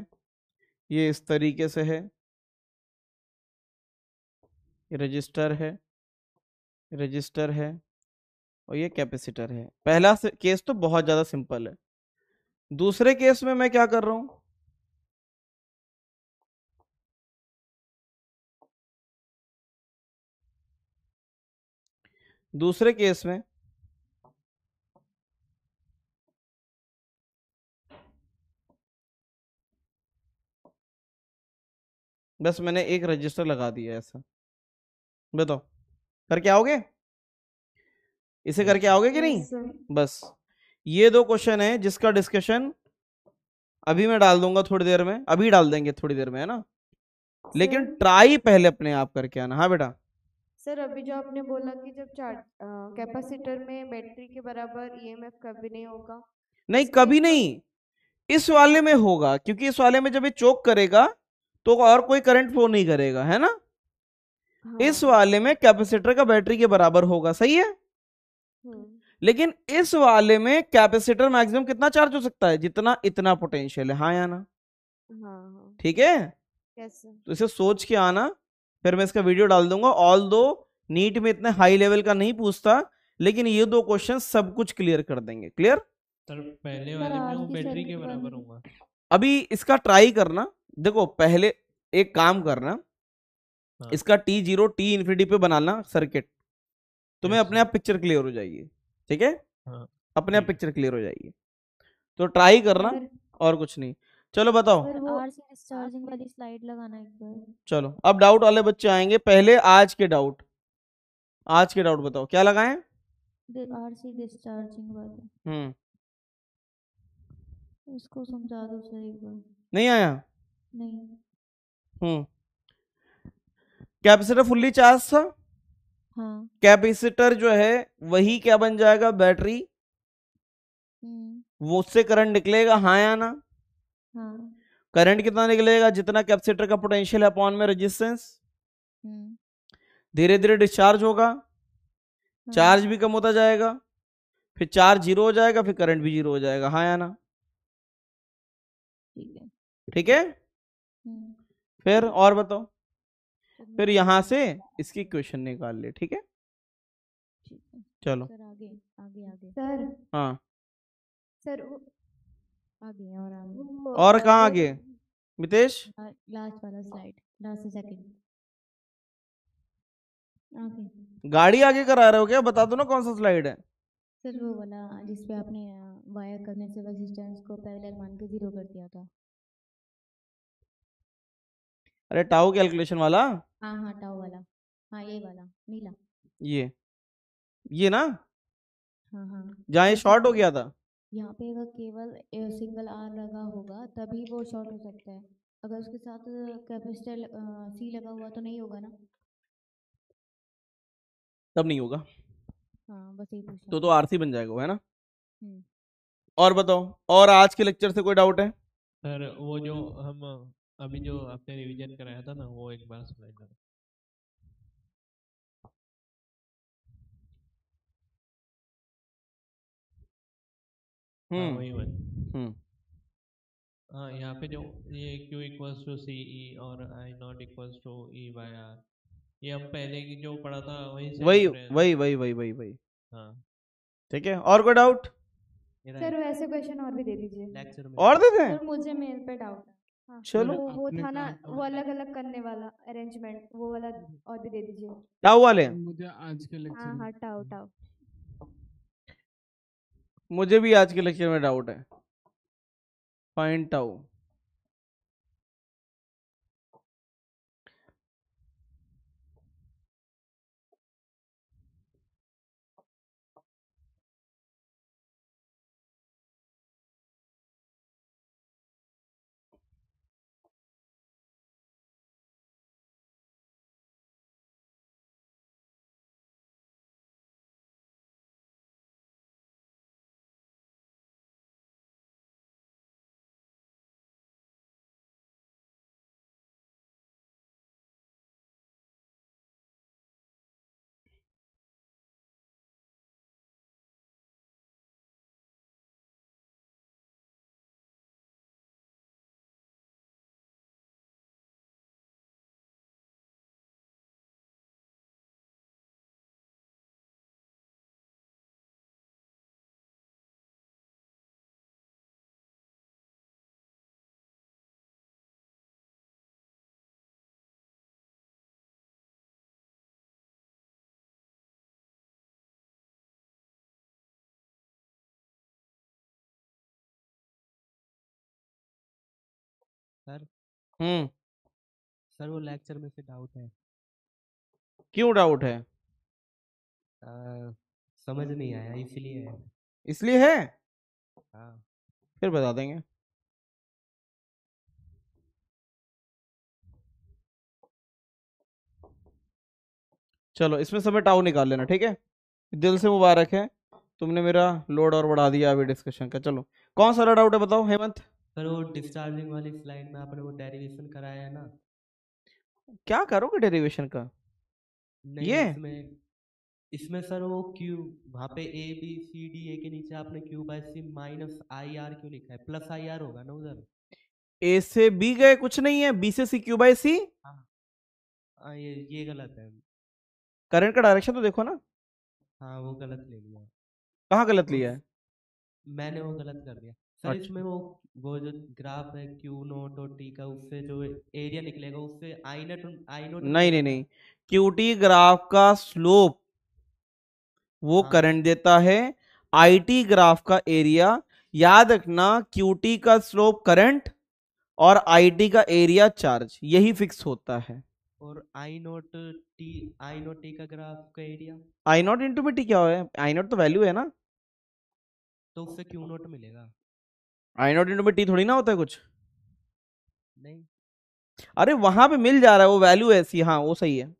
ये इस तरीके से है, ये रजिस्टर है और ये कैपेसिटर है। पहला केस तो बहुत ज्यादा सिंपल है। दूसरे केस में मैं क्या कर रहा हूं, दूसरे केस में बस मैंने एक रजिस्टर लगा दिया ऐसा। बताओ करके आओगे, इसे करके आओगे कि नहीं? Yes sir. बस ये दो क्वेश्चन है जिसका डिस्कशन अभी मैं डाल दूंगा थोड़ी देर में, अभी डाल देंगे थोड़ी देर में, है ना? लेकिन सर ट्राई पहले अपने आप करके आना। हाँ बेटा। सर अभी जो आपने बोला कि जब कैपेसिटर में बैटरी के बराबर ईएमएफ कभी नहीं होगा, नहीं इसमें कभी नहीं, इस वाले में होगा, क्योंकि इस वाले में जब ये चोक करेगा तो और कोई करंट फ्लो नहीं करेगा, है ना? इस हाँ। वाले में कैपेसिटर का बैटरी के बराबर होगा, सही है। लेकिन इस वाले में कैपेसिटर मैक्सिमम कितना चार्ज हो सकता है, जितना इतना पोटेंशियल है, हाँ या ना? हाँ। ठीक है, यस सर। तो इसे सोच के आना, फिर मैं इसका वीडियो डाल दूंगा। ऑल दो नीट में इतने हाई लेवल का नहीं पूछता, लेकिन ये दो क्वेश्चन सब कुछ क्लियर कर देंगे। क्लियर? सर पहले वाले में वो बैटरी के बराबर होगा। अभी इसका ट्राई करना, देखो पहले एक काम करना, हाँ। इसका T0 T इन्फिनिटी पे बनाना सर्किट, तुम्हें अपने आप पिक्चर क्लियर हो जाएगी। ठीक है, हाँ, अपने आप पिक्चर क्लियर हो जाएगी, तो ट्राई करना और कुछ नहीं। चलो बताओ, आरसी डिस्चार्जिंग वाली स्लाइड लगाना एक बार। चलो अब डाउट वाले बच्चे आएंगे। पहले आज के डाउट बताओ क्या लगाएं? आरसी डिस्चार्जिंग वाली इसको समझा दो सर एक बार। नहीं आया? नहीं। कैपेसिटर फुल्ली चार्ज था। हाँ। कैपेसिटर जो है वही क्या बन जाएगा, बैटरी। वो उससे करंट निकलेगा, हाँ या ना? हाँ। करंट कितना निकलेगा, जितना कैपेसिटर का पोटेंशियल है अपॉन में रेजिस्टेंस। धीरे धीरे डिस्चार्ज होगा, चार्ज भी कम होता जाएगा, फिर चार्ज जीरो हो जाएगा, फिर करंट भी जीरो हो जाएगा, हाँ या ना? ठीक है। फिर और बताओ, फिर यहां से इसकी इक्वेशन निकाल ले। ठीक है, चलो सर आगे आगे आगे। सर हाँ सर आगे और आगे और कहाँ आगे मितेश? लास्ट वाला स्लाइड, लास्ट सेकंड आगे। गाड़ी आगे करा रहे हो क्या? बता दो ना कौन सा स्लाइड है। सर वो वाला जिसपे आपने वायर करने से रेजिस्टेंस को पैरेलल मान के 0 कर दिया था। अरे टाउ कैलकुलेशन वाला। हाँ हाँ टाउ वाला, हाँ ये वाला नीला। ये ना, हाँ हाँ जहाँ ये शॉर्ट हो गया था। यहाँ पे अगर केवल सिंगल आर लगा होगा तभी वो शॉर्ट हो सकता है, अगर उसके साथ कैपेसिटर सी लगा हुआ तो नहीं होगा ना? तब नहीं होगा, हाँ बस यही पूछना तो था। आरसी बन जाएगा वो, है ना? और बताओ, और आज के लेक्चर से कोई डाउट है? सर वो जो हम अभी जो आपने रिवीजन कराया था ना, वो एक बार सुनाई दो। हाँ वही वाली। हाँ यहाँ पे जो ये Q equals to C E और I naught equals to E by R, ये हम पहले की जो पढ़ा था वही से वही। हाँ ठीक है, और कोई डाउट? सर वैसे क्वेश्चन और भी दे दीजिए। और दे दें? सर मुझे मेल पे डाउट है। हाँ, चलो वो था ना, वो अलग अलग करने वाला अरेंजमेंट, वो वाला और भी दे दीजिए। टाउ वाले मुझे आज के लेक्चर हाँ हाँ टाउ टाउ। मुझे भी आज के लेक्चर में डाउट है। Find tau. सर हम्म सर वो लेक्चर में से डाउट है। क्यों डाउट है? समझ नहीं आया इसलिए है। इसलिए है? हाँ फिर बता देंगे। चलो इसमें समय टाउ निकाल लेना, ठीक है। दिल से मुबारक है, तुमने मेरा लोड और बढ़ा दिया अभी डिस्कशन का। चलो कौन सा डाउट है बताओ हेमंत। सर वो डिस्चार्जिंग वाली स्लाइड में आपने वो डेरिवेशन कराया है ना? क्या करोगे डेरिवेशन का? नहीं ये इसमें सर वो क्यू वहाँ पे A B C D A के नीचे आपने Q by C minus I R क्यों लिखा है? प्लस आई आर होगा ना उधर। ए से बी गए कुछ नहीं है, बी से सी क्यू बाई सी। हाँ ये गलत है। करंट का डायरेक्शन तो देखो ना। हाँ वो गलत ले लिया। कहाँ गलत लिया है? मैंने वो गलत कर दिया सर। इसमें वो जो ग्राफ है क्यू नोट और टी का, उससे जो एरिया निकलेगा उससे आई नोट नहीं क्यूटी ग्राफ का स्लोप वो करंट देता है, आईटी ग्राफ का एरिया। याद रखना क्यूटी का स्लोप करंट और आईटी का एरिया चार्ज, यही फिक्स होता है। और आई नोट टी का ग्राफ का एरिया। आई नॉट इंटू में टी क्या है? आई नॉट तो वैल्यू है ना, तो उससे क्यू नोट मिलेगा। आई नॉट इंटू में टी थोड़ी ना होता है कुछ। नहीं अरे वहां पे मिल जा रहा है, वो वैल्यू ऐसी। हाँ वो सही है।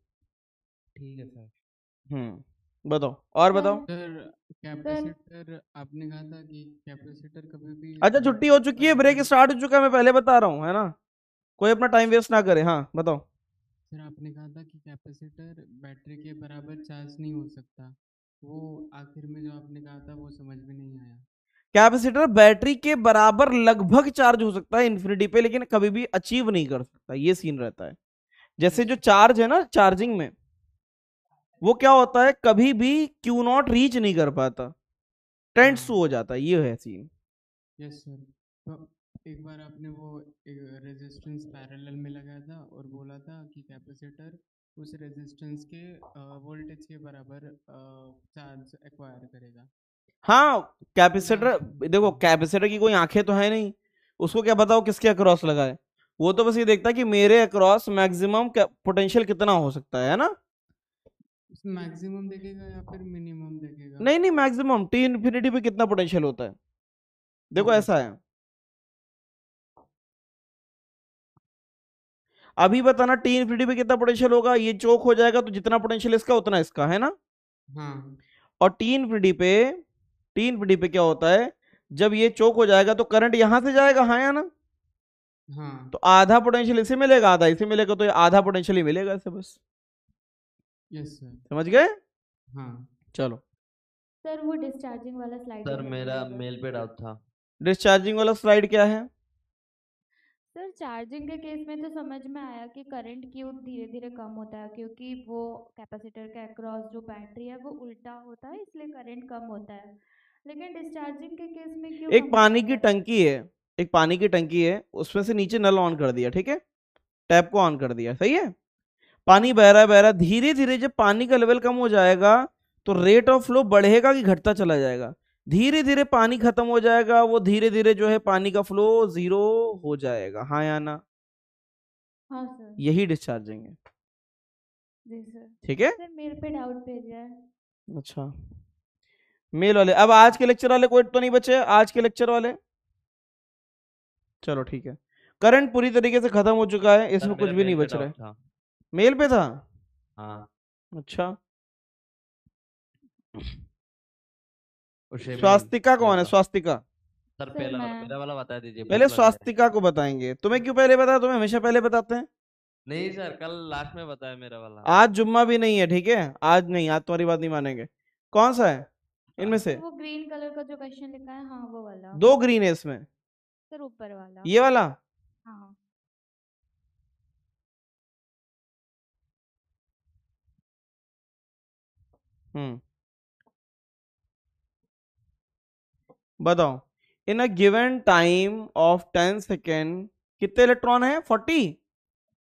ठीक है सर। बताओ और बताओ। सर कैपेसिटर आपने कहा था कि कैपेसिटर कभी भी अच्छा छुट्टी हो चुकी है, ब्रेक स्टार्ट हो चुका है, मैं पहले बता रहा हूँ, है ना। कोई अपना टाइम वेस्ट ना करे। हाँ बताओ। सर आपने कहा था कि कैपेसिटर बैटरी के बराबर चार्ज नहीं हो सकता, वो आखिर में जो आपने कहा था वो समझ में नहीं आया। कैपेसिटर बैटरी के बराबर लगभग चार्ज हो सकता है इन्फिनिटी पे, लेकिन कभी भी अचीव नहीं कर सकता, ये सीन रहता है। जैसे जो चार्ज है ना चार्जिंग में, वो क्या होता है, कभी भी क्यू नॉट रीच नहीं कर पाता, टेंड्स टू हो जाता है, ये है सीन। Yes sir. तो एक बार आपने वो एक रेजिस्टेंस पैरेलल में लगाया था और बोला था कि कैपेसिटर उस रेजिस्टेंस के वोल्टेज के बराबर चार्ज एक्वायर करेगा। हाँ कैपेसिटर, देखो कैपेसिटर की कोई आंखें तो है नहीं, उसको क्या बताओ किसके अक्रॉस लगा है। वो तो बस ये देखता है कि मेरे अक्रॉस मैक्सिमम पोटेंशियल कितना हो सकता है ना। मैक्सिमम देखेगा या फिर मिनिमम देखेगा? नहीं मैक्सिमम, टी इन्फिनिटी पे कितना पोटेंशियल होता है। देखो ऐसा है, अभी बताना टी इन्फिनिटी पे कितना पोटेंशियल होगा। ये चोक हो जाएगा तो जितना पोटेंशियल इसका उतना इसका, है ना। हाँ। और टी इन्फिनिटी पे क्या होता है, जब ये चोक हो जाएगा तो करंट यहां से जाएगा, हाँ या ना। हाँ। तो आधा पोटेंशियल इसे मिलेगा, आधा इसे मिलेगा, तो ये आधा पोटेंशियल ही मिलेगा इसे बस। Yes sir. समझ गए? हाँ। चलो सर वो डिस्चार्जिंग वाला स्लाइड सर मेरा मेल पे डाउट था। डिस्चार्जिंग वाला स्लाइड क्या है? सर चार्जिंग के केस में तो समझ में आया कि करंट क्यों धीरे धीरे कम होता है, क्योंकि वो कैपेसिटर के अक्रॉस जो बैटरी है वो उल्टा होता है, इसलिए करंट कम होता है। लेकिन डिस्चार्जिंग के केस में क्यों एक पानी की टंकी है, एक पानी की टंकी है, उसमें से नीचे नल ऑन कर दिया, ठीक है, टैप को ऑन कर दिया, सही है। पानी बह रहा है, धीरे धीरे जब पानी का लेवल कम हो जाएगा तो रेट ऑफ फ्लो बढ़ेगा कि घटता चला जाएगा। धीरे धीरे पानी खत्म हो जाएगा, वो धीरे धीरे जो है पानी का फ्लो जीरो हो जाएगा, हाँ या ना। हाँ सर। यही डिस्चार्जिंग है। जी सर। ठीक है सर मेरे पे डाउट भेजा है। अच्छा मेल वाले, अब आज के लेक्चर वाले कोई तो नहीं बचे आज के लेक्चर वाले। चलो ठीक है, करंट पूरी तरीके से खत्म हो चुका है, इसमें कुछ भी नहीं बच रहा है। मेल पे था? हाँ। अच्छा स्वास्तिका कौन है? स्वास्तिका सर पहला वाला मेरा वाला बता दीजिए। पहले स्वास्तिका को बताएंगे। तुम्हें क्यों पहले बताया? तुम्हें हमेशा पहले बताते हैं। नहीं सर कल लास्ट में बताया मेरा वाला। आज जुम्मा भी नहीं है, ठीक है, आज नहीं, आज तुम्हारी बात नहीं मानेंगे। कौन सा है इनमें से? वो ग्रीन कलर का जो क्वेश्चन लिखा है, हाँ वो वाला। दो ग्रीन है इसमें। सर ऊपर वाला। ये वाला? हाँ। बताओ, in a given time of 10 second कितने इलेक्ट्रॉन है? 40।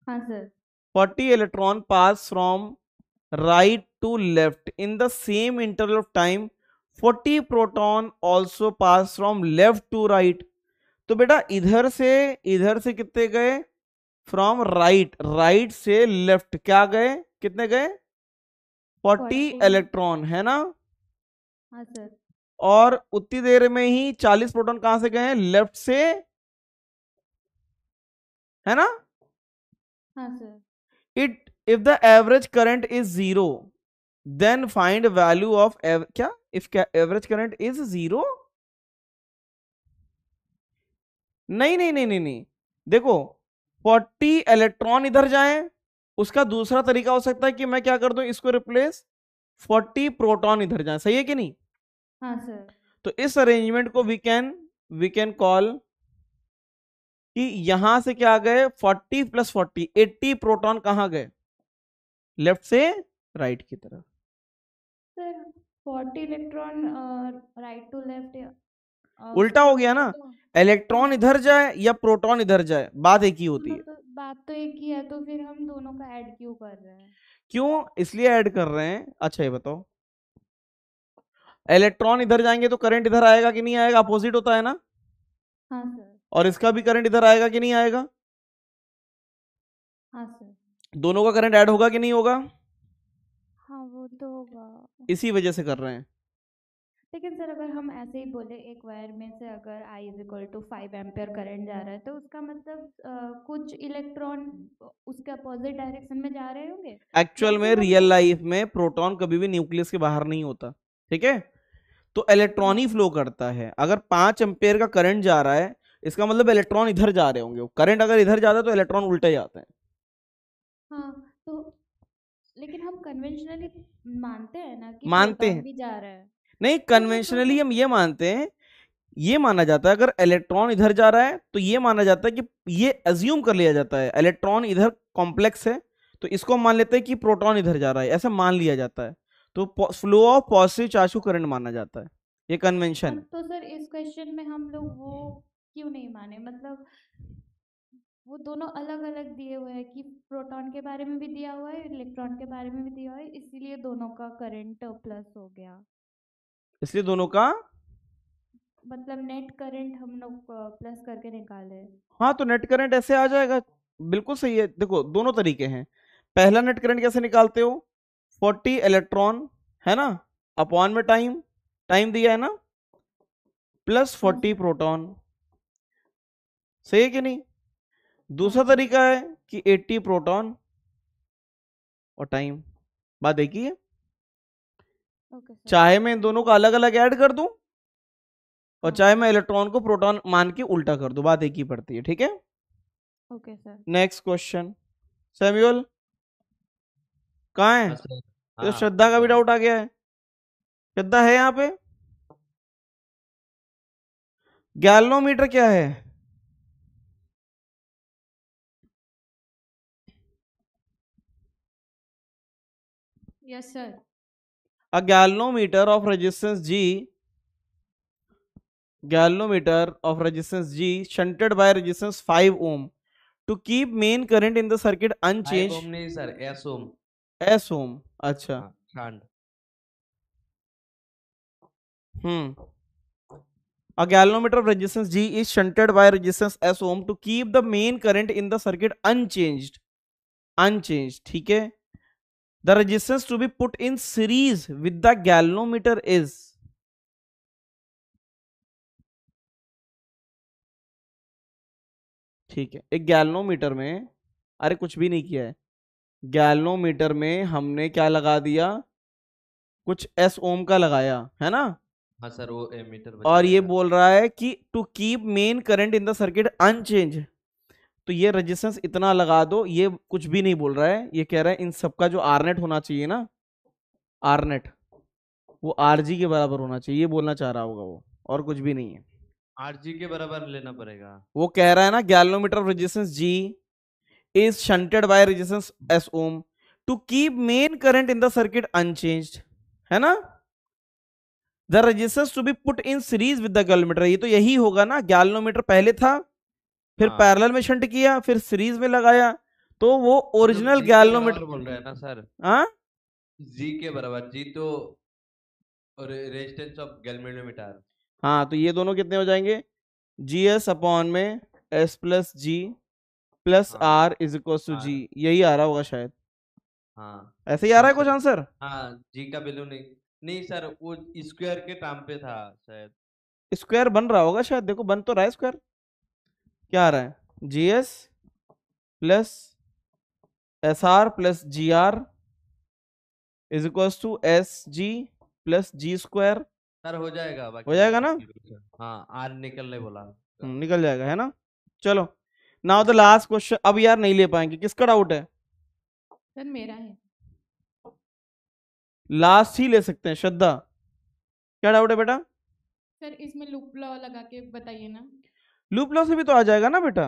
हाँ sir. 40 electron pass from right to left in the same interval of time. 40 proton also pass from left to right. तो बेटा इधर से कितने गए, फ्रॉम राइट, राइट से लेफ्ट क्या गए, कितने गए, 40 इलेक्ट्रॉन, है ना। हाँ सर। और उतनी देर में ही 40 प्रोटॉन कहां से गए हैं, लेफ्ट से, है ना। हाँ sir. It if the average current is 0 then find value of क्या, इफ एवरेज करंट इज 0, नहीं नहीं नहीं नहीं नहीं, देखो 40 इलेक्ट्रॉन इधर जाएं, उसका दूसरा तरीका हो सकता है कि मैं क्या कर दूं, इसको रिप्लेस 40 प्रोटॉन इधर जाएं, सही है कि नहीं। हाँ सर। तो इस अरेंजमेंट को वी कैन कॉल कि यहां से क्या गए, 40 प्लस 40 80 प्रोटॉन कहां गए, लेफ्ट से राइट की तरफ। Sir 40 electron right to left उल्टा हो गया ना, इलेक्ट्रॉन इधर जाए या प्रोटॉन इधर जाए, बात एक ही होती है। बात तो एक ही है, तो फिर हम दोनों का ऐड क्यों कर रहे हैं? क्यों इसलिए ऐड कर रहे हैं, अच्छा ये बताओ, इलेक्ट्रॉन इधर जाएंगे तो करंट इधर आएगा कि नहीं आएगा, अपोजिट होता है ना। हाँ सर। और इसका भी करंट इधर आएगा कि नहीं आएगा। हाँ सर। दोनों का करंट ऐड होगा कि नहीं होगा। हाँ वो तो होगा, इसी वजह से कर रहे हैं। लेकिन सर अगर हम ऐसे ही बोले एक वायर में से अगर I = 5 एम्पियर करंट जा रहा है, तो उसका मतलब कुछ इलेक्ट्रॉन उसके अपोजिट डायरेक्शन में जा रहे होंगे। एक्चुअल में रियल लाइफ में प्रोटॉन कभी भी न्यूक्लियस के बाहर नहीं होता, ठीक है। तो इलेक्ट्रॉन ही फ्लो करता है। अगर 5 एम्पियर का करंट जा रहा है, इसका मतलब इलेक्ट्रॉन इधर जा रहे होंगे। करंट अगर इधर जाता है तो इलेक्ट्रॉन उल्टे जाते हैं। हाँ तो लेकिन हम कन्वेंशनली मानते हैं ना कि मानते प्रोटॉन हैं भी जा रहा है। नहीं, कन्वेंशनली हम ये मानते हैं, ये माना जाता है अगर इलेक्ट्रॉन इधर जा रहा है तो ये माना जाता है कि ये अज्यूम कर लिया जाता है इलेक्ट्रॉन इधर कॉम्प्लेक्स है, तो इसको हम मान लेते हैं कि प्रोटॉन इधर जा रहा है, ऐसा मान लिया जाता है। तो फ्लो ऑफ पॉजिटिव चार्ज को करंट माना जाता है, ये कन्वेंशन। तो सर इस क्वेश्चन में हम लोग वो क्यों नहीं माने, मतलब वो दोनों अलग अलग दिए हुए हैं कि प्रोटॉन के बारे में भी दिया हुआ है, इलेक्ट्रॉन के बारे में भी दिया हुआ है, इसीलिए दोनों का करंट प्लस हो गया। इसलिए दोनों का मतलब नेट करंट हम लोग प्लस करके निकाले। हाँ, तो नेट करंट ऐसे आ जाएगा, बिल्कुल सही है। देखो दोनों तरीके हैं। पहला नेट करंट कैसे निकालते हो, 40 इलेक्ट्रॉन है ना, अपॉन में टाइम दिया है ना, प्लस 40 प्रोटॉन, सही है कि नहीं। दूसरा तरीका है कि 80 प्रोटॉन और टाइम, बात एक ही है। चाहे मैं इन दोनों को अलग अलग ऐड कर दूं और चाहे मैं इलेक्ट्रॉन को प्रोटॉन मान के उल्टा कर दूं, बात एक ही पड़ती है, ठीक है। Okay sir. Next question, Samuel कहाँ है। तो हाँ। श्रद्धा का भी डाउट आ गया है। श्रद्धा है यहाँ पे। गैल्वेनोमीटर क्या है। Yes sir. A galvanometer of resistance G, galvanometer of resistance G shunted by resistance 5 ohm to keep main current in the circuit unchanged. 5 ohm नहीं sir, S ohm। S ohm, अच्छा। खंड। A galvanometer of resistance G is shunted by resistance S ohm to keep the main current in the circuit unchanged, ठीक है। The resistance to be put in series with the galvanometer is, ठीक है। एक गैल्वेनोमीटर में, अरे कुछ भी नहीं किया है, गैल्वेनोमीटर में हमने क्या लगा दिया, कुछ एस ओम का लगाया है ना। हाँ सर, वो एमीटर और ये बोल रहा है कि to keep main current in the circuit unchanged, तो ये रेजिस्टेंस इतना लगा दो। ये कुछ भी नहीं बोल रहा है, ये कह रहा है इन सबका जो आरनेट होना चाहिए ना, आरनेट वो आरजी के बराबर होना चाहिए, ये बोलना चाह रहा होगा वो, और कुछ भी नहीं है। आरजी के बराबर लेना पड़ेगा। वो कह रहा है ना galvanometer of resistance G is shunted by resistance S ohm to keep main current in the circuit unchanged, है ना। The resistance to be put in series with the galvanometer, ये तो यही होगा ना। गैल्वेनोमीटर पहले था, फिर पैरेलल में शंट किया, फिर सीरीज में लगाया, तो वो ओरिजिनल गैल्वेनोमीटर बोल रहे हैं ना सर। हाँ, जी के बराबर, जी तो रेजिस्टेंस ऑफ गैल्वेनोमीटर। हाँ, तो ये दोनों कितने हो जाएंगे, जी एस अपॉन में S plus G plus R is equal to G, यही आ रहा होगा शायद। हाँ ऐसे ही आ रहा है कुछ आंसर? हाँ, जी का वैल्यू नहीं सर, वो स्क्वायर के टर्म पे था शायद। स्क्वायर बन रहा होगा शायद, देखो बन तो रहा है स्क्वायर। क्या आ रहा है? G S plus S R plus G R is equal to S G plus G square. Sir हो जाएगा, बाकी हो जाएगा ना? हाँ, आर निकलने बोला। निकल जाएगा, है ना? चलो नाउ द लास्ट क्वेश्चन। अब यार नहीं ले पाएंगे, किसका डाउट है? सर मेरा है। लास्ट ही ले सकते हैं। श्रद्धा, क्या डाउट है बेटा? सर इसमें लूप लॉ लगा के बताइए ना। लूप लॉ से भी तो आ जाएगा ना बेटा।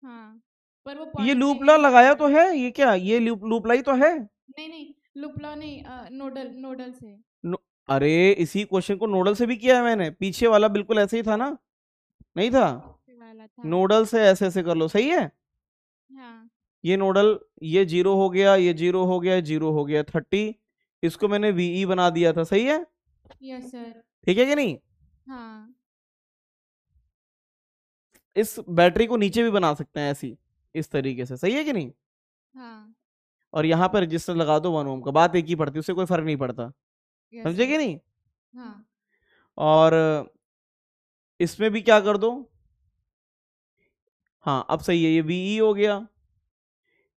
हाँ पर वो ये point लूप पे लॉ नहीं लगाया है। तो है, ये क्या ये लूप लॉ ही तो है। नहीं लूप लॉ नहीं, नोडल से। अरे इसी क्वेश्चन को नोडल से भी किया है मैंने, पीछे वाला बिल्कुल ऐसे ही था ना, नहीं था? वाला था। नोडल से ऐसे ऐसे कर लो, सही है। हाँ ये नोडल, ये 0 हो गया, ये 0 हो गया, 0 हो गया, 30, इसको मैंने वीई बना दिया था, सही है? Yes sir. ठीक है कि नहीं? हाँ इस बैटरी को नीचे भी बना सकते हैं ऐसी, इस तरीके से, सही है कि नहीं? हाँ और यहाँ पर रजिस्टर लगा दो 1 ओम का, बात एक ही पड़ती है, उससे कोई फर्क नहीं पड़ता, यस समझे कि सर। नहीं? हाँ और इसमें भी क्या कर दो, हाँ अब सही है, ये वीई हो गया।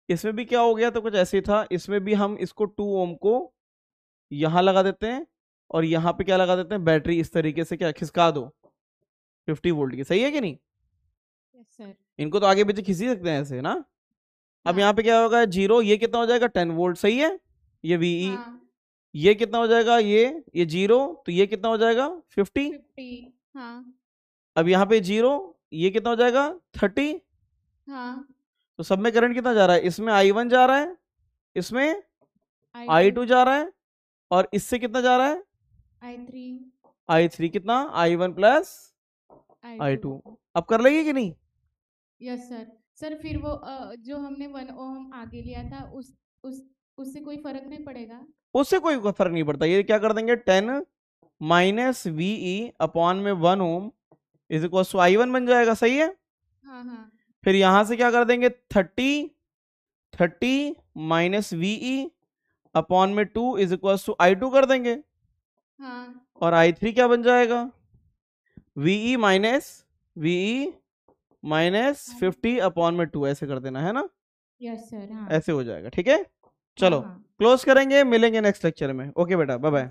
इसमें भी क्या हो गया, तो कुछ ऐसे था, इसमें भी हम इसको 2 ओम को यहाँ लगा देते हैं और यहाँ पे क्या लगा देते हैं, बैटरी इस तरीके से क्या खिसका दो 50 वोल्ट की, सही है कि नहीं? Yes sir. इनको तो आगे पीछे खिसी सकते हैं ऐसे ना। अब हाँ। यहाँ पे क्या होगा, 0, ये कितना हो जाएगा 10 वोल्ट, सही है? ये वीई हाँ ये कितना हो जाएगा, ये 0, तो ये कितना हो जाएगा 50। 50। हाँ अब यहाँ पे 0, ये कितना हो जाएगा 30। हाँ तो सब में करंट कितना जा रहा है, इसमें I1 जा रहा है, इसमें I2 जा रहा है, और इससे कितना जा रहा है I3 कितना I1 प्लस I2। अब कर लेगी कि नहीं? Yes sir. सर फिर वो जो हमने 1 ओम आगे लिया था उससे कोई फर्क नहीं पड़ेगा? उससे कोई फर्क नहीं पड़ता, ये क्या कर देंगे 10 माइनस वीई अपॉन में 1 ओम इज इक्वल टू I1 बन जाएगा, सही है? हाँ हाँ फिर यहां से क्या कर देंगे 30 माइनस वीई अपॉन में 2 इज इक्वल टू I2 कर देंगे। हाँ और I3 क्या बन जाएगा, वीई माइनस 50 अपॉन में 2, ऐसे कर देना है ना। Yes sir. हाँ ऐसे हो जाएगा, ठीक है? चलो हाँ। क्लोज करेंगे, मिलेंगे नेक्स्ट लेक्चर में। ओके बेटा, बाय बाय।